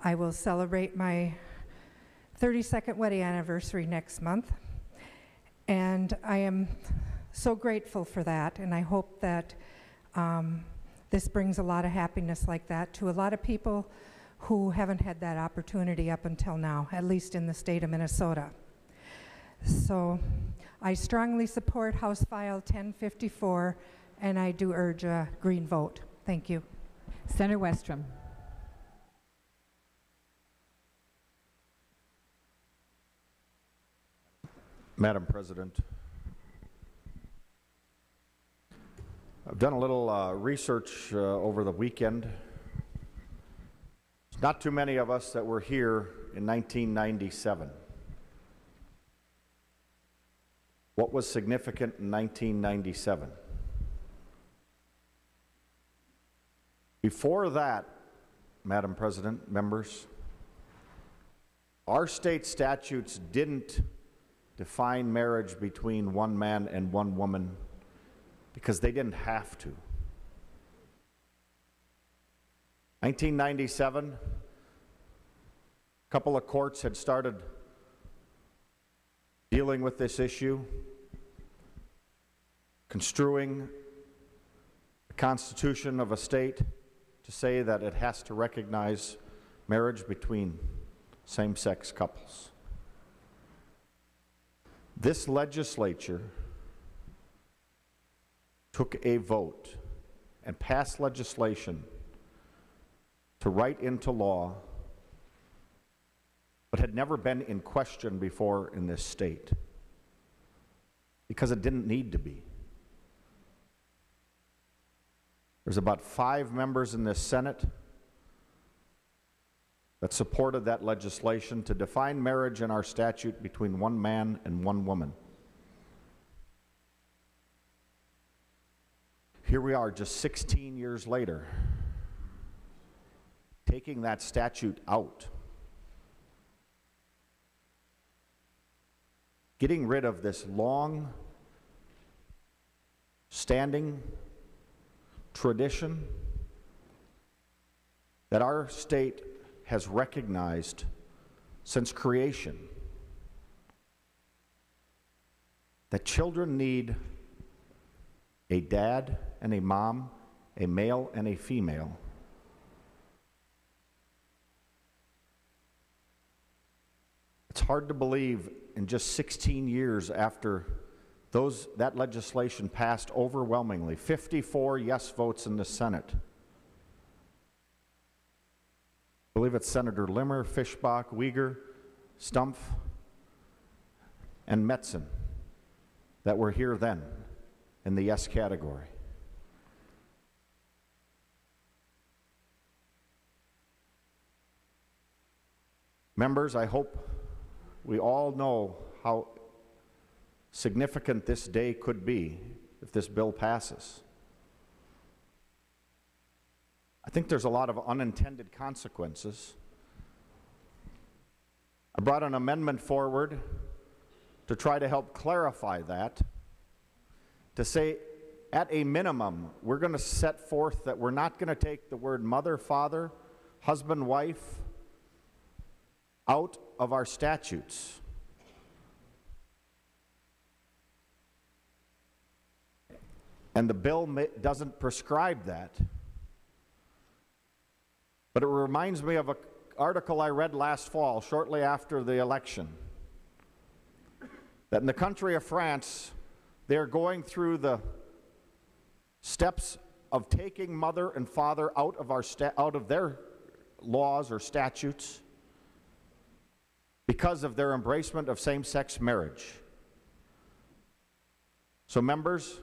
I will celebrate my 32nd wedding anniversary next month, and I am so grateful for that, and I hope that this brings a lot of happiness like that to a lot of people who haven't had that opportunity up until now, at least in the state of Minnesota. So I strongly support House File 1054, and I do urge a green vote. Thank you. Senator Westrom. Madam President, I've done a little research over the weekend. There's not too many of us that were here in 1997. What was significant in 1997? Before that, Madam President, members, our state statutes didn't define marriage between one man and one woman because they didn't have to. 1997, a couple of courts had started dealing with this issue, construing the Constitution of a state to say that it has to recognize marriage between same-sex couples. This legislature took a vote and passed legislation to write into law what had never been in question before in this state, because it didn't need to be. There's about 5 members in this Senate that supported that legislation to define marriage in our statute between one man and one woman. Here we are just 16 years later, taking that statute out, getting rid of this long-standing tradition that our state has recognized since creation, that children need a dad and a mom, a male and a female. It's hard to believe in just 16 years after that legislation passed overwhelmingly, 54 yes votes in the Senate. I believe it's Senator Limmer, Fischbach, Uyghur, Stumpf, and Metzen that were here then in the yes category. Members, I hope we all know how significant this day could be if this bill passes. I think there's a lot of unintended consequences. I brought an amendment forward to try to help clarify that, to say at a minimum we're going to set forth that we're not going to take the word mother, father, husband, wife out of our statutes. And the bill doesn't prescribe that. But it reminds me of an article I read last fall, shortly after the election, that in the country of France, they're going through the steps of taking mother and father out of their laws or statutes because of their embracement of same-sex marriage. So, members,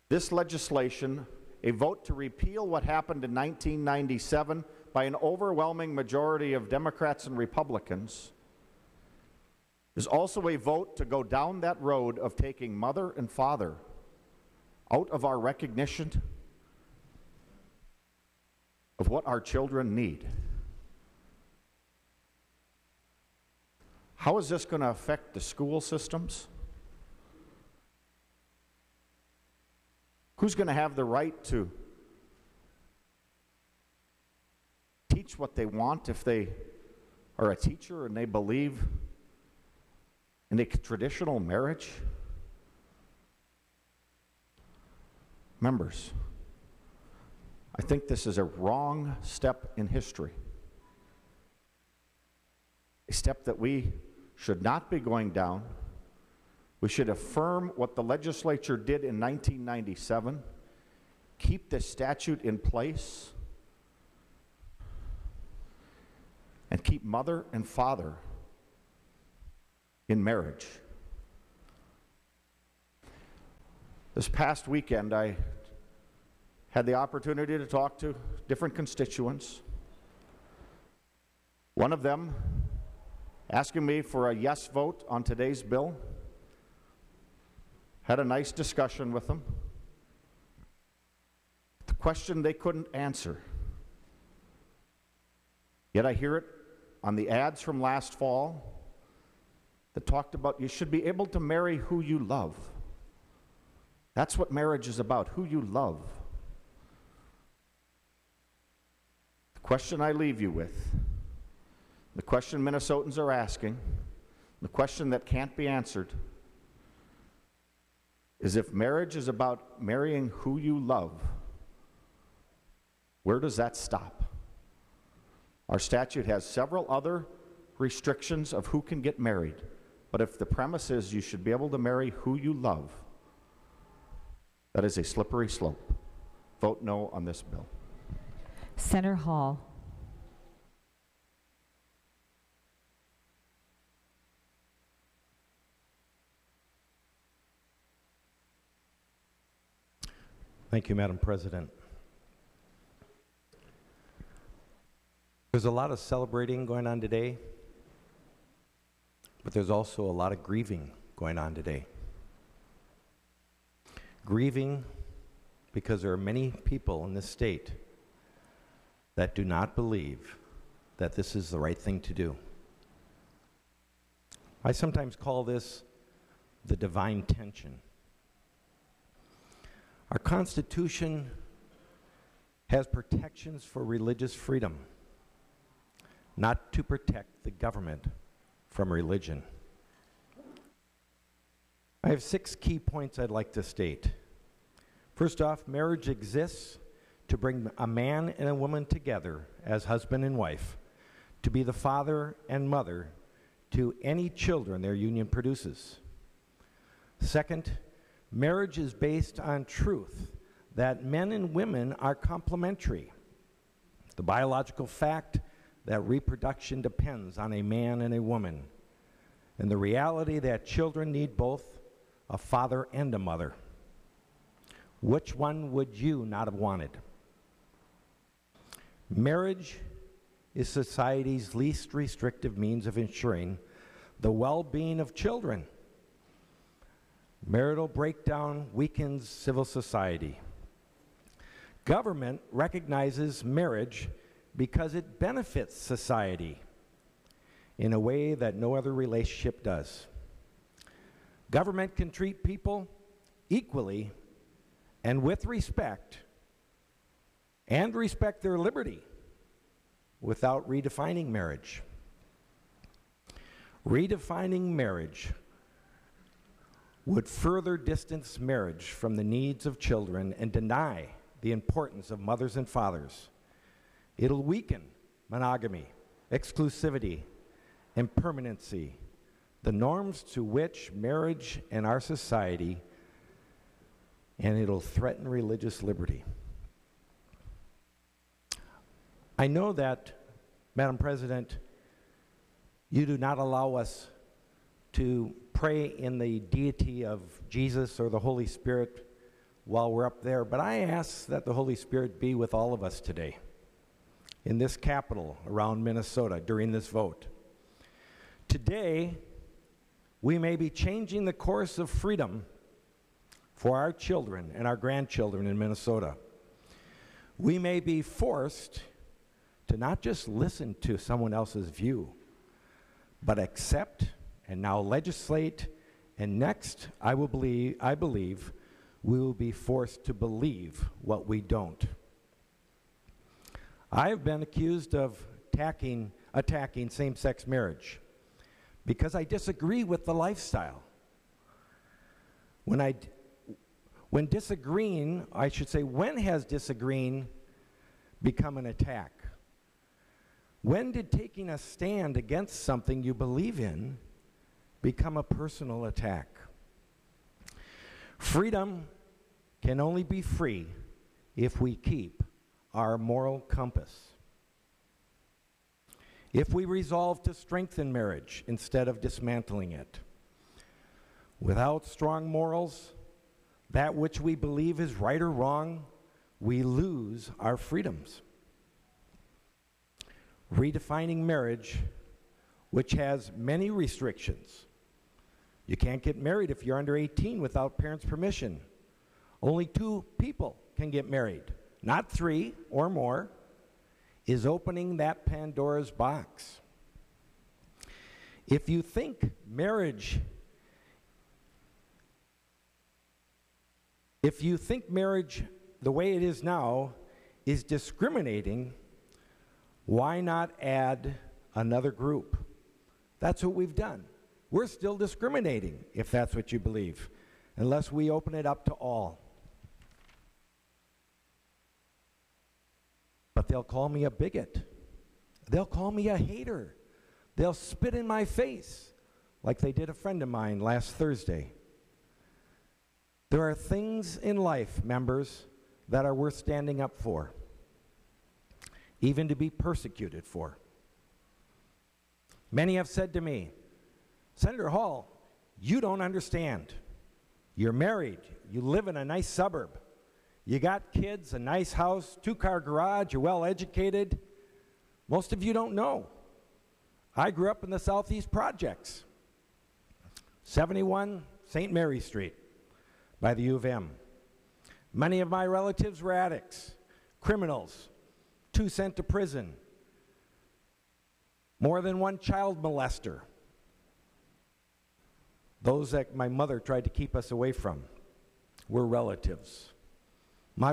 this legislation, a vote to repeal what happened in 1997 by an overwhelming majority of Democrats and Republicans, is also a vote to go down that road of taking mother and father out of our recognition of what our children need. How is this going to affect the school systems? Who's going to have the right to teach what they want if they are a teacher and they believe in a traditional marriage? Members, I think this is a wrong step in history. A step that we should not be going down. We should affirm what the legislature did in 1997, keep this statute in place, and keep mother and father in marriage. This past weekend, I had the opportunity to talk to different constituents. One of them asking me for a yes vote on today's bill. Had a nice discussion with them. The question they couldn't answer. Yet I hear it on the ads from last fall that talked about you should be able to marry who you love. That's what marriage is about, who you love. The question I leave you with, the question Minnesotans are asking, the question that can't be answered, is if marriage is about marrying who you love, where does that stop? Our statute has several other restrictions of who can get married, but if the premise is you should be able to marry who you love, that is a slippery slope. Vote no on this bill. Senator Hall. Thank you, Madam President. There's a lot of celebrating going on today, but there's also a lot of grieving going on today. Grieving because there are many people in this state that do not believe that this is the right thing to do. I sometimes call this the divine tension. Our Constitution has protections for religious freedom, not to protect the government from religion. I have 6 key points I'd like to state. First off, marriage exists to bring a man and a woman together as husband and wife, to be the father and mother to any children their union produces. Second, marriage is based on truth that men and women are complementary. The biological fact that reproduction depends on a man and a woman, and the reality that children need both a father and a mother. Which one would you not have wanted? Marriage is society's least restrictive means of ensuring the well-being of children. Marital breakdown weakens civil society. Government recognizes marriage because it benefits society in a way that no other relationship does. Government can treat people equally and with respect, and respect their liberty without redefining marriage. Redefining marriage would further distance marriage from the needs of children and deny the importance of mothers and fathers. It'll weaken monogamy, exclusivity, and permanency, the norms to which marriage in our society, and it'll threaten religious liberty. I know that, Madam President, you do not allow us to pray in the deity of Jesus or the Holy Spirit while we're up there, but I ask that the Holy Spirit be with all of us today in this capital around Minnesota during this vote. Today, we may be changing the course of freedom for our children and our grandchildren in Minnesota. We may be forced to not just listen to someone else's view, but accept and now legislate, and next, I believe, we will be forced to believe what we don't. I have been accused of attacking same-sex marriage because I disagree with the lifestyle. When has disagreeing become an attack? When did taking a stand against something you believe in become a personal attack? Freedom can only be free if we keep our moral compass. If we resolve to strengthen marriage instead of dismantling it. Without strong morals, that which we believe is right or wrong, we lose our freedoms. Redefining marriage, which has many restrictions. You can't get married if you're under 18 without parents' permission. Only 2 people can get married, not 3 or more, is opening that Pandora's box. If you think marriage the way it is now is discriminating, why not add another group? That's what we've done. We're still discriminating, if that's what you believe, unless we open it up to all. But they'll call me a bigot. They'll call me a hater. They'll spit in my face, like they did a friend of mine last Thursday. There are things in life, members, that are worth standing up for, even to be persecuted for. Many have said to me, Senator Hall, you don't understand. You're married, you live in a nice suburb, you got kids, a nice house, 2-car garage, you're well educated. Most of you don't know. I grew up in the Southeast Projects, 71 St. Mary Street by the U of M. Many of my relatives were addicts, criminals, 2 sent to prison, more than 1 child molester. Those that my mother tried to keep us away from were relatives. My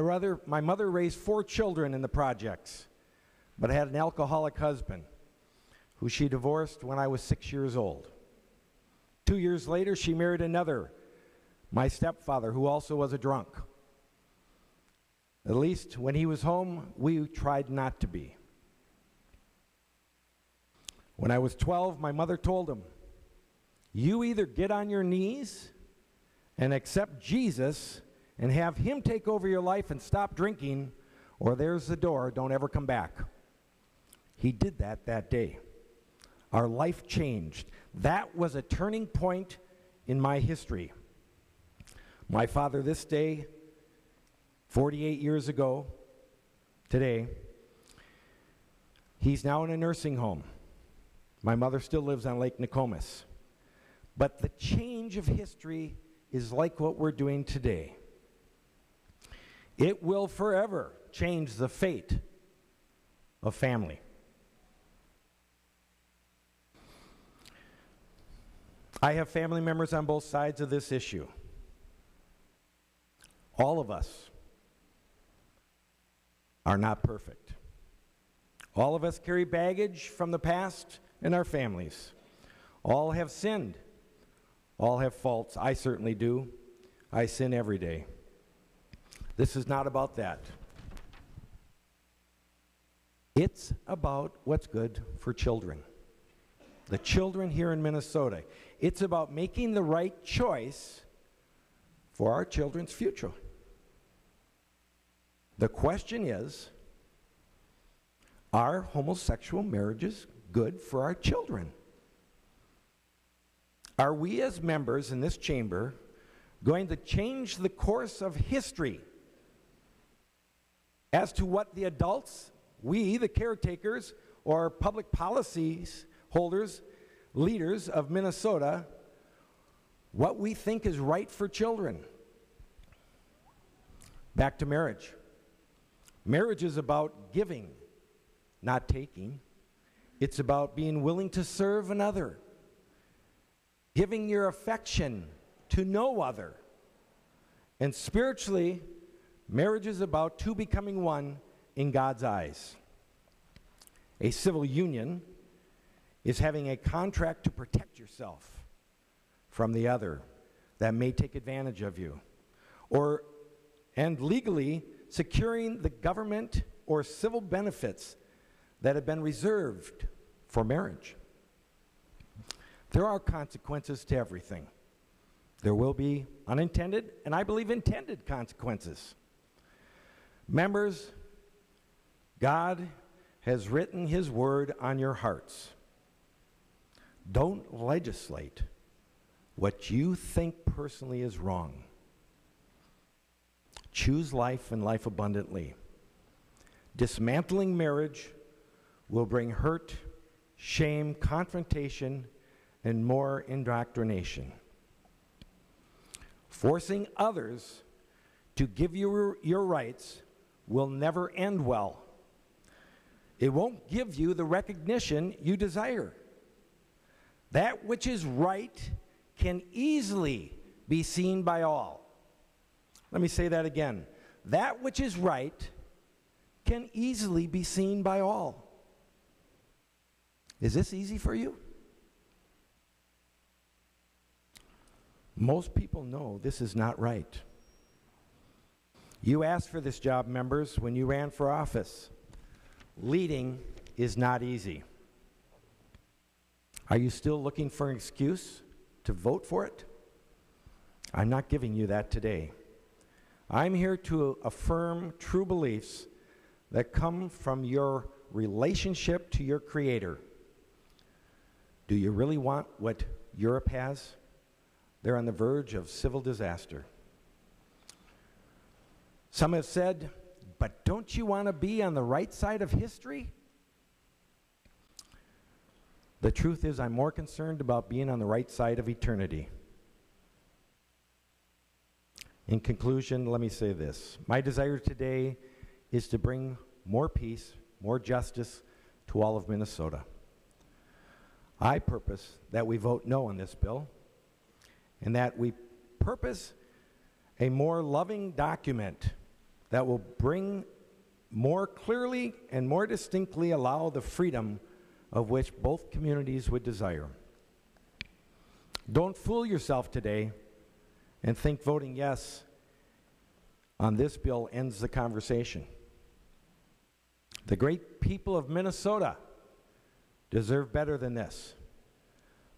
mother raised 4 children in the projects, but had an alcoholic husband who she divorced when I was 6 years old. 2 years later, she married another, my stepfather, who also was a drunk. At least when he was home, we tried not to be. When I was 12, my mother told him, you either get on your knees and accept Jesus and have him take over your life and stop drinking, or there's the door, don't ever come back. He did that day. Our life changed. That was a turning point in my history. My father this day, 48 years ago, today, he's now in a nursing home. My mother still lives on Lake Nokomis. But the change of history is like what we're doing today. It will forever change the fate of family. I have family members on both sides of this issue. All of us are not perfect. All of us carry baggage from the past in our families. All have sinned. All have faults. I certainly do. I sin every day. This is not about that. It's about what's good for children. The children here in Minnesota. It's about making the right choice for our children's future. The question is, are homosexual marriages good for our children? Are we as members in this chamber going to change the course of history as to what the adults, we, the caretakers, or public policies holders, leaders of Minnesota, what we think is right for children. Back to marriage. Marriage is about giving, not taking. It's about being willing to serve another, giving your affection to no other. And spiritually, marriage is about two becoming one in God's eyes. A civil union is having a contract to protect yourself from the other that may take advantage of you, and legally securing the government or civil benefits that have been reserved for marriage. There are consequences to everything. There will be unintended, and I believe intended consequences. Members, God has written His word on your hearts. Don't legislate what you think personally is wrong. Choose life and life abundantly. Dismantling marriage will bring hurt, shame, confrontation, and more indoctrination. Forcing others to give you your rights will never end well. It won't give you the recognition you desire. That which is right can easily be seen by all. Let me say that again. That which is right can easily be seen by all. Is this easy for you? Most people know this is not right. You asked for this job, members, when you ran for office. Leading is not easy. Are you still looking for an excuse to vote for it? I'm not giving you that today. I'm here to affirm true beliefs that come from your relationship to your Creator. Do you really want what Europe has? They're on the verge of civil disaster. Some have said, but don't you want to be on the right side of history? The truth is, I'm more concerned about being on the right side of eternity. In conclusion, let me say this. My desire today is to bring more peace, more justice to all of Minnesota. I purpose that we vote no on this bill, and that we purpose a more loving document that will bring more clearly and more distinctly allow the freedom of which both communities would desire. Don't fool yourself today and think voting yes on this bill ends the conversation. The great people of Minnesota deserve better than this.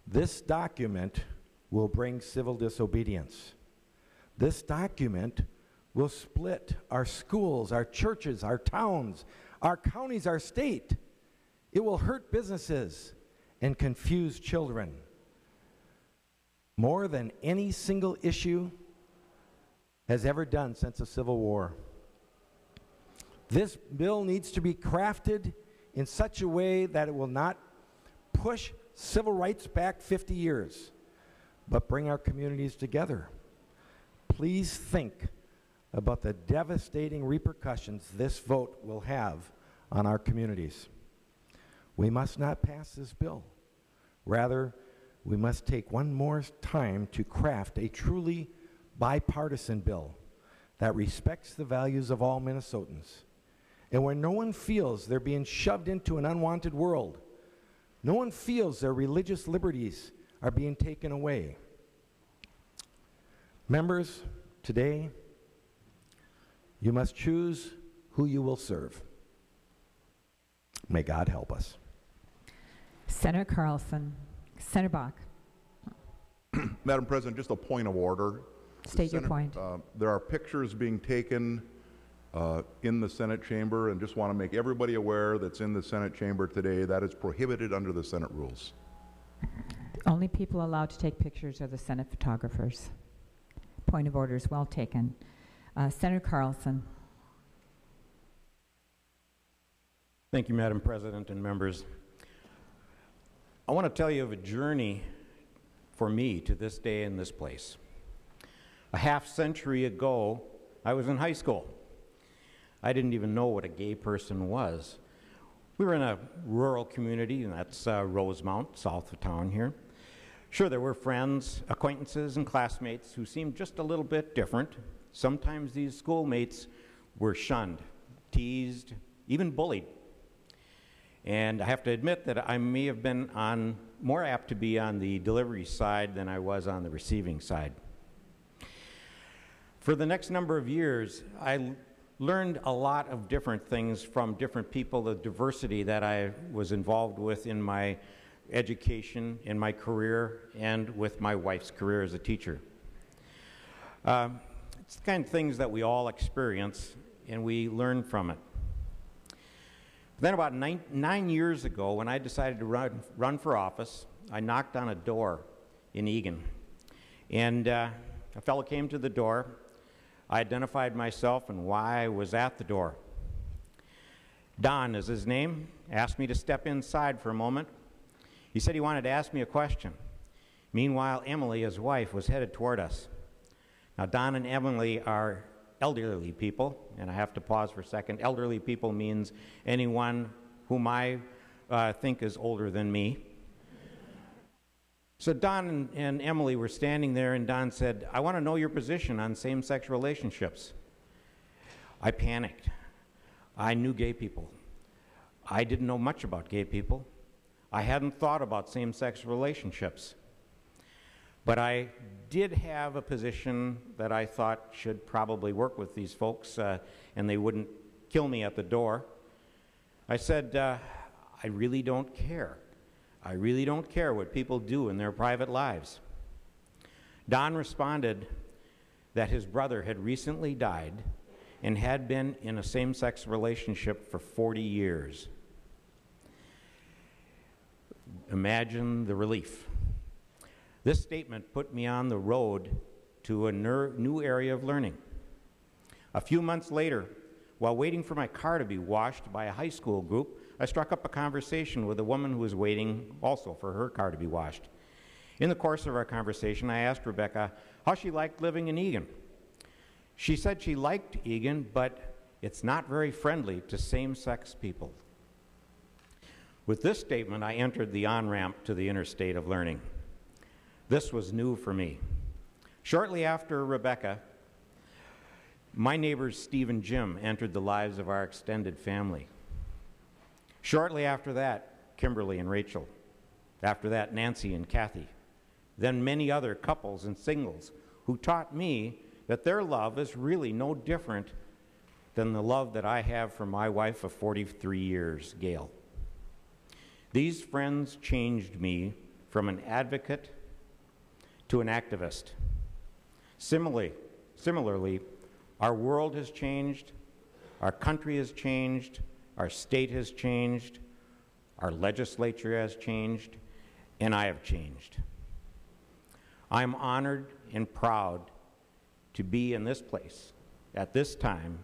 This document will bring civil disobedience. This document will split our schools, our churches, our towns, our counties, our state. It will hurt businesses and confuse children. More than any single issue has ever done since the Civil War. This bill needs to be crafted in such a way that it will not push civil rights back 50 years, but bring our communities together. Please think about the devastating repercussions this vote will have on our communities. We must not pass this bill. Rather, we must take one more time to craft a truly bipartisan bill that respects the values of all Minnesotans, and where no one feels they're being shoved into an unwanted world. No one feels their religious liberties are being taken away. Members, today, you must choose who you will serve. May God help us. Senator Carlson. Senator Bach. Madam President, just a point of order. State your point. There are pictures being taken in the Senate chamber, and just want to make everybody aware that's in the Senate chamber today that is prohibited under the Senate rules. Only people allowed to take pictures are the Senate photographers. Point of order is well taken. Senator Carlson. Thank you, Madam President and members. I want to tell you of a journey for me to this day in this place. A half century ago, I was in high school. I didn't even know what a gay person was. We were in a rural community, and that's Rosemount, south of town here. Sure, there were friends, acquaintances, and classmates who seemed just a little bit different. Sometimes these schoolmates were shunned, teased, even bullied. And I have to admit that I may have been more apt to be on the delivery side than I was on the receiving side. For the next number of years, I learned a lot of different things from different people, the diversity that I was involved with in my education, in my career, and with my wife's career as a teacher. It's the kind of things that we all experience, and we learn from it. Then about nine years ago, when I decided to run for office, I knocked on a door in Eagan. And a fellow came to the door. I identified myself and why I was at the door. Don is his name, asked me to step inside for a moment. He said he wanted to ask me a question. Meanwhile, Emily, his wife, was headed toward us. Now, Don and Emily are elderly people, and I have to pause for a second. Elderly people means anyone whom I think is older than me. So Don and Emily were standing there, and Don said, "I want to know your position on same-sex relationships." I panicked. I knew gay people. I didn't know much about gay people. I hadn't thought about same-sex relationships. But I did have a position that I thought should probably work with these folks, and they wouldn't kill me at the door. I said, I really don't care. I really don't care what people do in their private lives. Don responded that his brother had recently died and had been in a same-sex relationship for 40 years. Imagine the relief. This statement put me on the road to a new area of learning. A few months later, while waiting for my car to be washed by a high school group, I struck up a conversation with a woman who was waiting also for her car to be washed. In the course of our conversation, I asked Rebecca how she liked living in Eagan. She said she liked Eagan, but it's not very friendly to same-sex people. With this statement, I entered the on-ramp to the interstate of learning. This was new for me. Shortly after Rebecca, my neighbors Steve and Jim entered the lives of our extended family. Shortly after that, Kimberly and Rachel. After that, Nancy and Kathy. Then many other couples and singles who taught me that their love is really no different than the love that I have for my wife of 43 years, Gail. These friends changed me from an advocate to an activist. Similarly, our world has changed, our country has changed, our state has changed, our legislature has changed, and I have changed. I'm honored and proud to be in this place at this time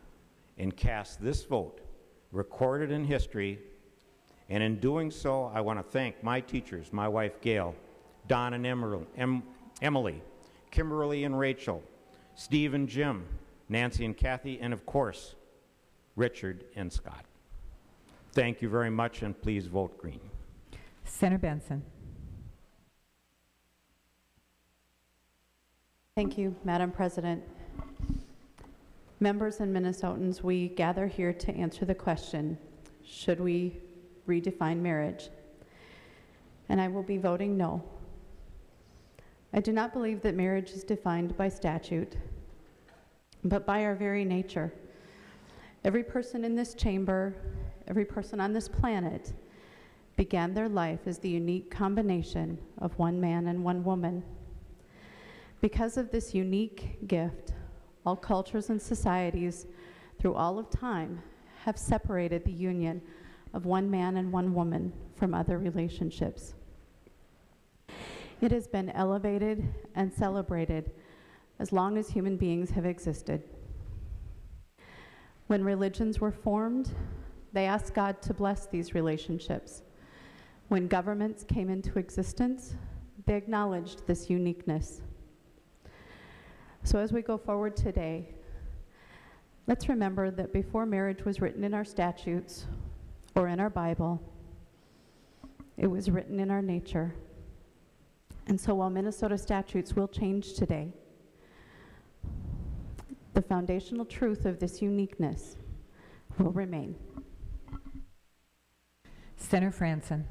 and cast this vote, recorded in history, and in doing so, I want to thank my teachers, my wife Gail, Don and Emily, Kimberly and Rachel, Steve and Jim, Nancy and Kathy, and of course, Richard and Scott. Thank you very much, and please vote green. Senator Benson. Thank you, Madam President. Members and Minnesotans, we gather here to answer the question, should we redefine marriage? And I will be voting no. I do not believe that marriage is defined by statute, but by our very nature. Every person in this chamber, every person on this planet began their life as the unique combination of one man and one woman. Because of this unique gift, all cultures and societies through all of time have separated the union of one man and one woman from other relationships. It has been elevated and celebrated as long as human beings have existed. When religions were formed, they asked God to bless these relationships. When governments came into existence, They acknowledged this uniqueness. So as we go forward today, let's remember that before marriage was written in our statutes or in our Bible, it was written in our nature. And so while Minnesota statutes will change today, the foundational truth of this uniqueness will remain. Senator Franson.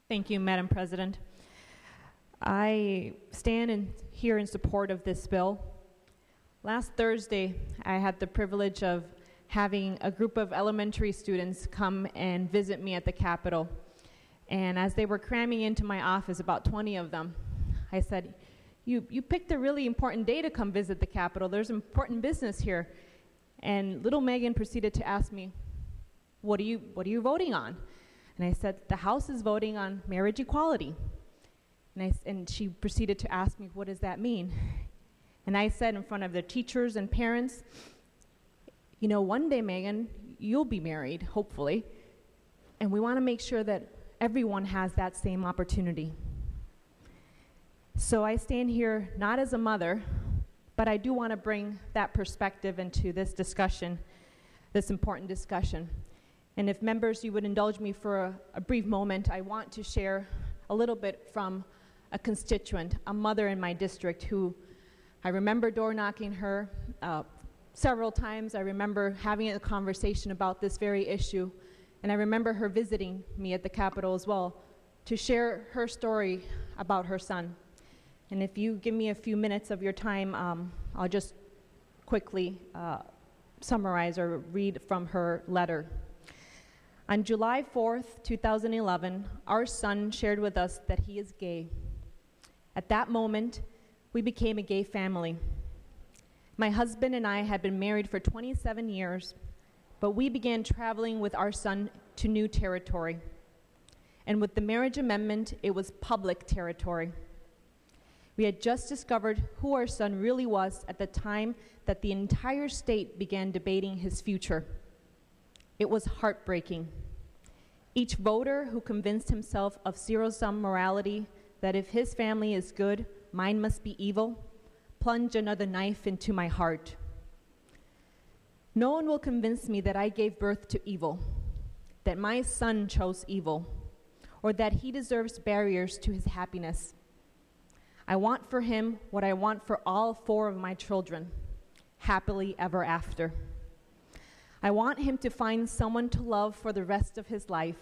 Thank you, Madam President. I stand here in support of this bill. Last Thursday, I had the privilege of having a group of elementary students come and visit me at the Capitol. And as they were cramming into my office, about 20 of them, I said, you picked a really important day to come visit the Capitol. There's important business here. And little Megan proceeded to ask me, what are you voting on? And I said, the House is voting on marriage equality. And she proceeded to ask me, what does that mean? And I said in front of the teachers and parents, you know, one day, Megan, you'll be married, hopefully. And we want to make sure that everyone has that same opportunity. So I stand here not as a mother, but I do want to bring that perspective into this discussion, this important discussion. And if members, you would indulge me for a brief moment, I want to share a little bit from a constituent, a mother in my district who I remember door knocking her several times. I remember having a conversation about this very issue. And I remember her visiting me at the Capitol as well to share her story about her son. And if you give me a few minutes of your time, I'll just quickly summarize or read from her letter. On July 4th, 2011, our son shared with us that he is gay. At that moment, we became a gay family. My husband and I had been married for 27 years, but we began traveling with our son to new territory. And with the marriage amendment, it was public territory. We had just discovered who our son really was at the time that the entire state began debating his future. It was heartbreaking. Each voter who convinced himself of zero-sum morality, that if his family is good, mine must be evil, plunged another knife into my heart. No one will convince me that I gave birth to evil, that my son chose evil, or that he deserves barriers to his happiness. I want for him what I want for all 4 of my children, happily ever after. I want him to find someone to love for the rest of his life.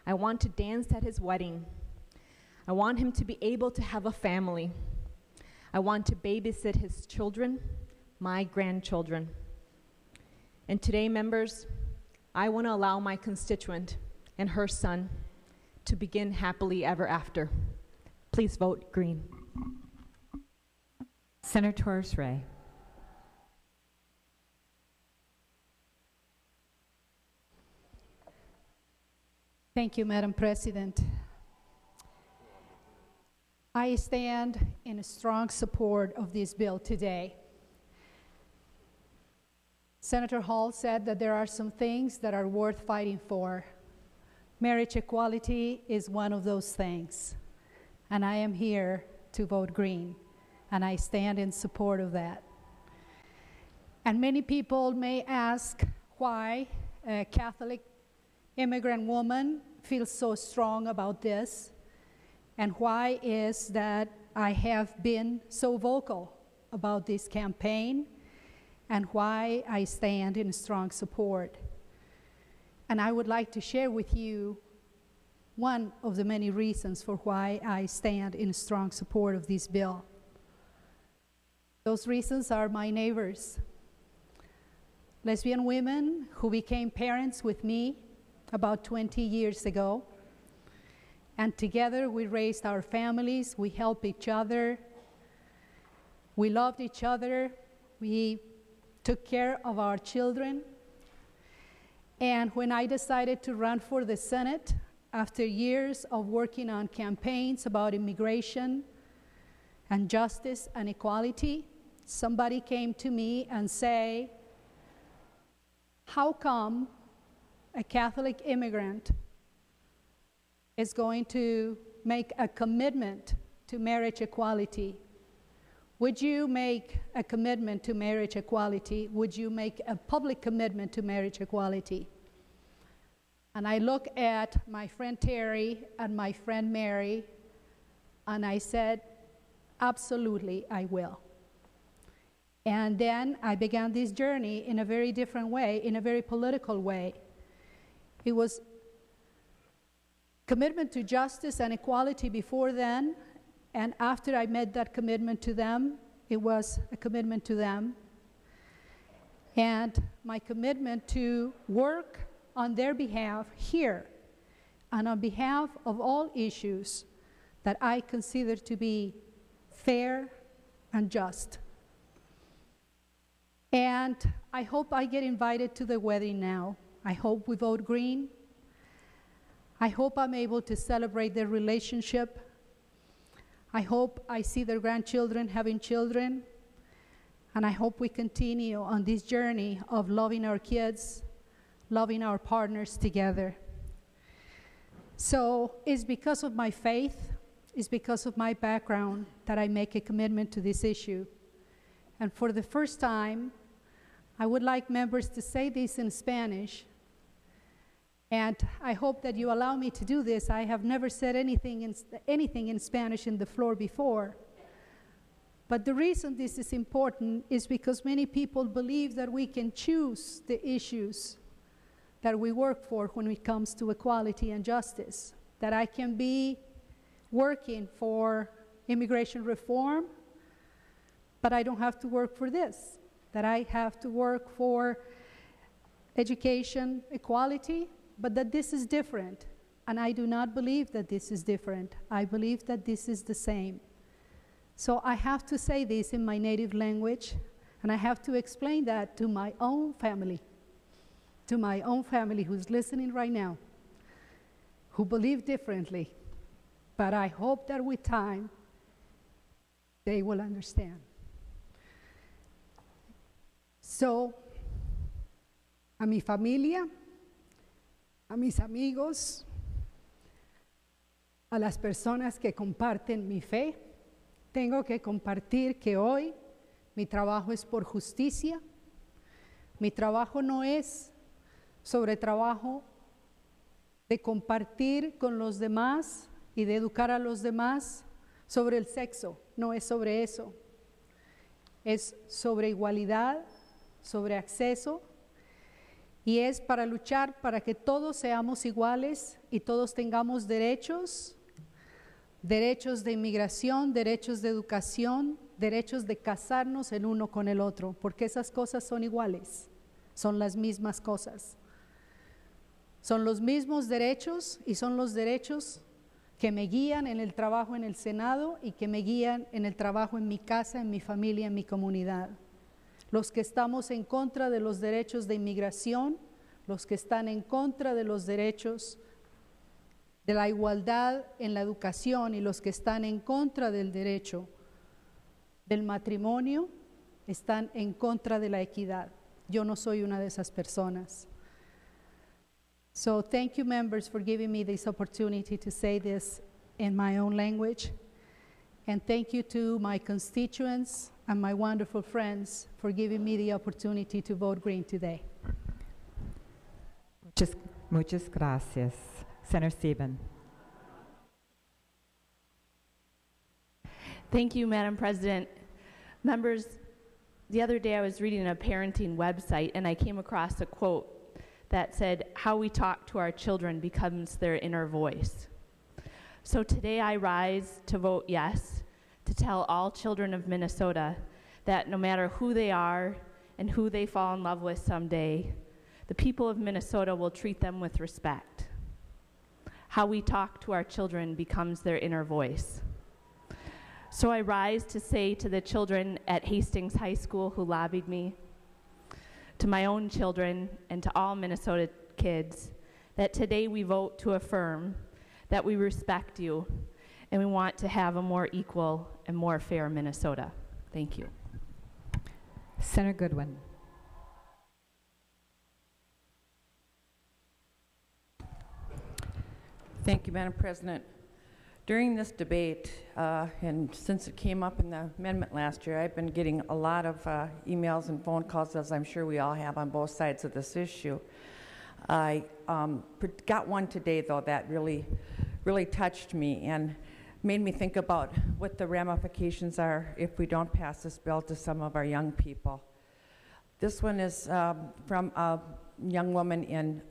I want to dance at his wedding. I want him to be able to have a family. I want to babysit his children, my grandchildren. And today, members, I want to allow my constituent and her son to begin happily ever after. Please vote green. Senator Torres-Ray. Thank you, Madam President. I stand in strong support of this bill today. Senator Hall said that there are some things that are worth fighting for. Marriage equality is one of those things. And I am here to vote green, and I stand in support of that. And many people may ask why a Catholic immigrant woman feels so strong about this, and why is that I have been so vocal about this campaign, and why I stand in strong support. And I would like to share with you one of the many reasons for why I stand in strong support of this bill. Those reasons are my neighbors. Lesbian women who became parents with me about 20 years ago. And together we raised our families, we helped each other, we loved each other, we took care of our children. And when I decided to run for the Senate, after years of working on campaigns about immigration and justice and equality, somebody came to me and said, how come a Catholic immigrant is going to make a commitment to marriage equality, would you make a commitment to marriage equality? Would you make a public commitment to marriage equality? And I look at my friend Terry and my friend Mary, and I said, absolutely, I will. And then I began this journey in a very different way, in a very political way. It was commitment to justice and equality before then, and after I made that commitment to them, it was a commitment to them. And my commitment to work on their behalf here, and on behalf of all issues that I consider to be fair and just. And I hope I get invited to the wedding now. I hope we vote green. I hope I'm able to celebrate their relationship. I hope I see their grandchildren having children. And I hope we continue on this journey of loving our kids, loving our partners together. So it's because of my faith, it's because of my background that I make a commitment to this issue. And for the first time, I would like members to say this in Spanish. And I hope that you allow me to do this. I have never said anything in Spanish in the floor before. But the reason this is important is because many people believe that we can choose the issues that we work for when it comes to equality and justice. That I can be working for immigration reform, but I don't have to work for this. That I have to work for education equality, but that this is different. And I do not believe that this is different. I believe that this is the same. So I have to say this in my native language, and I have to explain that to my own family who's listening right now, who believe differently. But I hope that with time, they will understand. So, a mi familia, a mis amigos, a las personas que comparten mi fe, tengo que compartir que hoy mi trabajo es por justicia. Mi trabajo no es sobre trabajo de compartir con los demás y de educar a los demás sobre el sexo. No es sobre eso. Es sobre igualdad, sobre acceso, y es para luchar para que todos seamos iguales y todos tengamos derechos, derechos de inmigración, derechos de educación, derechos de casarnos el uno con el otro, porque esas cosas son iguales, son las mismas cosas. Son los mismos derechos y son los derechos que me guían en el trabajo en el Senado y que me guían en el trabajo en mi casa, en mi familia, en mi comunidad. Los que estamos en contra de los derechos de inmigración, los que están en contra de los derechos de la igualdad en la educación y los que están en contra del derecho del matrimonio, están en contra de la equidad. Yo no soy una de esas personas. So thank you, members, for giving me this opportunity to say this in my own language. And thank you to my constituents and my wonderful friends for giving me the opportunity to vote green today. Muchas gracias. Senator Steven. Thank you, Madam President. Members, the other day I was reading a parenting website and I came across a quote that said, "How we talk to our children becomes their inner voice." So today I rise to vote yes, to tell all children of Minnesota that no matter who they are and who they fall in love with someday, the people of Minnesota will treat them with respect. How we talk to our children becomes their inner voice. So I rise to say to the children at Hastings High School who lobbied me, to my own children, and to all Minnesota kids, that today we vote to affirm that we respect you and we want to have a more equal and more fair Minnesota. Thank you. Senator Goodwin. Thank you, Madam President. During this debate, and since it came up in the amendment last year, I've been getting a lot of emails and phone calls, as I'm sure we all have on both sides of this issue. I got one today, though, that really touched me and made me think about what the ramifications are if we don't pass this bill to some of our young people. This one is from a young woman in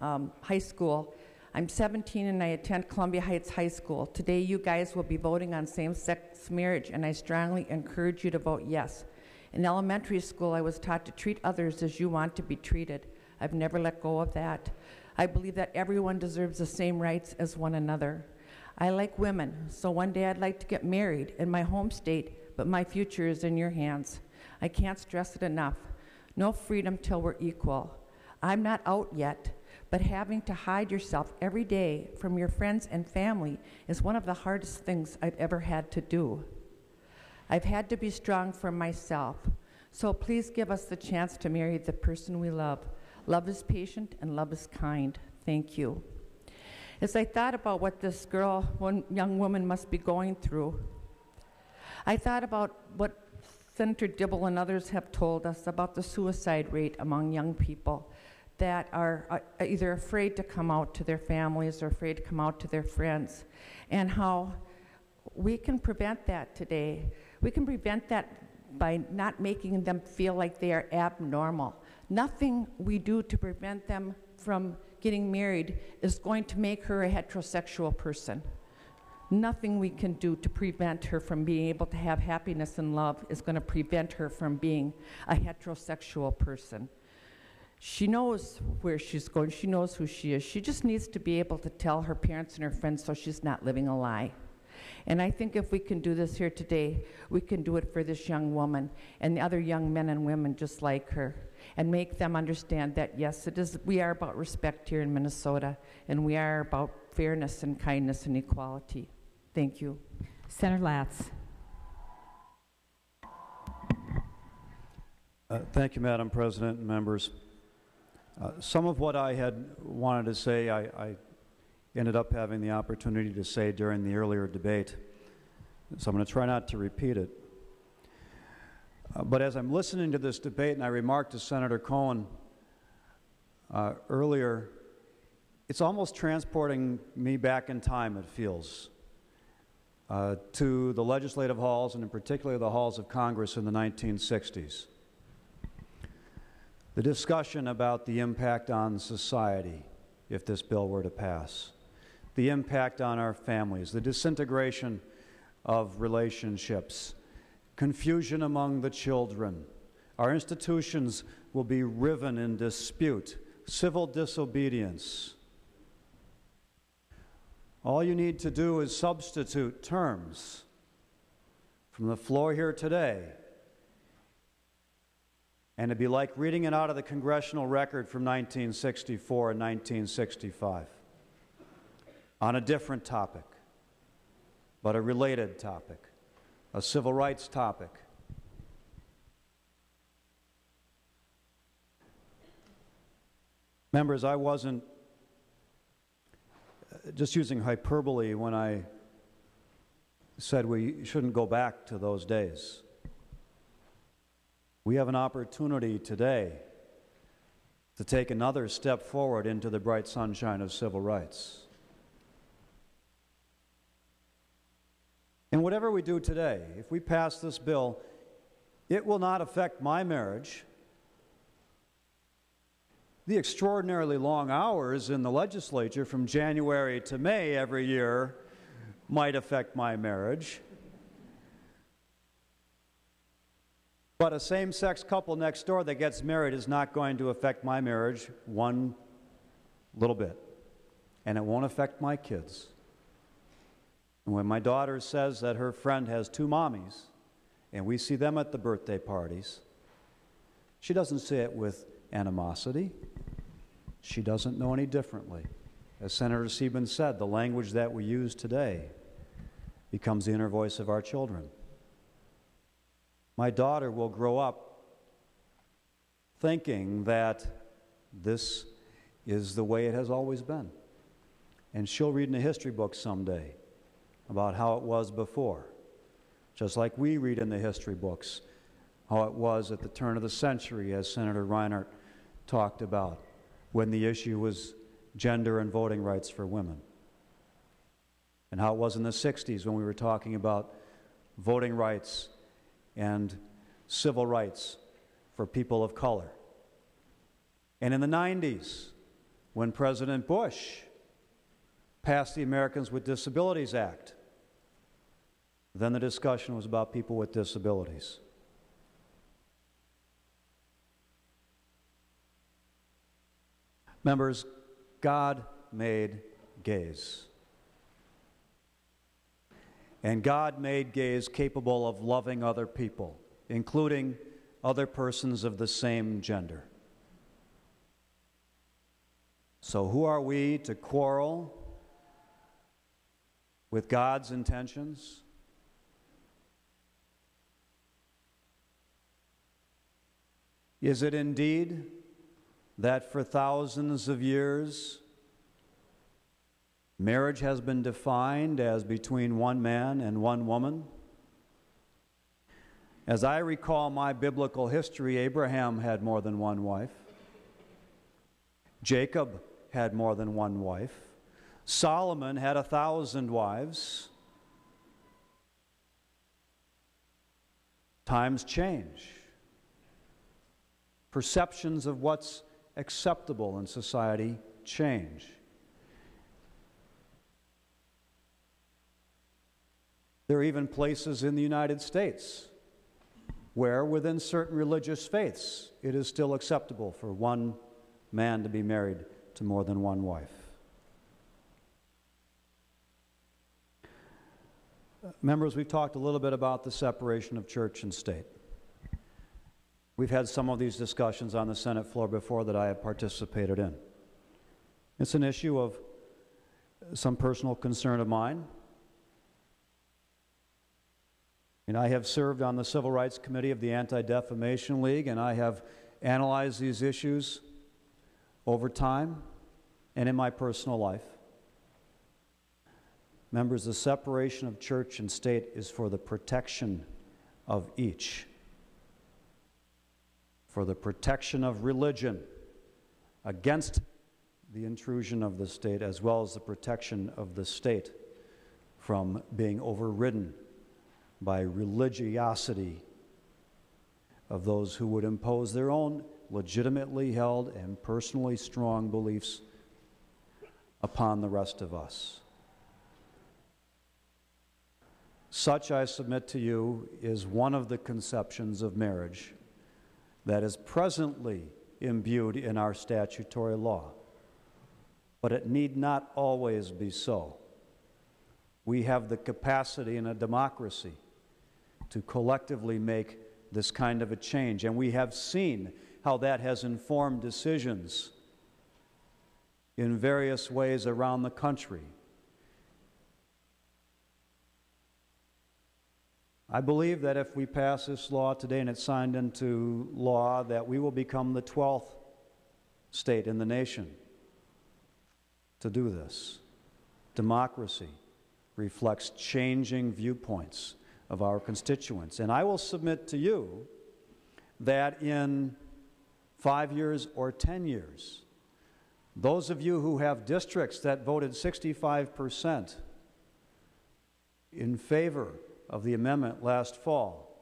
high school. I'm 17 and I attend Columbia Heights High School. Today you guys will be voting on same-sex marriage, and I strongly encourage you to vote yes. In elementary school, I was taught to treat others as you want to be treated. I've never let go of that. I believe that everyone deserves the same rights as one another. I like women, so one day I'd like to get married in my home state, but my future is in your hands. I can't stress it enough. No freedom till we're equal. I'm not out yet, but having to hide yourself every day from your friends and family is one of the hardest things I've ever had to do. I've had to be strong for myself, so please give us the chance to marry the person we love. Love is patient and love is kind. Thank you. As I thought about what this young woman must be going through, I thought about what Senator Dibble and others have told us about the suicide rate among young people that are either afraid to come out to their families or afraid to come out to their friends, and how we can prevent that today. We can prevent that by not making them feel like they are abnormal. Nothing we do to prevent them from getting married is going to make her a heterosexual person. Nothing we can do to prevent her from being able to have happiness and love is going to prevent her from being a heterosexual person. She knows where she's going. She knows who she is. She just needs to be able to tell her parents and her friends so she's not living a lie. And I think if we can do this here today, we can do it for this young woman and the other young men and women just like her, and make them understand that, yes, we are about respect here in Minnesota, and we are about fairness and kindness and equality. Thank you. Senator Latz. Thank you, Madam President and members. Some of what I had wanted to say, I ended up having the opportunity to say during the earlier debate, so I'm going to try not to repeat it. But as I'm listening to this debate, and I remarked to Senator Cohen earlier, it's almost transporting me back in time, it feels, to the legislative halls, and in particular the halls of Congress in the 1960s. The discussion about the impact on society if this bill were to pass, the impact on our families, the disintegration of relationships, confusion among the children. Our institutions will be riven in dispute, civil disobedience. All you need to do is substitute terms from the floor here today, and it'd be like reading it out of the congressional record from 1964 and 1965 on a different topic, but a related topic, a civil rights topic. Members, I wasn't just using hyperbole when I said we shouldn't go back to those days. We have an opportunity today to take another step forward into the bright sunshine of civil rights. And whatever we do today, if we pass this bill, it will not affect my marriage. The extraordinarily long hours in the legislature from January to May every year might affect my marriage. But a same-sex couple next door that gets married is not going to affect my marriage one little bit. And it won't affect my kids. And when my daughter says that her friend has two mommies, and we see them at the birthday parties, she doesn't say it with animosity. She doesn't know any differently. As Senator Sieben said, the language that we use today becomes the inner voice of our children. My daughter will grow up thinking that this is the way it has always been. And she'll read in the history books someday about how it was before, just like we read in the history books how it was at the turn of the century, as Senator Reinhardt talked about, when the issue was gender and voting rights for women, and how it was in the 60s when we were talking about voting rights and civil rights for people of color, and in the 90s when President Bush passed the Americans with Disabilities Act. Then the discussion was about people with disabilities. Members, God made gays. And God made gays capable of loving other people, including other persons of the same gender. So who are we to quarrel with God's intentions? Is it indeed that for thousands of years marriage has been defined as between one man and one woman? As I recall my biblical history, Abraham had more than one wife. Jacob had more than one wife. Solomon had 1,000 wives. Times change. Perceptions of what's acceptable in society change. There are even places in the United States where, within certain religious faiths, it is still acceptable for one man to be married to more than one wife. Members, we've talked a little bit about the separation of church and state. We've had some of these discussions on the Senate floor before that I have participated in. It's an issue of some personal concern of mine. And I have served on the Civil Rights Committee of the Anti-Defamation League, and I have analyzed these issues over time and in my personal life. Members, the separation of church and state is for the protection of each, for the protection of religion against the intrusion of the state, as well as the protection of the state from being overridden by religiosity of those who would impose their own legitimately held and personally strong beliefs upon the rest of us. Such, I submit to you, is one of the conceptions of marriage that is presently imbued in our statutory law. But it need not always be so. We have the capacity in a democracy to collectively make this kind of a change, and we have seen how that has informed decisions in various ways around the country. I believe that if we pass this law today and it's signed into law, that we will become the 12th state in the nation to do this. Democracy reflects changing viewpoints of our constituents. And I will submit to you that in 5 years or 10 years, those of you who have districts that voted 65% in favor of the amendment last fall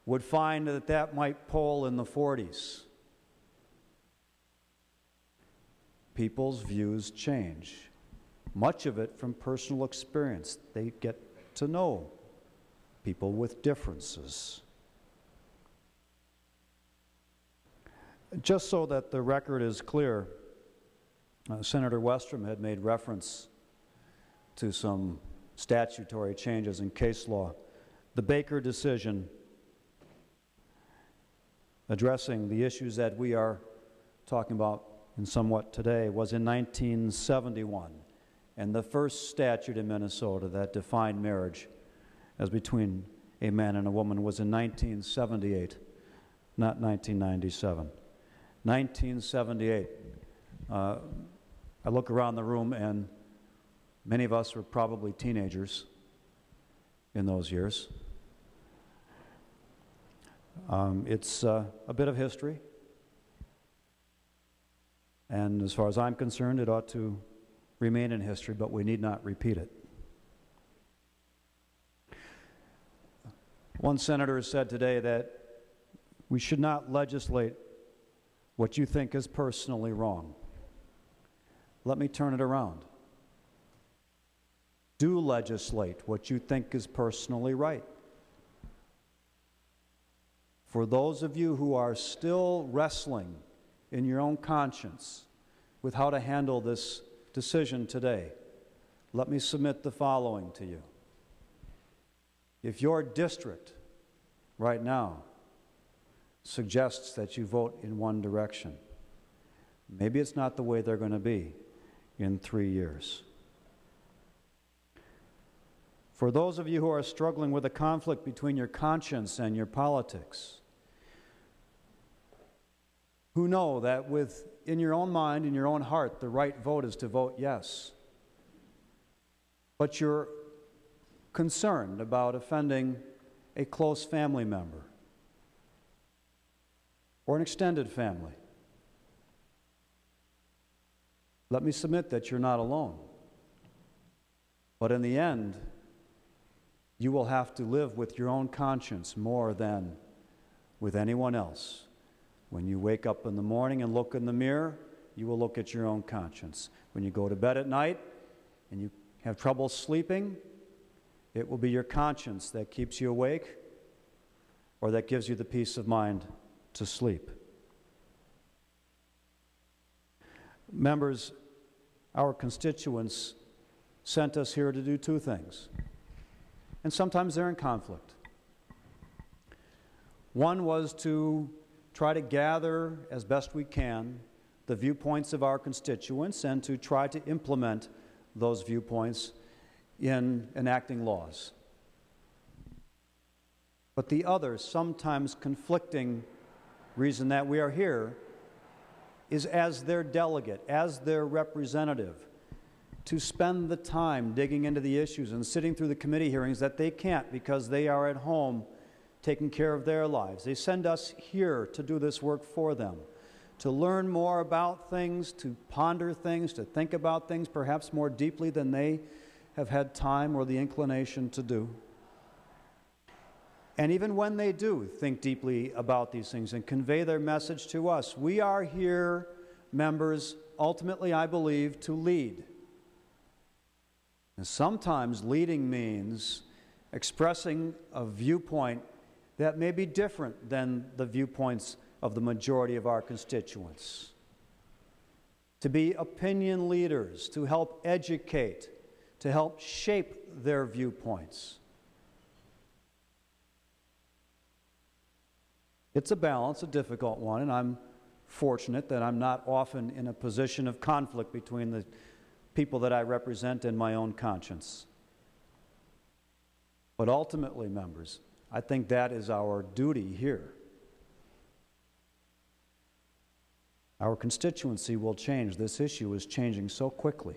would find that that might poll in the 40s. People's views change, much of it from personal experience. They get to know people with differences. Just so that the record is clear, Senator Westrom had made reference to some statutory changes in case law. The Baker decision addressing the issues that we are talking about in somewhat today was in 1971, and the first statute in Minnesota that defined marriage as between a man and a woman was in 1978, not 1997. 1978, a I look around the room, and many of us were probably teenagers in those years. It's a bit of history, and as far as I'm concerned, it ought to remain in history, but we need not repeat it. One senator said today that we should not legislate what you think is personally wrong. Let me turn it around. Do legislate what you think is personally right. For those of you who are still wrestling in your own conscience with how to handle this decision today, let me submit the following to you. If your district right now suggests that you vote in one direction, maybe it's not the way they're going to be in 3 years. For those of you who are struggling with a conflict between your conscience and your politics, who know that in your own mind, in your own heart, the right vote is to vote yes, but you're concerned about offending a close family member or an extended family, let me submit that you're not alone. But in the end, you will have to live with your own conscience more than with anyone else. When you wake up in the morning and look in the mirror, you will look at your own conscience. When you go to bed at night and you have trouble sleeping, it will be your conscience that keeps you awake or that gives you the peace of mind to sleep. Members, our constituents sent us here to do two things, and sometimes they're in conflict. One was to try to gather as best we can the viewpoints of our constituents and to try to implement those viewpoints in enacting laws. But the other, sometimes conflicting reason that we are here is as their delegate, as their representative, to spend the time digging into the issues and sitting through the committee hearings that they can't because they are at home taking care of their lives. They send us here to do this work for them, to learn more about things, to ponder things, to think about things perhaps more deeply than they have had time or the inclination to do. And even when they do think deeply about these things and convey their message to us, we are here, members, ultimately, I believe, to lead. And sometimes leading means expressing a viewpoint that may be different than the viewpoints of the majority of our constituents. To be opinion leaders, to help educate, to help shape their viewpoints. It's a balance, a difficult one, and I'm fortunate that I'm not often in a position of conflict between the people that I represent and my own conscience. But ultimately, members, I think that is our duty here. Our constituency will change. This issue is changing so quickly.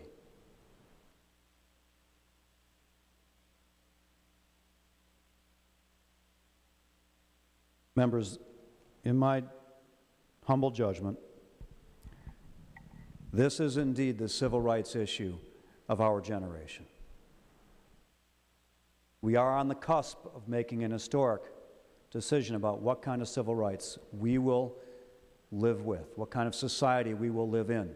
Members, in my humble judgment, this is indeed the civil rights issue of our generation. We are on the cusp of making an historic decision about what kind of civil rights we will live with, what kind of society we will live in.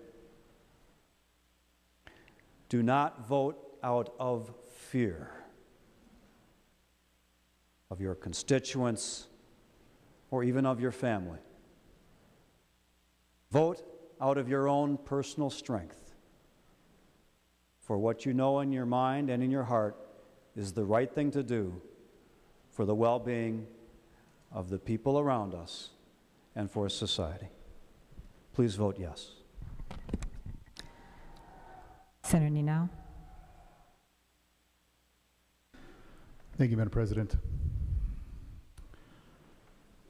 Do not vote out of fear of your constituents or even of your family. Vote out of your own personal strength, for what you know in your mind and in your heart is the right thing to do for the well-being of the people around us and for society. Please vote yes. Senator Nino. Thank you, Madam President.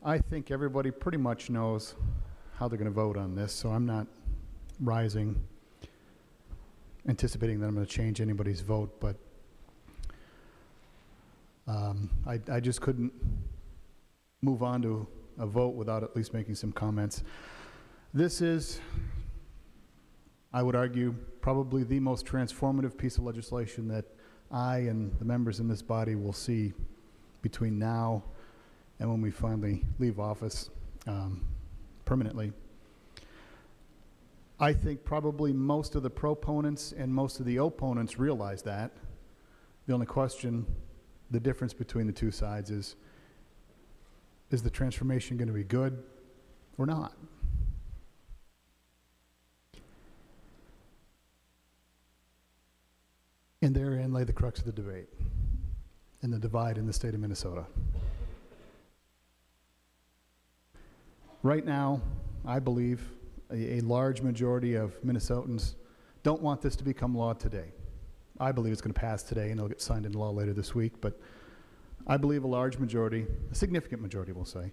I think everybody pretty much knows how they're going to vote on this, so I'm not rising anticipating that I'm going to change anybody's vote, but I just couldn't move on to a vote without at least making some comments. This is, I would argue, probably the most transformative piece of legislation that I and the members in this body will see between now and when we finally leave office permanently. I think probably most of the proponents and most of the opponents realize that. The only question, the difference between the two sides is the transformation going to be good or not? And therein lay the crux of the debate and the divide in the state of Minnesota. Right now, I believe a large majority of Minnesotans don't want this to become law today. I believe it's going to pass today and it'll get signed into law later this week, but I believe a large majority, a significant majority we'll say,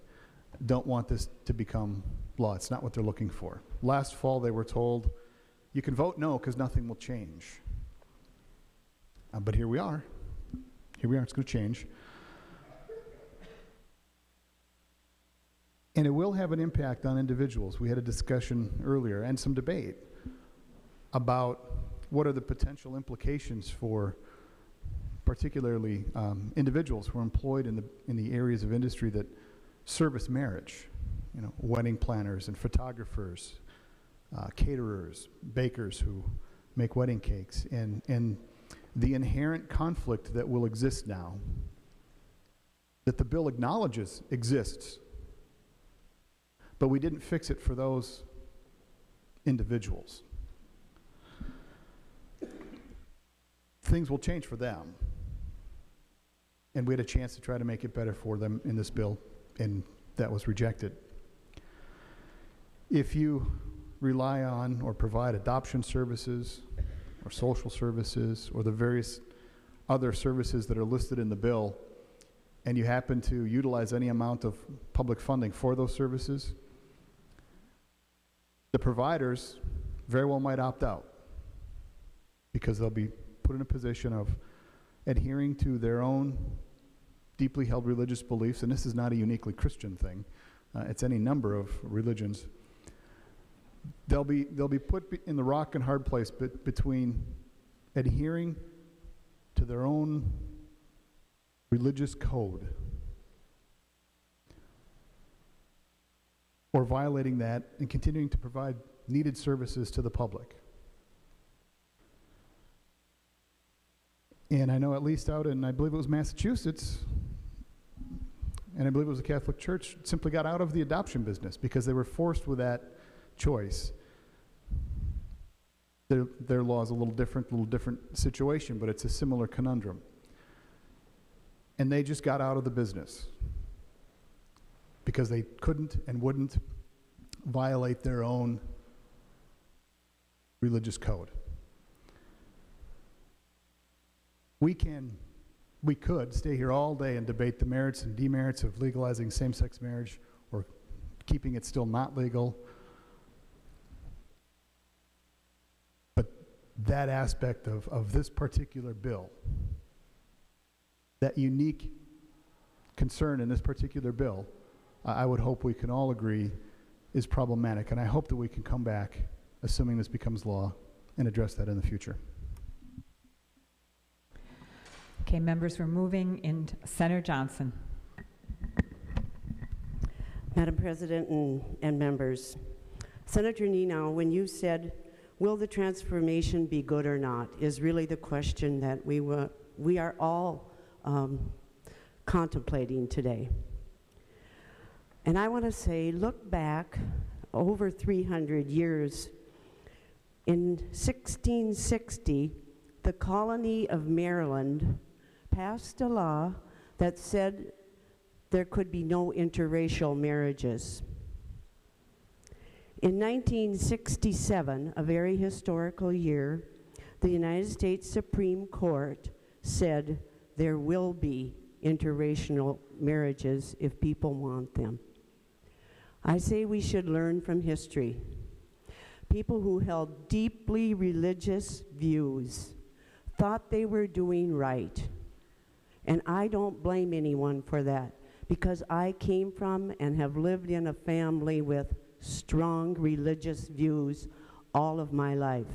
don't want this to become law. It's not what they're looking for. Last fall they were told, you can vote no because nothing will change. But here we are. Here we are, it's going to change. And it will have an impact on individuals. We had a discussion earlier and some debate about what are the potential implications for particularly individuals who are employed in the areas of industry that service marriage, you know, wedding planners and photographers, caterers, bakers who make wedding cakes, and the inherent conflict that will exist now, that the bill acknowledges exists, but we didn't fix it for those individuals. Things will change for them. And we had a chance to try to make it better for them in this bill, and that was rejected. If you rely on or provide adoption services or social services or the various other services that are listed in the bill, and you happen to utilize any amount of public funding for those services, the providers very well might opt out because they'll be put in a position of adhering to their own deeply held religious beliefs, and this is not a uniquely Christian thing. It's any number of religions. They'll be put in the rock and hard place between adhering to their own religious code or violating that and continuing to provide needed services to the public. And I know at least out in, I believe it was Massachusetts, and I believe it was a Catholic church, simply got out of the adoption business because they were forced with that choice. Their law is a little different situation, but it's a similar conundrum. And they just got out of the business because they couldn't and wouldn't violate their own religious code. We could stay here all day and debate the merits and demerits of legalizing same-sex marriage or keeping it still not legal. But that aspect of this particular bill, that unique concern in this particular bill, I would hope we can all agree is problematic. And I hope that we can come back, assuming this becomes law, and address that in the future. Okay, members, we're moving in. Senator Johnson. Madam President and members, Senator Nenow, when you said, will the transformation be good or not, is really the question that we are all contemplating today. And I want to say, look back over 300 years. In 1660, the colony of Maryland passed a law that said there could be no interracial marriages. In 1967, a very historical year, the United States Supreme Court said there will be interracial marriages if people want them. I say we should learn from history. people who held deeply religious views thought they were doing right. And I don't blame anyone for that, because I came from and have lived in a family with strong religious views all of my life.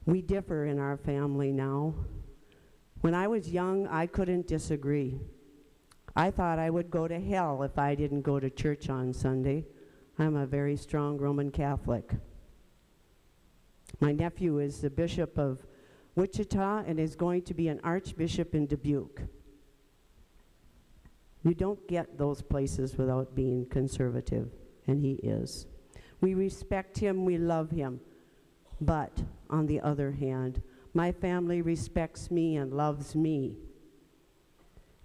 We differ in our family now. When I was young, I couldn't disagree. I thought I would go to hell if I didn't go to church on Sunday. I'm a very strong Roman Catholic. My nephew is the Bishop of Wichita and is going to be an Archbishop in Dubuque. You don't get those places without being conservative, and he is. We respect him, we love him. But on the other hand, my family respects me and loves me.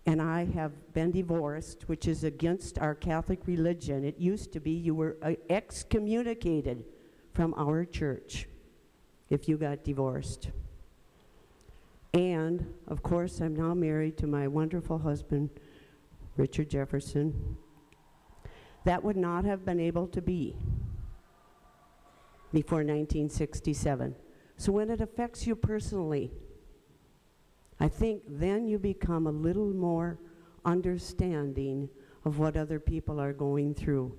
And I have been divorced, which is against our Catholic religion. It used to be you were excommunicated from our church if you got divorced. And, of course, I'm now married to my wonderful husband, Richard Jefferson. That would not have been able to be before 1967. So when it affects you personally, I think then you become a little more understanding of what other people are going through.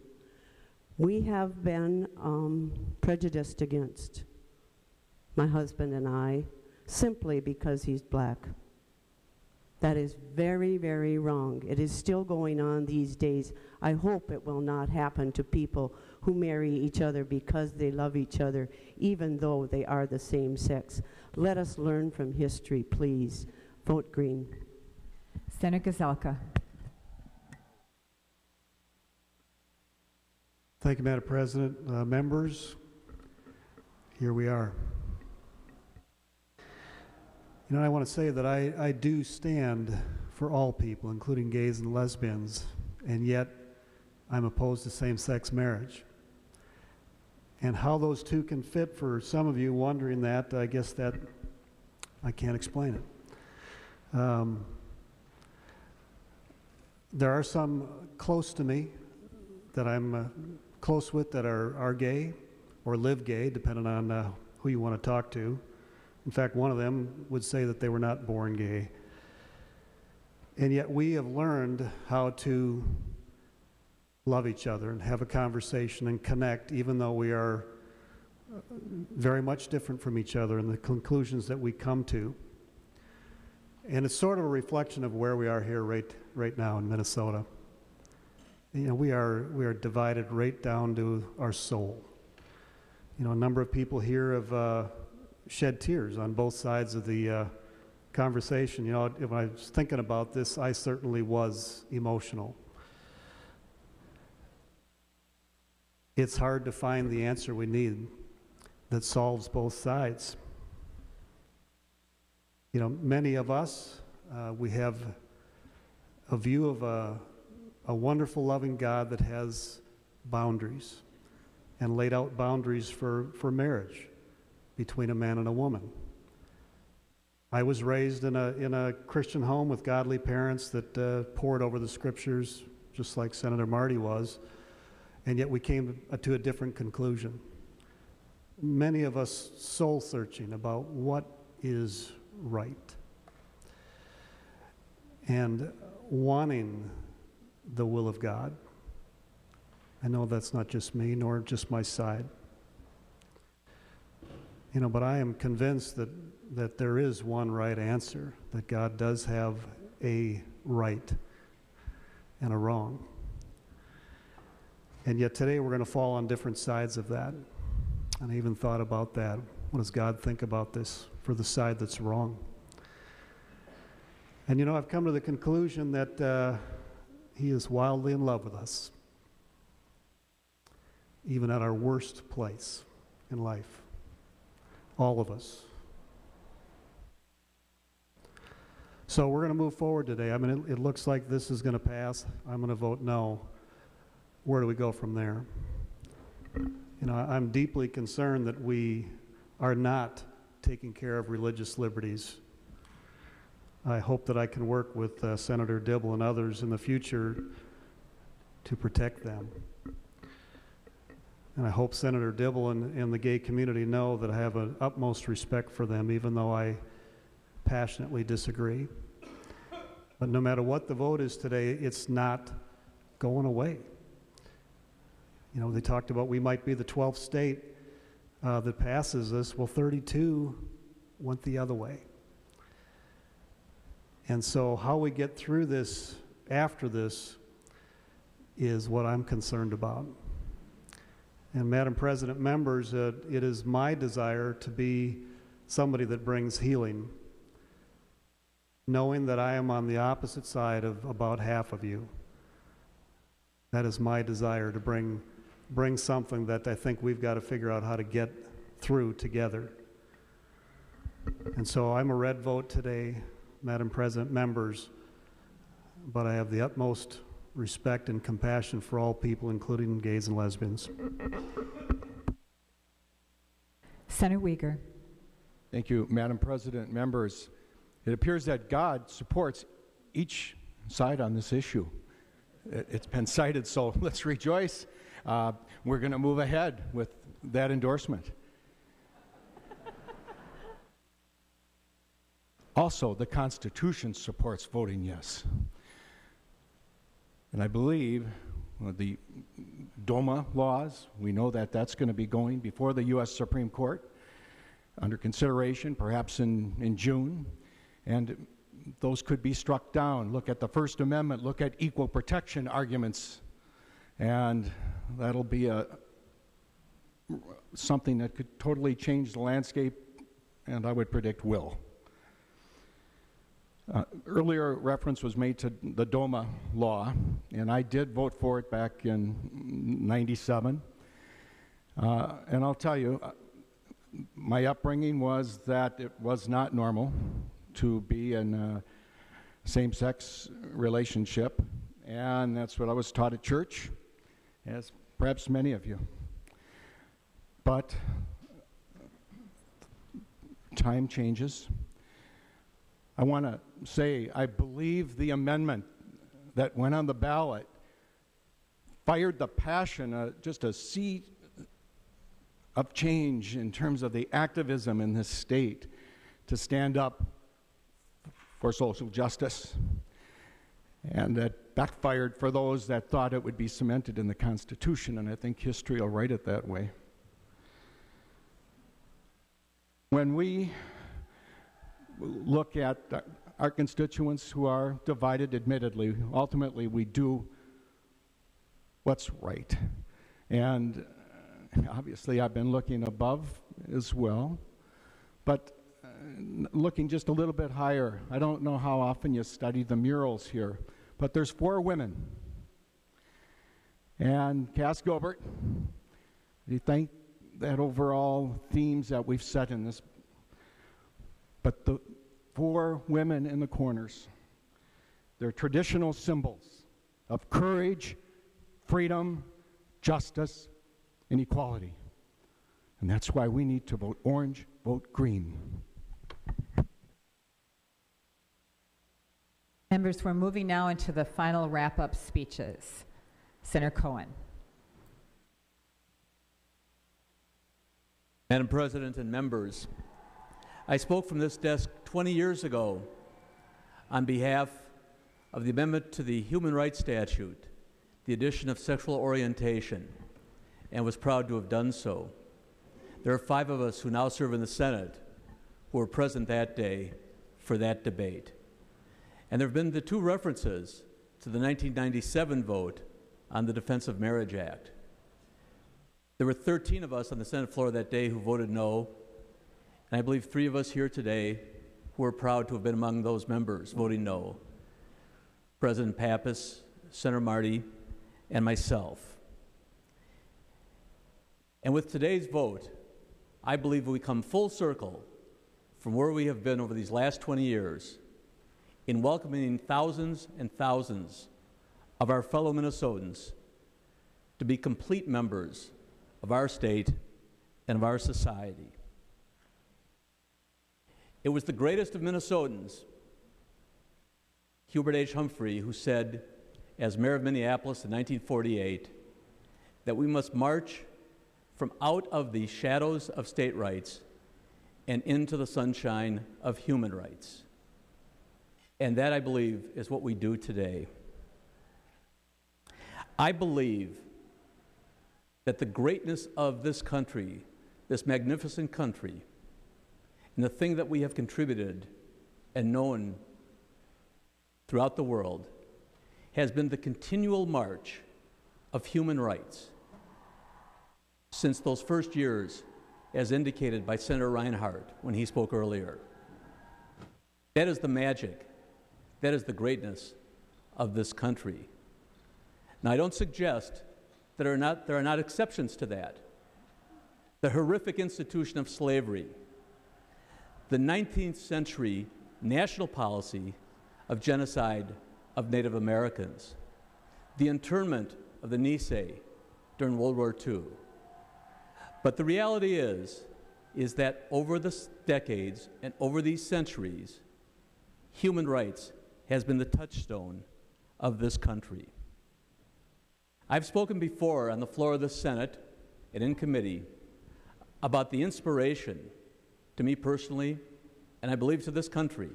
We have been prejudiced against, my husband and I, simply because he's black. That is very, very wrong. It is still going on these days. I hope it will not happen to people who marry each other because they love each other, even though they are the same sex. Let us learn from history, please. Vote green. Senator Gazelka. Thank you, Madam President. Members, here we are. You know, I want to say that I do stand for all people, including gays and lesbians, and yet I'm opposed to same-sex marriage. And how those two can fit, for some of you wondering that, I guess that I can't explain it. There are some close to me that I'm close with that are gay or live gay, depending on who you want to talk to. In fact, one of them would say that they were not born gay. And yet we have learned how to love each other and have a conversation and connect, even though we are very much different from each other in the conclusions that we come to. And it's sort of a reflection of where we are here right now in Minnesota. You know, we are divided right down to our soul. You know, a number of people here have shed tears on both sides of the conversation. You know, when I was thinking about this, I certainly was emotional. It's hard to find the answer we need that solves both sides. You know, many of us, we have a view of a wonderful, loving God that has boundaries and laid out boundaries for marriage between a man and a woman. I was raised in a Christian home with godly parents that pored over the scriptures, just like Senator Marty was, and yet we came to a different conclusion. Many of us soul-searching about what is right and wanting the will of God. I know that's not just me, nor just my side. You know, but I am convinced that there is one right answer, that God does have a right and a wrong. And yet today we're going to fall on different sides of that. And I even thought about that. What does God think about this for the side that's wrong? And you know, I've come to the conclusion that He is wildly in love with us, even at our worst place in life. All of us. So we're going to move forward today. I mean, it looks like this is going to pass. I'm going to vote no. Where do we go from there? You know, I'm deeply concerned that we are not taking care of religious liberties. I hope that I can work with Senator Dibble and others in the future to protect them. And I hope Senator Dibble and the gay community know that I have an utmost respect for them, even though I passionately disagree. But no matter what the vote is today, it's not going away. You know, they talked about we might be the 12th state that passes this. Well, 32 went the other way. And so how we get through this after this is what I'm concerned about. And Madam President, members, it is my desire to be somebody that brings healing, knowing that I am on the opposite side of about half of you. That is my desire, to bring something that I think we've got to figure out how to get through together. And so I'm a red vote today, Madam President, members, but I have the utmost respect and compassion for all people, including gays and lesbians. Senator Uyghur. Thank you, Madam President, members. It appears that God supports each side on this issue. It's been cited, so let's rejoice. We're going to move ahead with that endorsement. Also, the Constitution supports voting yes. And I believe the DOMA laws, we know that that's going to be going before the U.S. Supreme Court under consideration, perhaps in June. And those could be struck down. Look at the First Amendment, look at equal protection arguments. And that'll be something that could totally change the landscape, and I would predict will. Earlier reference was made to the DOMA law, and I did vote for it back in '97. And I'll tell you, my upbringing was that it was not normal to be in a same-sex relationship, and that's what I was taught at church, as perhaps many of you. But time changes. I want to say I believe the amendment that went on the ballot fired the passion, just a seed of change in terms of the activism in this state to stand up for social justice. And that backfired for those that thought it would be cemented in the Constitution, and I think history will write it that way. When we look at our constituents who are divided, admittedly, ultimately we do what's right. And obviously I've been looking above as well, but looking just a little bit higher. I don't know how often you study the murals here, but there's 4 women. And Cass Gilbert, we thank that overall themes that we've set in this. But the 4 women in the corners, they're traditional symbols of courage, freedom, justice, and equality. And that's why we need to vote orange, vote green. Members, we're moving now into the final wrap-up speeches. Senator Cohen. Madam President and members, I spoke from this desk 20 years ago on behalf of the amendment to the Human Rights Statute, the addition of sexual orientation, and was proud to have done so. There are 5 of us who now serve in the Senate who were present that day for that debate. And there have been the 2 references to the 1997 vote on the Defense of Marriage Act. There were 13 of us on the Senate floor that day who voted no, and I believe 3 of us here today who are proud to have been among those members voting no. President Pappas, Senator Marty, and myself. And with today's vote, I believe we come full circle from where we have been over these last 20 years in welcoming thousands and thousands of our fellow Minnesotans to be complete members of our state and of our society. It was the greatest of Minnesotans, Hubert H. Humphrey, who said, as mayor of Minneapolis in 1948, that we must march from out of the shadows of state rights and into the sunshine of human rights. And that, I believe, is what we do today. I believe that the greatness of this country, this magnificent country, and the thing that we have contributed and known throughout the world has been the continual march of human rights since those first years, as indicated by Senator Reinhardt when he spoke earlier. That is the magic, that is the greatness of this country. Now, I don't suggest that there are not exceptions to that. The horrific institution of slavery, the 19th century national policy of genocide of Native Americans, the internment of the Nisei during World War II. But the reality is that over the decades and over these centuries, human rights has been the touchstone of this country. I've spoken before on the floor of the Senate and in committee about the inspiration to me personally, and I believe to this country,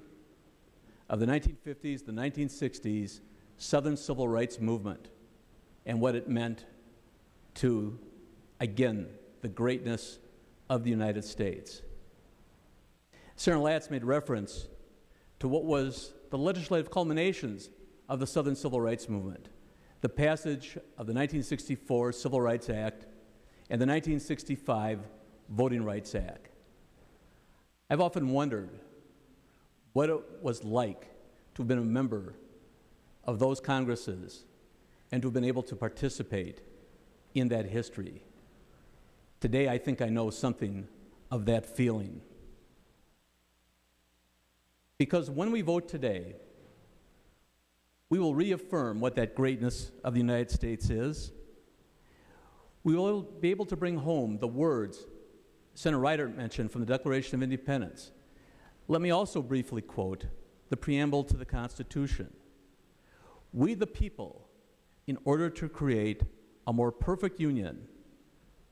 of the 1950s, the 1960s Southern Civil Rights Movement and what it meant to, again, the greatness of the United States. Senator Latz made reference to what was the legislative culminations of the Southern Civil Rights Movement, the passage of the 1964 Civil Rights Act and the 1965 Voting Rights Act. I've often wondered what it was like to have been a member of those Congresses and to have been able to participate in that history. Today, I think I know something of that feeling. Because when we vote today, we will reaffirm what that greatness of the United States is. We will be able to bring home the words Senator Ryder mentioned from the Declaration of Independence. Let me also briefly quote the preamble to the Constitution. We the people, in order to create a more perfect union,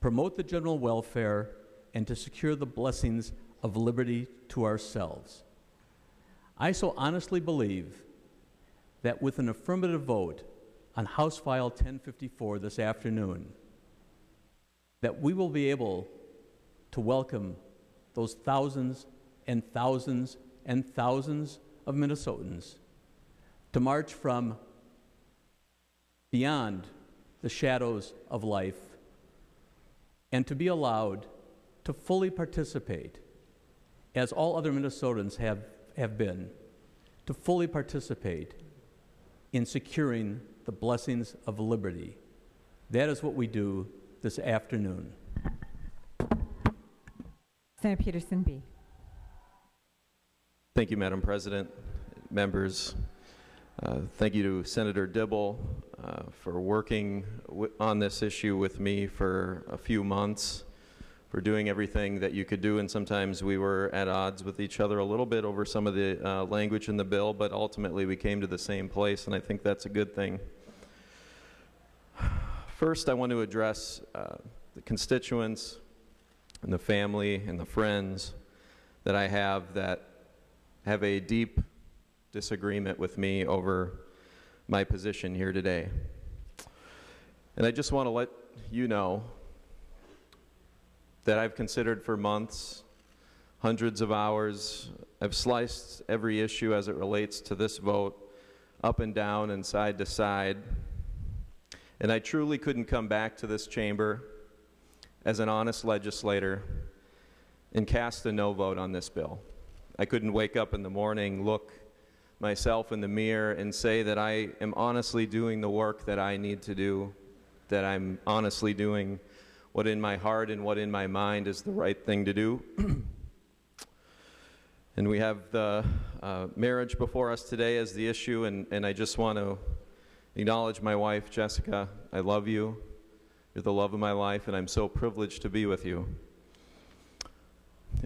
promote the general welfare, and to secure the blessings of liberty to ourselves. I so honestly believe that with an affirmative vote on House File 1054 this afternoon, that we will be able to welcome those thousands and thousands and thousands of Minnesotans to march from beyond the shadows of life and to be allowed to fully participate, as all other Minnesotans have been, to fully participate in securing the blessings of liberty. That is what we do this afternoon. Senator Peterson B. Thank you, Madam President, members. Thank you to Senator Dibble for working on this issue with me for a few months, for doing everything that you could do, and sometimes we were at odds with each other a little bit over some of the language in the bill, but ultimately we came to the same place, and I think that's a good thing. First, I want to address the constituents and the family and the friends that I have that have a deep disagreement with me over my position here today. And I just want to let you know that I've considered for months, hundreds of hours. I've sliced every issue as it relates to this vote, up and down and side to side. And I truly couldn't come back to this chamber as an honest legislator and cast a no vote on this bill. I couldn't wake up in the morning, look myself in the mirror and say that I am honestly doing the work that I need to do, that I'm honestly doing what in my heart and what in my mind is the right thing to do. And we have the marriage before us today as the issue, and I just want to acknowledge my wife, Jessica. I love you. You're the love of my life, and I'm so privileged to be with you.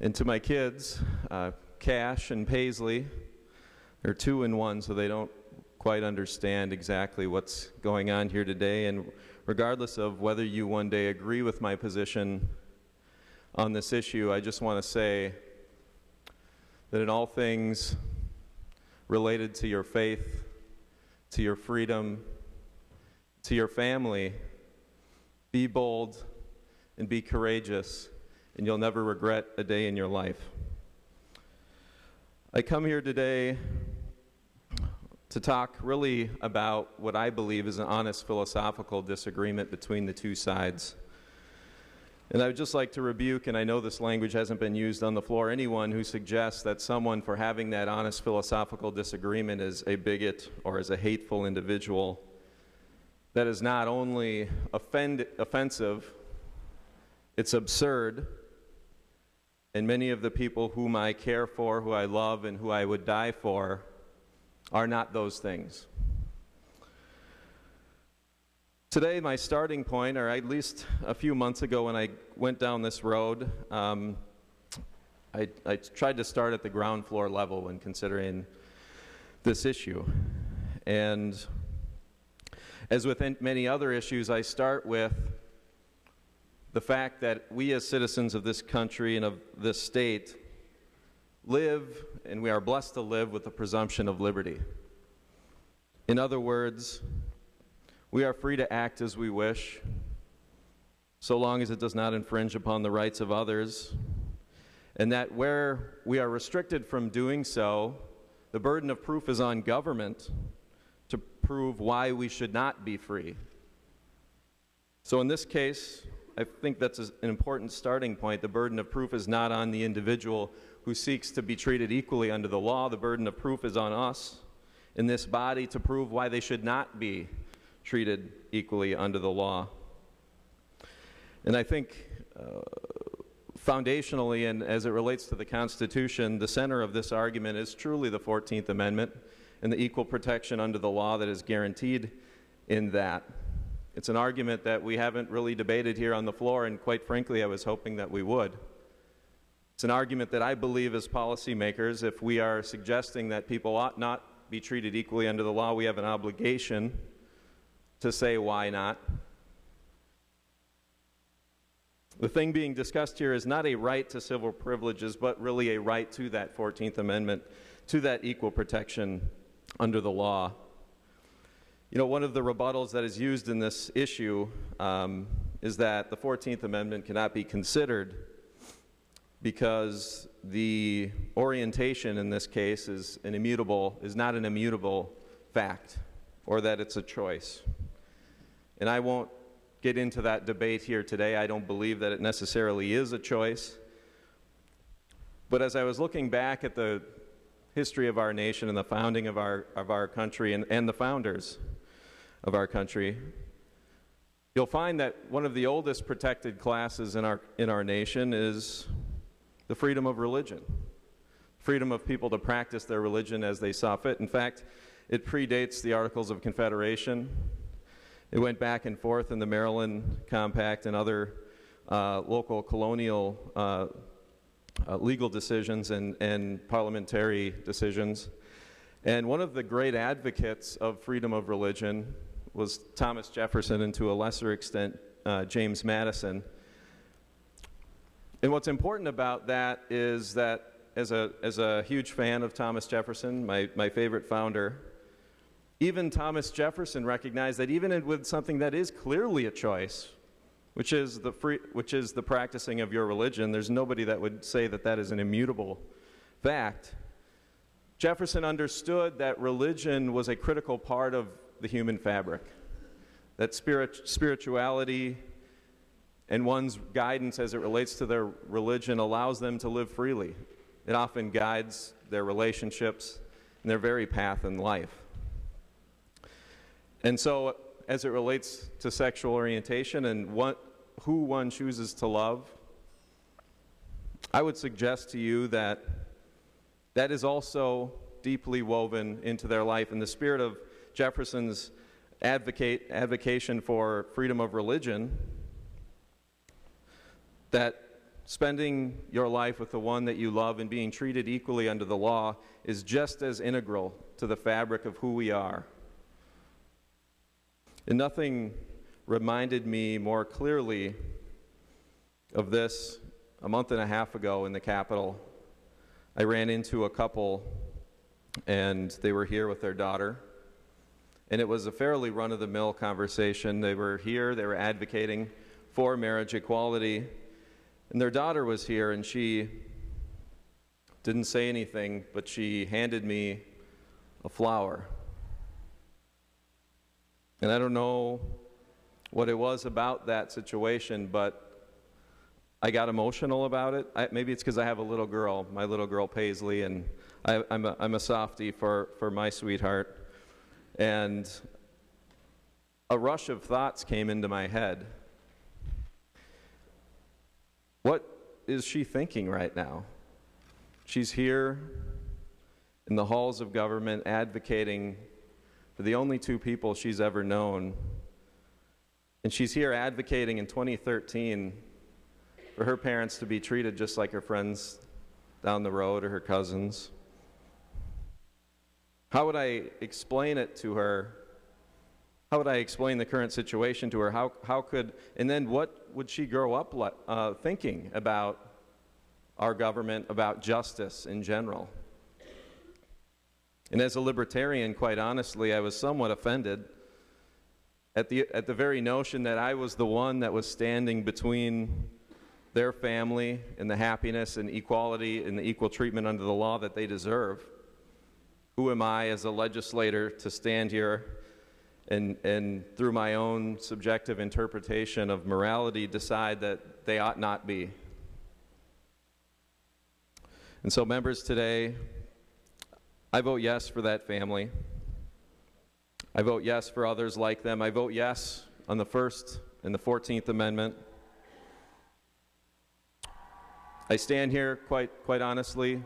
And to my kids, Cash and Paisley, they're 2 and 1, so they don't quite understand exactly what's going on here today. And regardless of whether you one day agree with my position on this issue, I just want to say that in all things related to your faith, to your freedom, to your family, be bold and be courageous, and you'll never regret a day in your life. I come here today to talk really about what I believe is an honest philosophical disagreement between the two sides. And I would just like to rebuke, and I know this language hasn't been used on the floor, anyone who suggests that someone for having that honest philosophical disagreement is a bigot or is a hateful individual. That is not only offensive, it's absurd, and many of the people whom I care for, who I love, and who I would die for are not those things. Today, my starting point, or at least a few months ago when I went down this road, I tried to start at the ground floor level when considering this issue. And as with many other issues, I start with the fact that we as citizens of this country and of this state live, and we are blessed to live, with the presumption of liberty. In other words, we are free to act as we wish, so long as it does not infringe upon the rights of others, and that where we are restricted from doing so, the burden of proof is on government to prove why we should not be free. So in this case, I think that's an important starting point. The burden of proof is not on the individual who seeks to be treated equally under the law. The burden of proof is on us in this body to prove why they should not be treated equally under the law. And I think foundationally, and as it relates to the Constitution, the center of this argument is truly the 14th Amendment and the equal protection under the law that is guaranteed in that. It's an argument that we haven't really debated here on the floor, and quite frankly, I was hoping that we would. It's an argument that I believe as policymakers, if we are suggesting that people ought not be treated equally under the law, we have an obligation to say why not. The thing being discussed here is not a right to civil privileges, but really a right to that 14th Amendment, to that equal protection under the law. You know, one of the rebuttals that is used in this issue is that the 14th Amendment cannot be considered because the orientation in this case is not an immutable fact, or that it's a choice. And I won't get into that debate here today. I don't believe that it necessarily is a choice. But as I was looking back at the history of our nation and the founding of our country and the founders of our country, you'll find that one of the oldest protected classes in our nation is the freedom of religion, freedom of people to practice their religion as they saw fit. In fact, it predates the Articles of Confederation. It went back and forth in the Maryland Compact and other local colonial legal decisions and parliamentary decisions. And one of the great advocates of freedom of religion was Thomas Jefferson, and to a lesser extent, James Madison. And what's important about that is that as a huge fan of Thomas Jefferson, my favorite founder, even Thomas Jefferson recognized that even with something that is clearly a choice, which is the practicing of your religion, there's nobody that would say that that is an immutable fact. Jefferson understood that religion was a critical part of the human fabric, that spirituality and one's guidance as it relates to their religion allows them to live freely. It often guides their relationships and their very path in life. And so, as it relates to sexual orientation and who one chooses to love, I would suggest to you that that is also deeply woven into their life. In the spirit of Jefferson's advocation for freedom of religion, that spending your life with the one that you love and being treated equally under the law is just as integral to the fabric of who we are. And nothing reminded me more clearly of this a month and a half ago in the Capitol. I ran into a couple, and they were here with their daughter. And it was a fairly run-of-the-mill conversation. They were here, they were advocating for marriage equality. And their daughter was here, and she didn't say anything, but she handed me a flower. And I don't know what it was about that situation, but I got emotional about it. Maybe it's because I have a little girl, my little girl Paisley, and I'm a softie for my sweetheart. And a rush of thoughts came into my head. What is she thinking right now? She's here in the halls of government advocating for the only two people she's ever known. And she's here advocating in 2013 for her parents to be treated just like her friends down the road or her cousins. How would I explain it to her? How would I explain the current situation to her? How could, and then what would she grow up thinking about our government, about justice in general? And as a libertarian, quite honestly, I was somewhat offended at the very notion that I was the one that was standing between their family and the happiness and equality and the equal treatment under the law that they deserve. Who am I as a legislator to stand here and through my own subjective interpretation of morality decide that they ought not be? And so, members, today, I vote yes for that family. I vote yes for others like them. I vote yes on the First and the 14th Amendment. I stand here, quite honestly,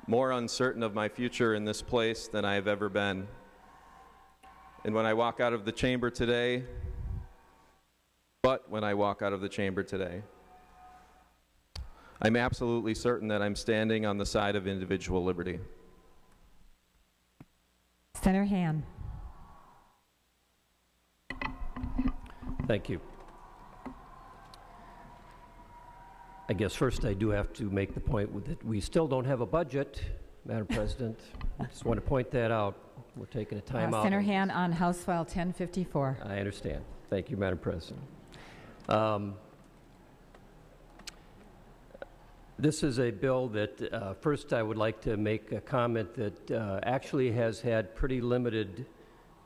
more uncertain of my future in this place than I have ever been. And when I walk out of the chamber today, when I walk out of the chamber today, I'm absolutely certain that I'm standing on the side of individual liberty. Senator Han. Thank you. I guess first I do have to make the point that we still don't have a budget, Madam President. I just want to point that out. We're taking a time out. Senator Han on House File 1054. I understand. Thank you, Madam President. This is a bill that, first I would like to make a comment that actually has had pretty limited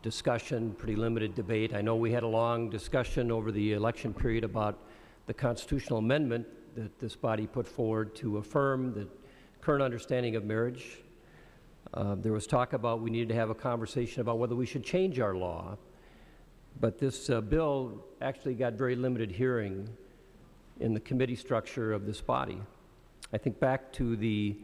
discussion, pretty limited debate. I know we had a long discussion over the election period about the constitutional amendment that this body put forward to affirm the current understanding of marriage. There was talk about we needed to have a conversation about whether we should change our law, but this bill actually got very limited hearing in the committee structure of this body. I think back to the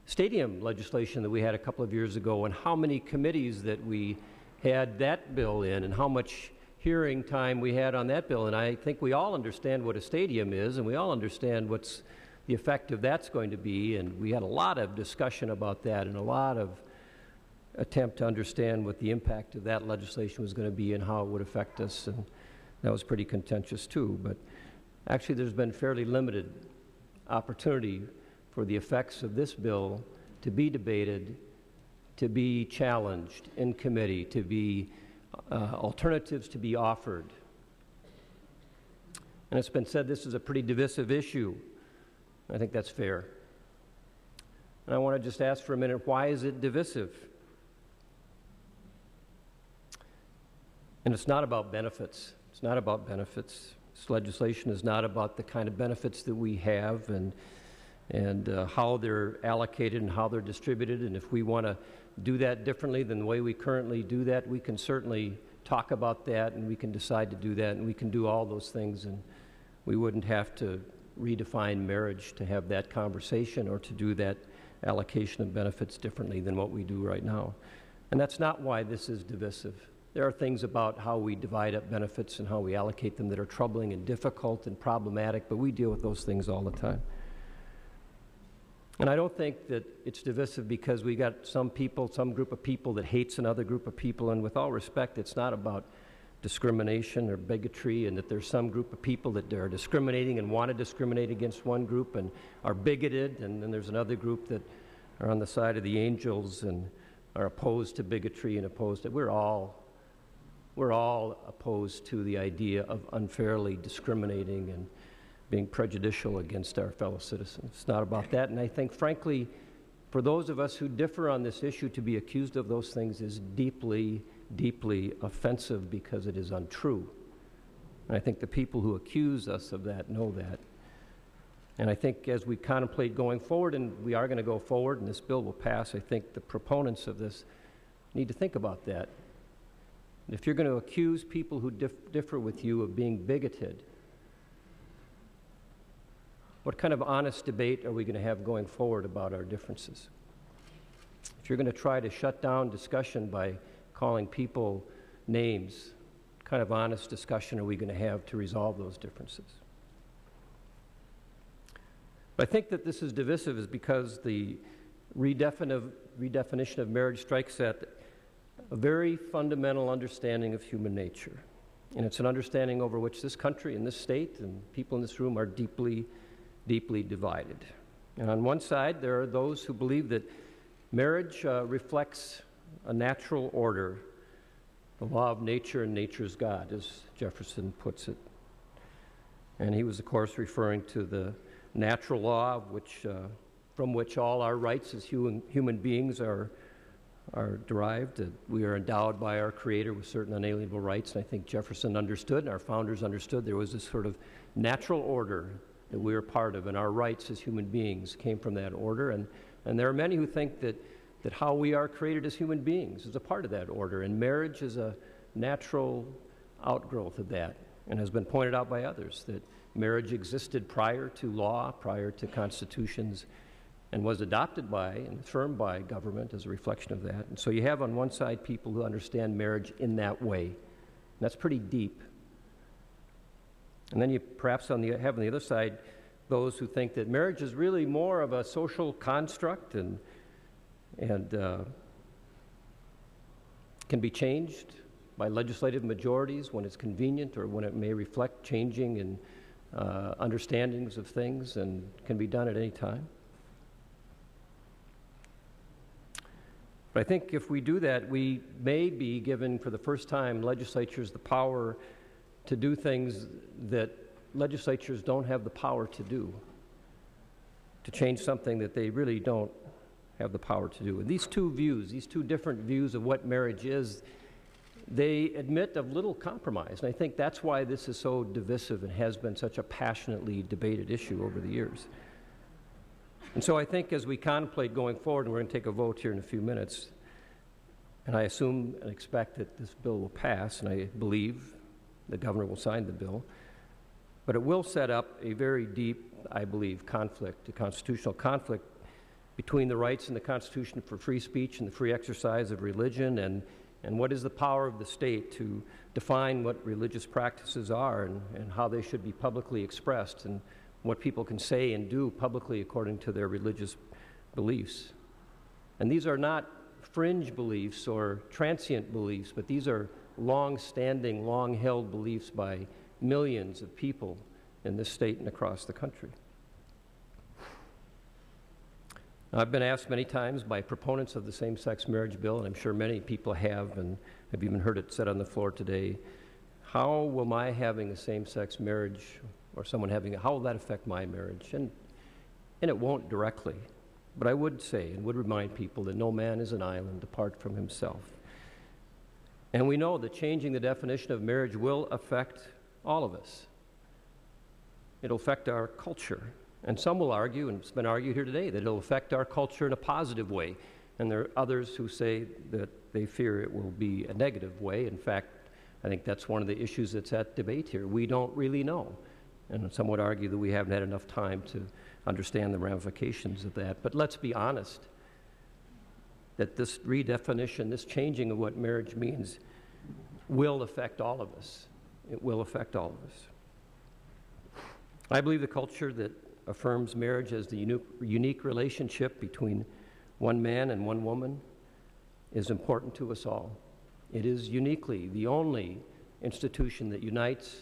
stadium legislation that we had a couple of years ago and how many committees that we had that bill in and how much hearing time we had on that bill. And I think we all understand what a stadium is and we all understand what's the effect of that's going to be. And we had a lot of discussion about that and a lot of attempt to understand what the impact of that legislation was going to be and how it would affect us. And that was pretty contentious too. But actually there's been fairly limited opportunity for the effects of this bill to be debated, to be challenged in committee, to be alternatives to be offered. And it's been said this is a pretty divisive issue. I think that's fair. And I want to just ask for a minute, why is it divisive? And it's not about benefits. It's not about benefits. This legislation is not about the kind of benefits that we have and how they're allocated and how they're distributed. And if we want to do that differently than the way we currently do that, we can certainly talk about that and we can decide to do that and we can do all those things and we wouldn't have to redefine marriage to have that conversation or to do that allocation of benefits differently than what we do right now. And that's not why this is divisive. There are things about how we divide up benefits and how we allocate them that are troubling and difficult and problematic, but we deal with those things all the time. And I don't think that it's divisive because we got some people, some group of people that hates another group of people, and with all respect, it's not about discrimination or bigotry, and that there's some group of people that are discriminating and want to discriminate against one group and are bigoted, and then there's another group that are on the side of the angels and are opposed to bigotry and opposed to, we're all opposed to the idea of unfairly discriminating and being prejudicial against our fellow citizens. It's not about that, and I think, frankly, for those of us who differ on this issue, to be accused of those things is deeply, deeply offensive because it is untrue. And I think the people who accuse us of that know that. And I think as we contemplate going forward, and we are going to go forward and this bill will pass, I think the proponents of this need to think about that. If you're going to accuse people who differ with you of being bigoted, what kind of honest debate are we going to have going forward about our differences? If you're going to try to shut down discussion by calling people names, what kind of honest discussion are we going to have to resolve those differences? But I think that this is divisive is because the redefinition of marriage strikes at a very fundamental understanding of human nature. And it's an understanding over which this country and this state and people in this room are deeply, deeply divided. And on one side, there are those who believe that marriage reflects a natural order, the law of nature and nature's God, as Jefferson puts it. And he was, of course, referring to the natural law from which all our rights as human beings are derived. That we are endowed by our Creator with certain unalienable rights. And I think Jefferson understood, and our founders understood, there was this sort of natural order that we are part of, and our rights as human beings came from that order. And there are many who think that how we are created as human beings is a part of that order, and marriage is a natural outgrowth of that, and has been pointed out by others that marriage existed prior to law, prior to constitutions, and was adopted by and affirmed by government as a reflection of that. And so you have on one side people who understand marriage in that way. And that's pretty deep. And then you perhaps have on the other side those who think that marriage is really more of a social construct and can be changed by legislative majorities when it's convenient or when it may reflect changing and understandings of things, and can be done at any time. But I think if we do that, we may be given for the first time legislatures the power to do things that legislatures don't have the power to do, to change something that they really don't have the power to do. And these two views, these two different views of what marriage is, they admit of little compromise. And I think that's why this is so divisive and has been such a passionately debated issue over the years. And so I think as we contemplate going forward, and we're going to take a vote here in a few minutes, and I assume and expect that this bill will pass, and I believe the governor will sign the bill, but it will set up a very deep, I believe, conflict, a constitutional conflict between the rights in the Constitution for free speech and the free exercise of religion, and what is the power of the state to define what religious practices are and how they should be publicly expressed, and what people can say and do publicly according to their religious beliefs. And these are not fringe beliefs or transient beliefs, but these are long-standing, long-held beliefs by millions of people in this state and across the country. I've been asked many times by proponents of the same-sex marriage bill, and I'm sure many people have, and I've even heard it said on the floor today, how will my having a same-sex marriage or someone having it, how will that affect my marriage? And it won't directly, but I would say and would remind people that no man is an island apart from himself. And we know that changing the definition of marriage will affect all of us. It'll affect our culture. And some will argue, and it's been argued here today, that it'll affect our culture in a positive way. And there are others who say that they fear it will be a negative way. In fact, I think that's one of the issues that's at debate here. We don't really know. And some would argue that we haven't had enough time to understand the ramifications of that. But let's be honest, that this redefinition, this changing of what marriage means, will affect all of us. It will affect all of us. I believe the culture that affirms marriage as the unique relationship between one man and one woman is important to us all. It is uniquely the only institution that unites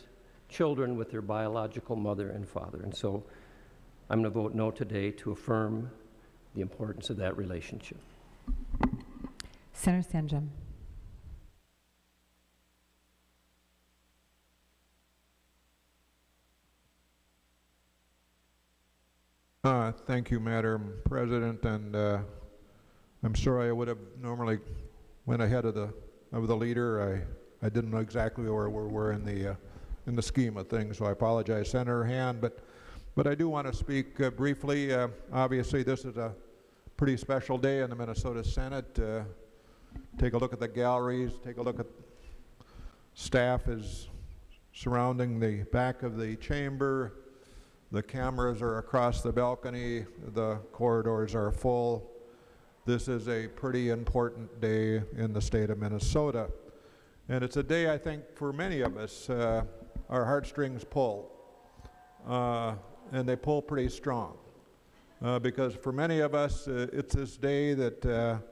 children with their biological mother and father. And so I'm going to vote no today to affirm the importance of that relationship. Senator Sanjum. Thank you, Madam President, and I'm sorry I would have normally went ahead of the leader. I didn't know exactly where we were in the scheme of things, so I apologize. Senator Hand, but I do want to speak briefly. Obviously, this is a pretty special day in the Minnesota Senate. Take a look at the galleries. Take a look at staff is surrounding the back of the chamber. The cameras are across the balcony. The corridors are full. This is a pretty important day in the state of Minnesota. And it's a day, I think, for many of us, our heartstrings pull. And they pull pretty strong. Because for many of us, it's this day that,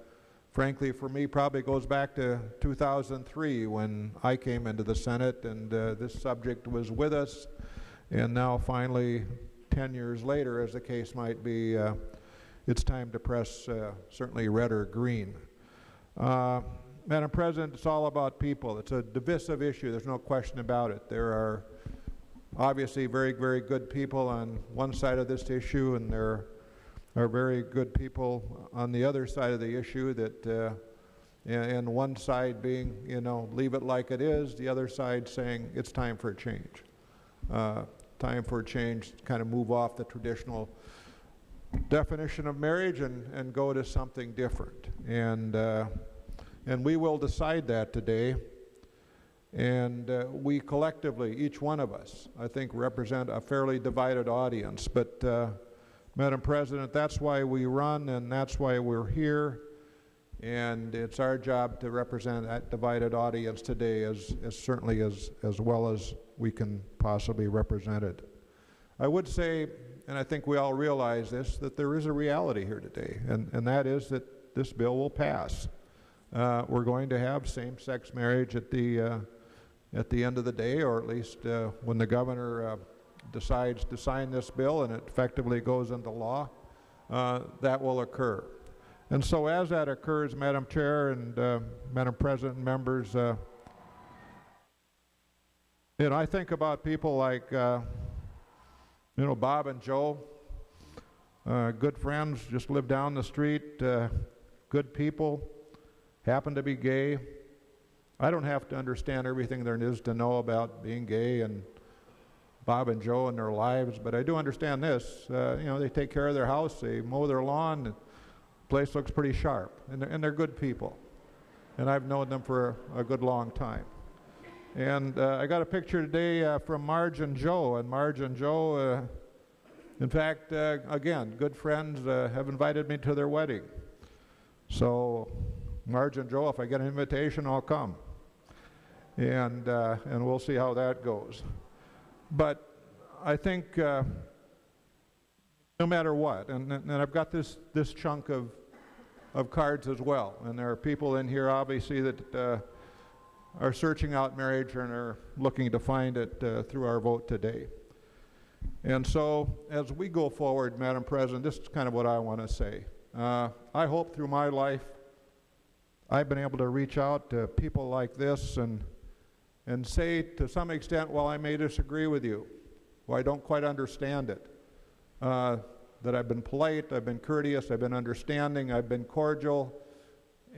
frankly, for me, probably goes back to 2003 when I came into the Senate and this subject was with us. And now finally, 10 years later, as the case might be, it's time to press certainly red or green. Madam President, it's all about people. It's a divisive issue. There's no question about it. There are obviously very, very good people on one side of this issue, and there are very good people on the other side of the issue that, and one side being, you know, leave it like it is, the other side saying it's time for a change. Time for a change, kind of move off the traditional definition of marriage and go to something different. And we will decide that today. And we collectively, each one of us, I think, represent a fairly divided audience. But, Madam President, that's why we run and that's why we're here. And it's our job to represent that divided audience today as certainly as well as we can possibly represent it. I would say, and I think we all realize this, that there is a reality here today, and that is that this bill will pass. We're going to have same-sex marriage at the end of the day, or at least when the governor decides to sign this bill and it effectively goes into law, that will occur. And so as that occurs, Madam Chair and Madam President and members, you know, I think about people like, you know, Bob and Joe, good friends, just live down the street, good people, happen to be gay. I don't have to understand everything there is to know about being gay and Bob and Joe and their lives, but I do understand this. You know, they take care of their house, they mow their lawn, the place looks pretty sharp, and they're good people. And I've known them for a good long time. And I got a picture today from Marge and Joe, and Marge and Joe, in fact, again, good friends, have invited me to their wedding. So, Marge and Joe, if I get an invitation, I'll come. And we'll see how that goes. But I think no matter what, and I've got this chunk of cards as well, and there are people in here obviously that are searching out marriage and are looking to find it through our vote today. And so as we go forward, Madam President, this is kind of what I want to say. I hope through my life I've been able to reach out to people like this and say to some extent, while I may disagree with you, or I don't quite understand it, that I've been polite, I've been courteous, I've been understanding, I've been cordial,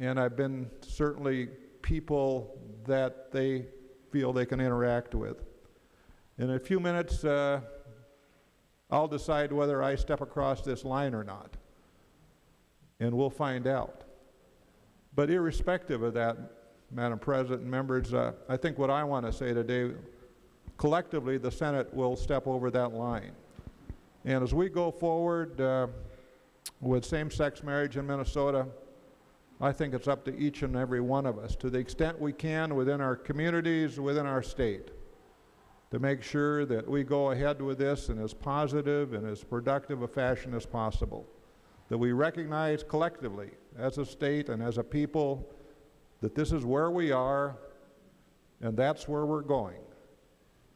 and I've been certainly people that they feel they can interact with. In a few minutes, I'll decide whether I step across this line or not, and we'll find out. But irrespective of that, Madam President and members, I think what I want to say today, collectively the Senate will step over that line. And as we go forward with same-sex marriage in Minnesota, I think it's up to each and every one of us, to the extent we can within our communities, within our state, to make sure that we go ahead with this in as positive and as productive a fashion as possible. That we recognize collectively, as a state and as a people, that this is where we are, And that's where we're going.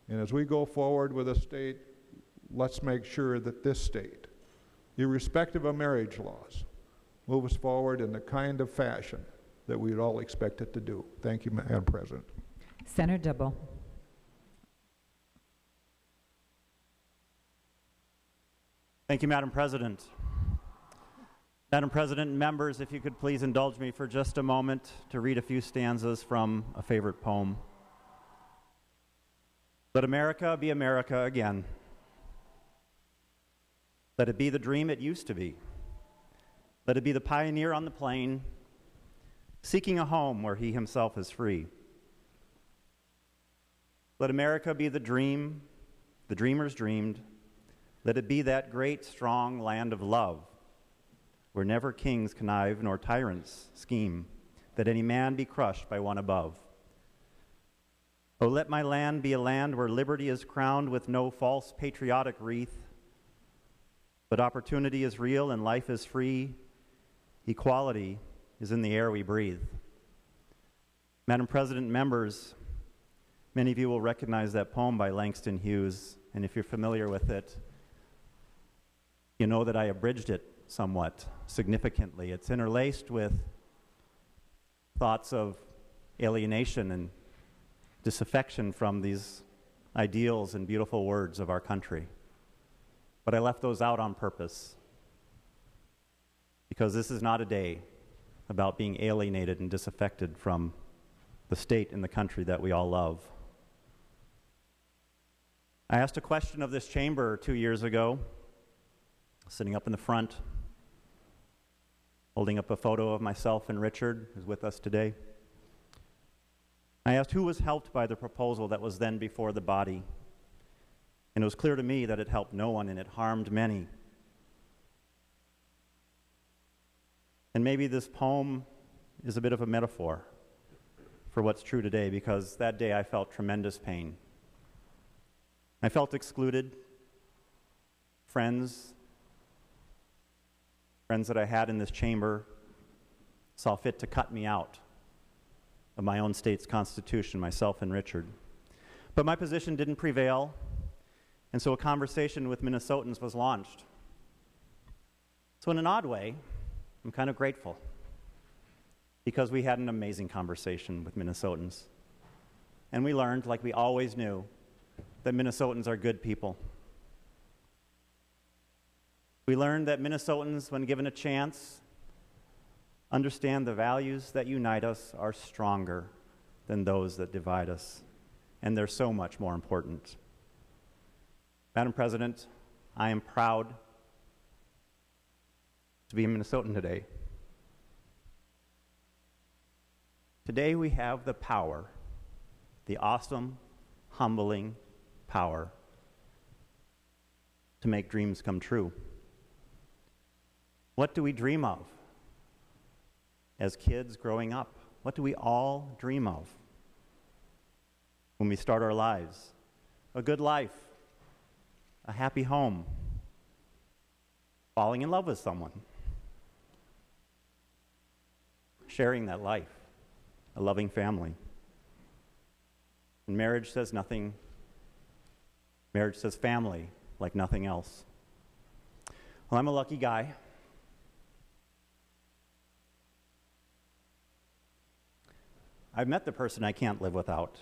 And as we go forward with a state, let's make sure that this state, irrespective of marriage laws, moves forward in the kind of fashion that we'd all expect it to do. Thank you, Madam President. Senator Dibble. Thank you, Madam President. Madam President and members, if you could please indulge me for just a moment to read a few stanzas from a favorite poem. Let America be America again. Let it be the dream it used to be. Let it be the pioneer on the plain, seeking a home where he himself is free. Let America be the dream the dreamers dreamed. Let it be that great, strong land of love, where never kings connive nor tyrants scheme, that any man be crushed by one above. Oh, let my land be a land where liberty is crowned with no false patriotic wreath, but opportunity is real and life is free. Equality is in the air we breathe. Madam President, members, many of you will recognize that poem by Langston Hughes, and if you're familiar with it, you know that I abridged it somewhat significantly. It's interlaced with thoughts of alienation and disaffection from these ideals and beautiful words of our country. But I left those out on purpose, because this is not a day about being alienated and disaffected from the state and the country that we all love. I asked a question of this chamber 2 years ago, sitting up in the front, holding up a photo of myself and Richard, who's with us today. I asked who was helped by the proposal that was then before the body. And it was clear to me that it helped no one and it harmed many. And maybe this poem is a bit of a metaphor for what's true today, because that day I felt tremendous pain. I felt excluded. Friends that I had in this chamber saw fit to cut me out of my own state's constitution, myself and Richard. But my position didn't prevail, and so a conversation with Minnesotans was launched. So in an odd way, I'm kind of grateful, because we had an amazing conversation with Minnesotans. And we learned, like we always knew, that Minnesotans are good people. We learned that Minnesotans, when given a chance, understand the values that unite us are stronger than those that divide us, and they're so much more important. Madam President, I am proud to be a Minnesotan today. Today we have the power, the awesome, humbling power to make dreams come true. What do we dream of as kids growing up? What do we all dream of when we start our lives? A good life, a happy home, falling in love with someone, sharing that life, a loving family. And marriage says nothing. Marriage says family like nothing else. Well, I'm a lucky guy. I've met the person I can't live without.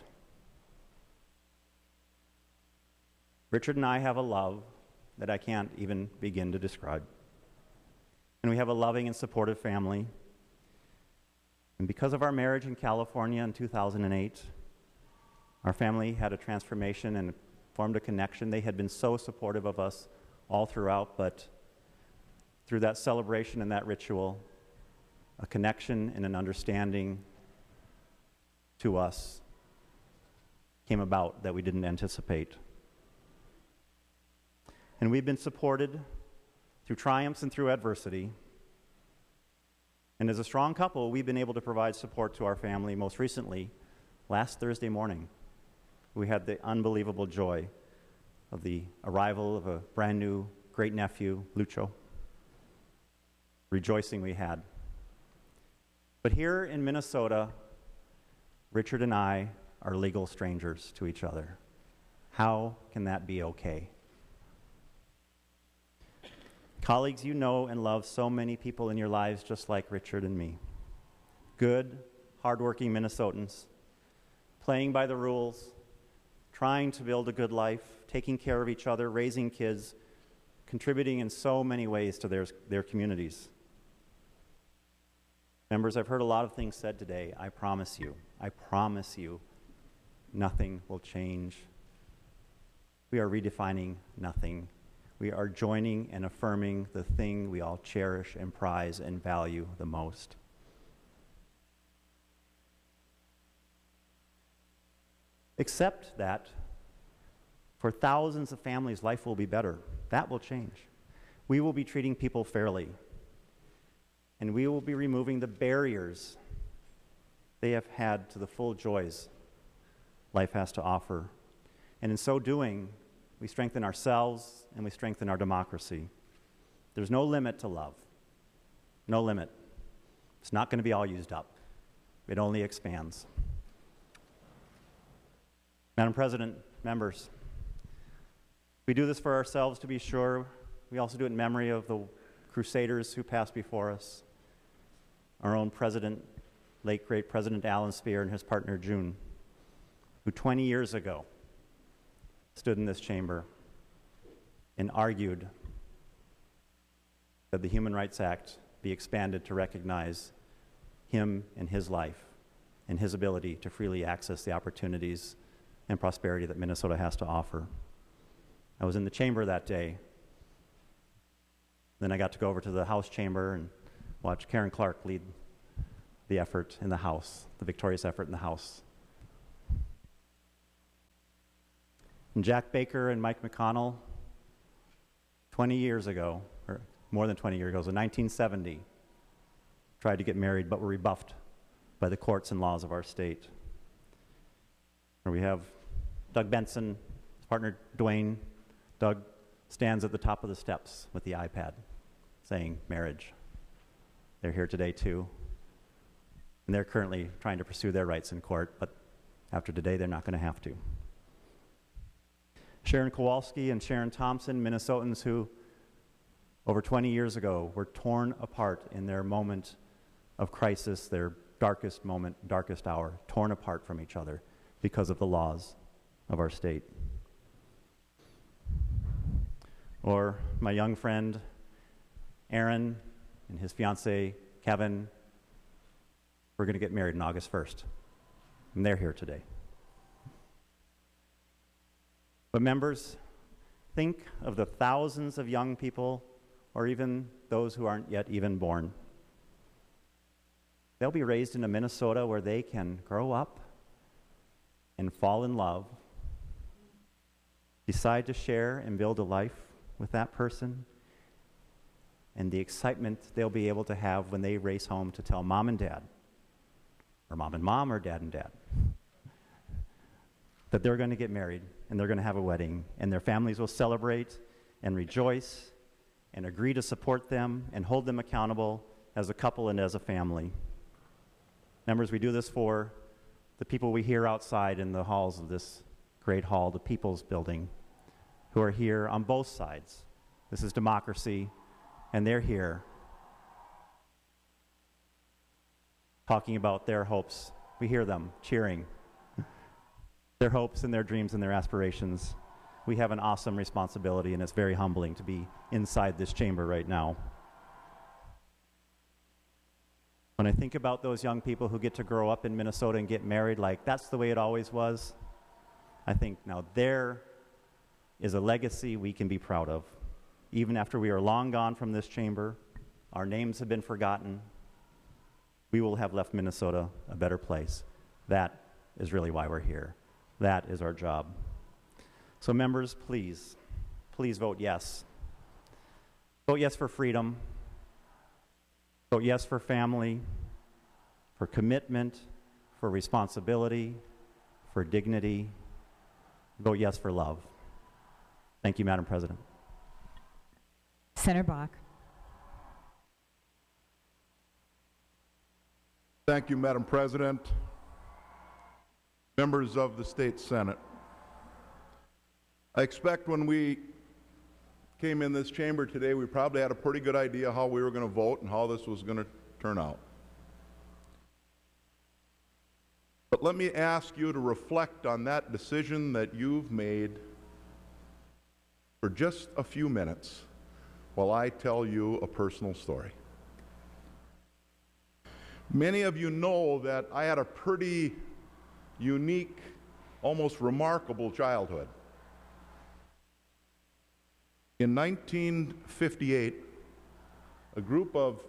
Richard and I have a love that I can't even begin to describe. And we have a loving and supportive family. And because of our marriage in California in 2008, our family had a transformation and formed a connection. They had been so supportive of us all throughout, but through that celebration and that ritual, a connection and an understanding to us came about that we didn't anticipate. And we've been supported through triumphs and through adversity. And as a strong couple, we've been able to provide support to our family. Most recently, last Thursday morning, we had the unbelievable joy of the arrival of a brand new great-nephew, Lucho. Rejoicing we had. But here in Minnesota, Richard and I are legal strangers to each other. How can that be okay? Colleagues, you know and love so many people in your lives just like Richard and me. Good, hardworking Minnesotans, playing by the rules, trying to build a good life, taking care of each other, raising kids, contributing in so many ways to their communities. Members, I've heard a lot of things said today. I promise you, nothing will change. We are redefining nothing. We are joining and affirming the thing we all cherish and prize and value the most. Except that for thousands of families, life will be better. That will change. We will be treating people fairly. And we will be removing the barriers they have had to the full joys life has to offer. And in so doing, we strengthen ourselves and we strengthen our democracy. There's no limit to love. No limit. It's not going to be all used up. It only expands. Madam President, members, we do this for ourselves, to be sure. We also do it in memory of the crusaders who passed before us. Our own president, late great President Alan Speer, and his partner June, who 20 years ago stood in this chamber and argued that the Human Rights Act be expanded to recognize him and his life and his ability to freely access the opportunities and prosperity that Minnesota has to offer. I was in the chamber that day. Then I got to go over to the House chamber and watch Karen Clark lead the effort in the House, the victorious effort in the House. And Jack Baker and Mike McConnell, 20 years ago, or more than 20 years ago, so 1970, tried to get married but were rebuffed by the courts and laws of our state. Or we have Doug Benson, his partner Dwayne. Doug stands at the top of the steps with the iPad saying marriage. They're here today too. And they're currently trying to pursue their rights in court, but after today they're not going to have to. Sharon Kowalski and Sharon Thompson, Minnesotans who over 20 years ago were torn apart in their moment of crisis, their darkest moment, darkest hour, torn apart from each other because of the laws of our state. Or my young friend Aaron and his fiancée Kevin, we're going to get married on August 1st, and they're here today. But members, think of the thousands of young people, or even those who aren't yet even born. They'll be raised in a Minnesota where they can grow up and fall in love, decide to share and build a life with that person, and the excitement they'll be able to have when they race home to tell mom and dad, or mom and mom, or dad and dad, that they're going to get married and they're going to have a wedding, and their families will celebrate and rejoice and agree to support them and hold them accountable as a couple and as a family. Members, we do this for the people we hear outside in the halls of this great hall, the People's Building, who are here on both sides. This is democracy, and they're here talking about their hopes. We hear them cheering. Their hopes and their dreams and their aspirations. We have an awesome responsibility, and it's very humbling to be inside this chamber right now. When I think about those young people who get to grow up in Minnesota and get married like that's the way it always was, I think now there is a legacy we can be proud of. Even after we are long gone from this chamber, our names have been forgotten, we will have left Minnesota a better place. That is really why we're here. That is our job. So members, please vote yes. Vote yes for freedom. Vote yes for family, for commitment, for responsibility, for dignity. Vote yes for love. Thank you, Madam President. Senator Bach. Thank you, Madam President. members of the state Senate, I expect when we came in this chamber today, we probably had a pretty good idea how we were going to vote and how this was going to turn out. But let me ask you to reflect on that decision that you've made for just a few minutes while I tell you a personal story. Many of you know that I had a pretty unique, almost remarkable childhood. In 1958, a group of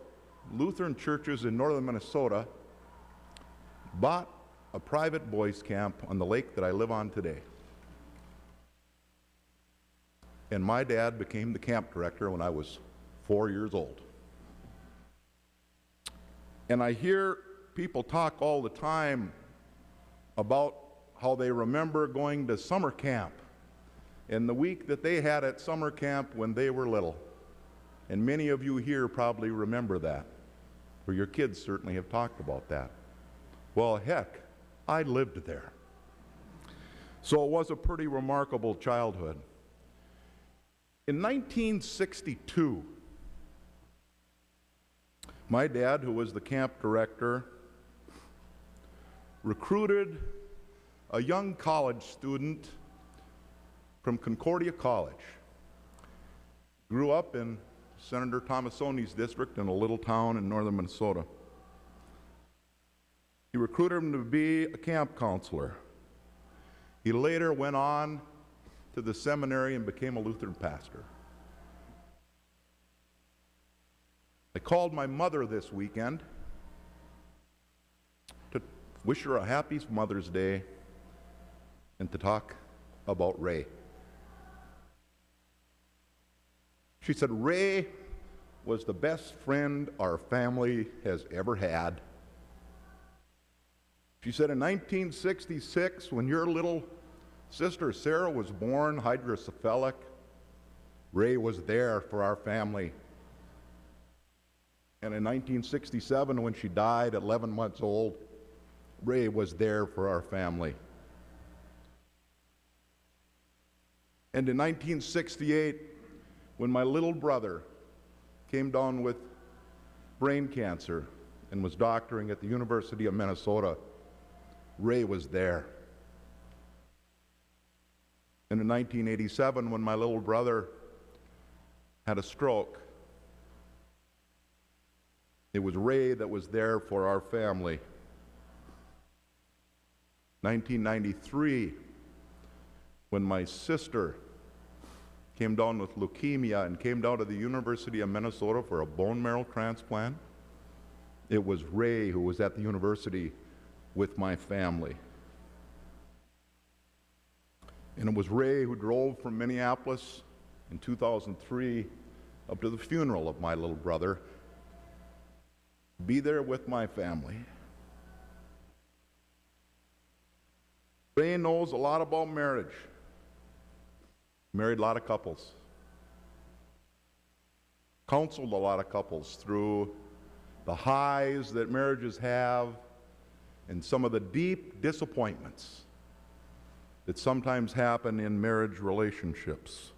Lutheran churches in northern Minnesota bought a private boys' camp on the lake that I live on today. And my dad became the camp director when I was 4 years old. And I hear people talk all the time about how they remember going to summer camp and the week that they had at summer camp when they were little. And many of you here probably remember that, or your kids certainly have talked about that. Well, heck, I lived there. So it was a pretty remarkable childhood. In 1962, my dad, who was the camp director, recruited a young college student from Concordia College. Grew up in Senator Tomassoni's district in a little town in northern Minnesota. He recruited him to be a camp counselor. He later went on to the seminary and became a Lutheran pastor. I called my mother this weekend to wish her a happy Mother's Day and to talk about Ray. She said, Ray was the best friend our family has ever had. She said, in 1966, when your little sister Sarah was born, hydrocephalic, Ray was there for our family. And in 1967, when she died at 11 months old, Ray was there for our family. And in 1968, when my little brother came down with brain cancer and was doctoring at the University of Minnesota, Ray was there. And in 1987, when my little brother had a stroke, it was Ray that was there for our family. 1993, when my sister came down with leukemia and came down to the University of Minnesota for a bone marrow transplant, it was Ray who was at the university with my family. And it was Ray who drove from Minneapolis in 2003 up to the funeral of my little brother, be there with my family. Ray knows a lot about marriage. Married a lot of couples. Counseled a lot of couples through the highs that marriages have and some of the deep disappointments that sometimes happen in marriage relationships.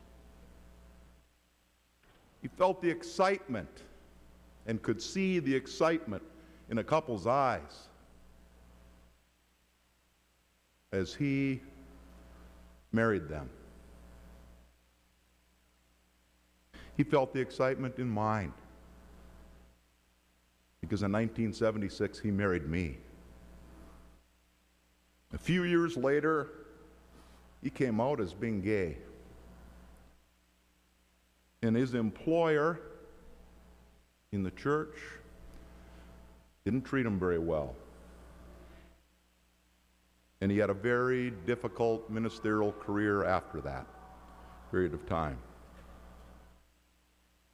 He felt the excitement and could see the excitement in a couple's eyes as he married them. He felt the excitement in mine because in 1976 he married me. A few years later, he came out as being gay. And his employer in the church didn't treat him very well. And he had a very difficult ministerial career after that period of time.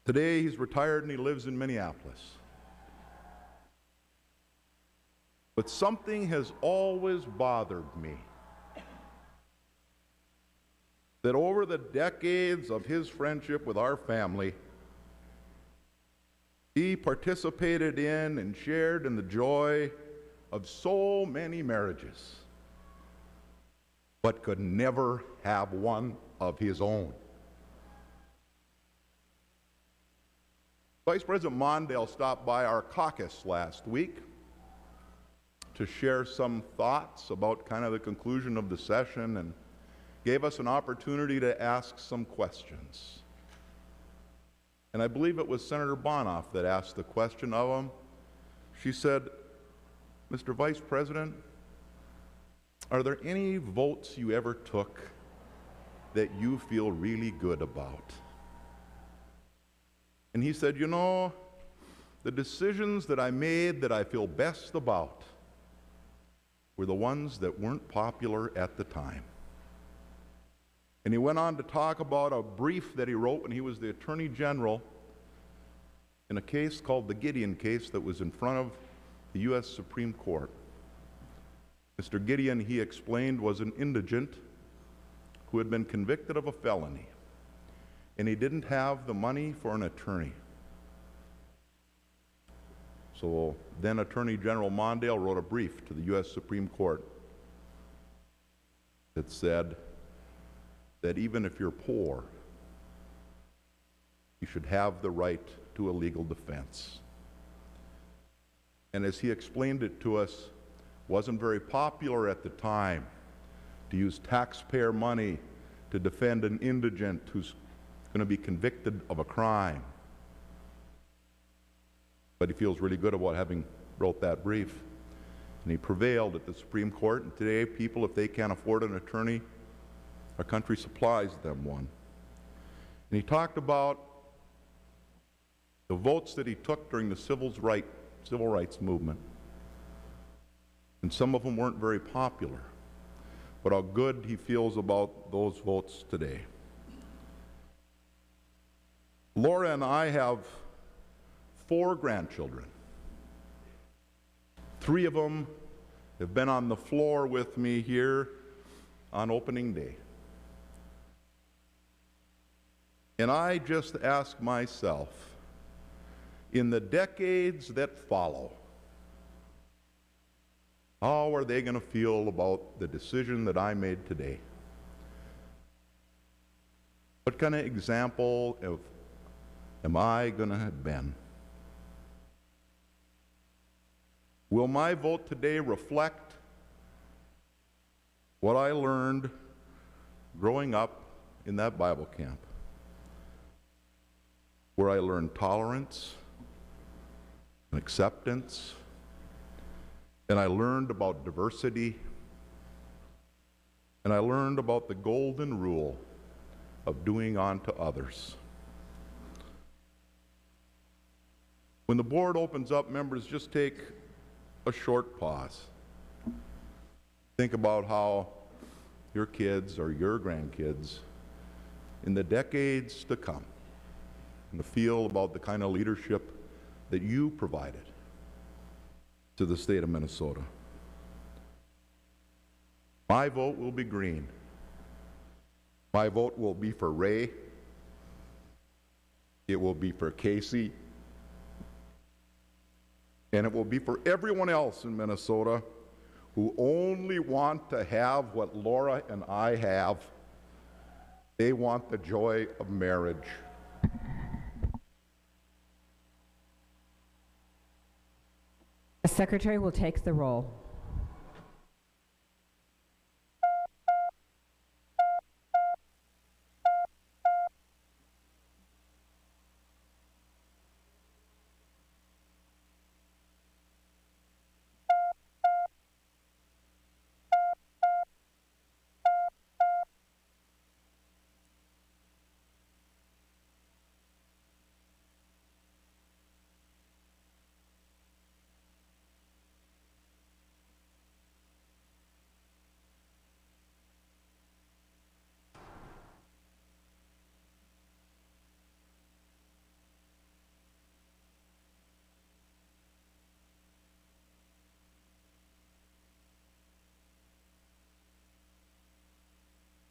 Today he's retired and he lives in Minneapolis. But something has always bothered me. That over the decades of his friendship with our family, he participated in and shared in the joy of so many marriages. but could never have one of his own. Vice President Mondale stopped by our caucus last week to share some thoughts about kind of the conclusion of the session and gave us an opportunity to ask some questions. And I believe it was Senator Bonoff that asked the question of him. She said, "Mr. Vice President, are there any votes you ever took that you feel really good about?" And he said, "You know, the decisions that I made that I feel best about were the ones that weren't popular at the time." And he went on to talk about a brief that he wrote when he was the Attorney General in a case called the Gideon case that was in front of the U.S. Supreme Court. Mr. Gideon, he explained, was an indigent who had been convicted of a felony, and he didn't have the money for an attorney. So then Attorney General Mondale wrote a brief to the U.S. Supreme Court that said that even if you're poor, you should have the right to a legal defense. And as he explained it to us, it wasn't very popular at the time to use taxpayer money to defend an indigent who's going to be convicted of a crime. But he feels really good about having wrote that brief. And he prevailed at the Supreme Court. And today, people, if they can't afford an attorney, our country supplies them one. And he talked about the votes that he took during the civil rights movement. And some of them weren't very popular, but how good he feels about those votes today. Laura and I have 4 grandchildren. 3 of them have been on the floor with me here on opening day. And I just ask myself, in the decades that follow, how are they going to feel about the decision that I made today? What kind of example am I going to have been? Will my vote today reflect what I learned growing up in that Bible camp, where I learned tolerance and acceptance, and I learned about diversity, and I learned about the golden rule of doing unto others? When the board opens up, members, just take a short pause. Think about how your kids or your grandkids in the decades to come, and feel about the kind of leadership that you provided to the state of Minnesota. My vote will be green. My vote will be for Ray. It will be for Casey. And it will be for everyone else in Minnesota who only want to have what Laura and I have. They want the joy of marriage. The Secretary will take the roll.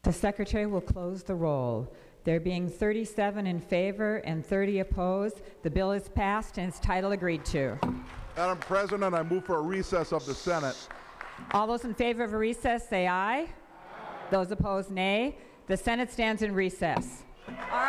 The Secretary will close the roll. There being 37 in favor and 30 opposed, the bill is passed and its title agreed to. Madam President, I move for a recess of the Senate. All those in favor of a recess say aye. Aye. Those opposed, nay. The Senate stands in recess. All right.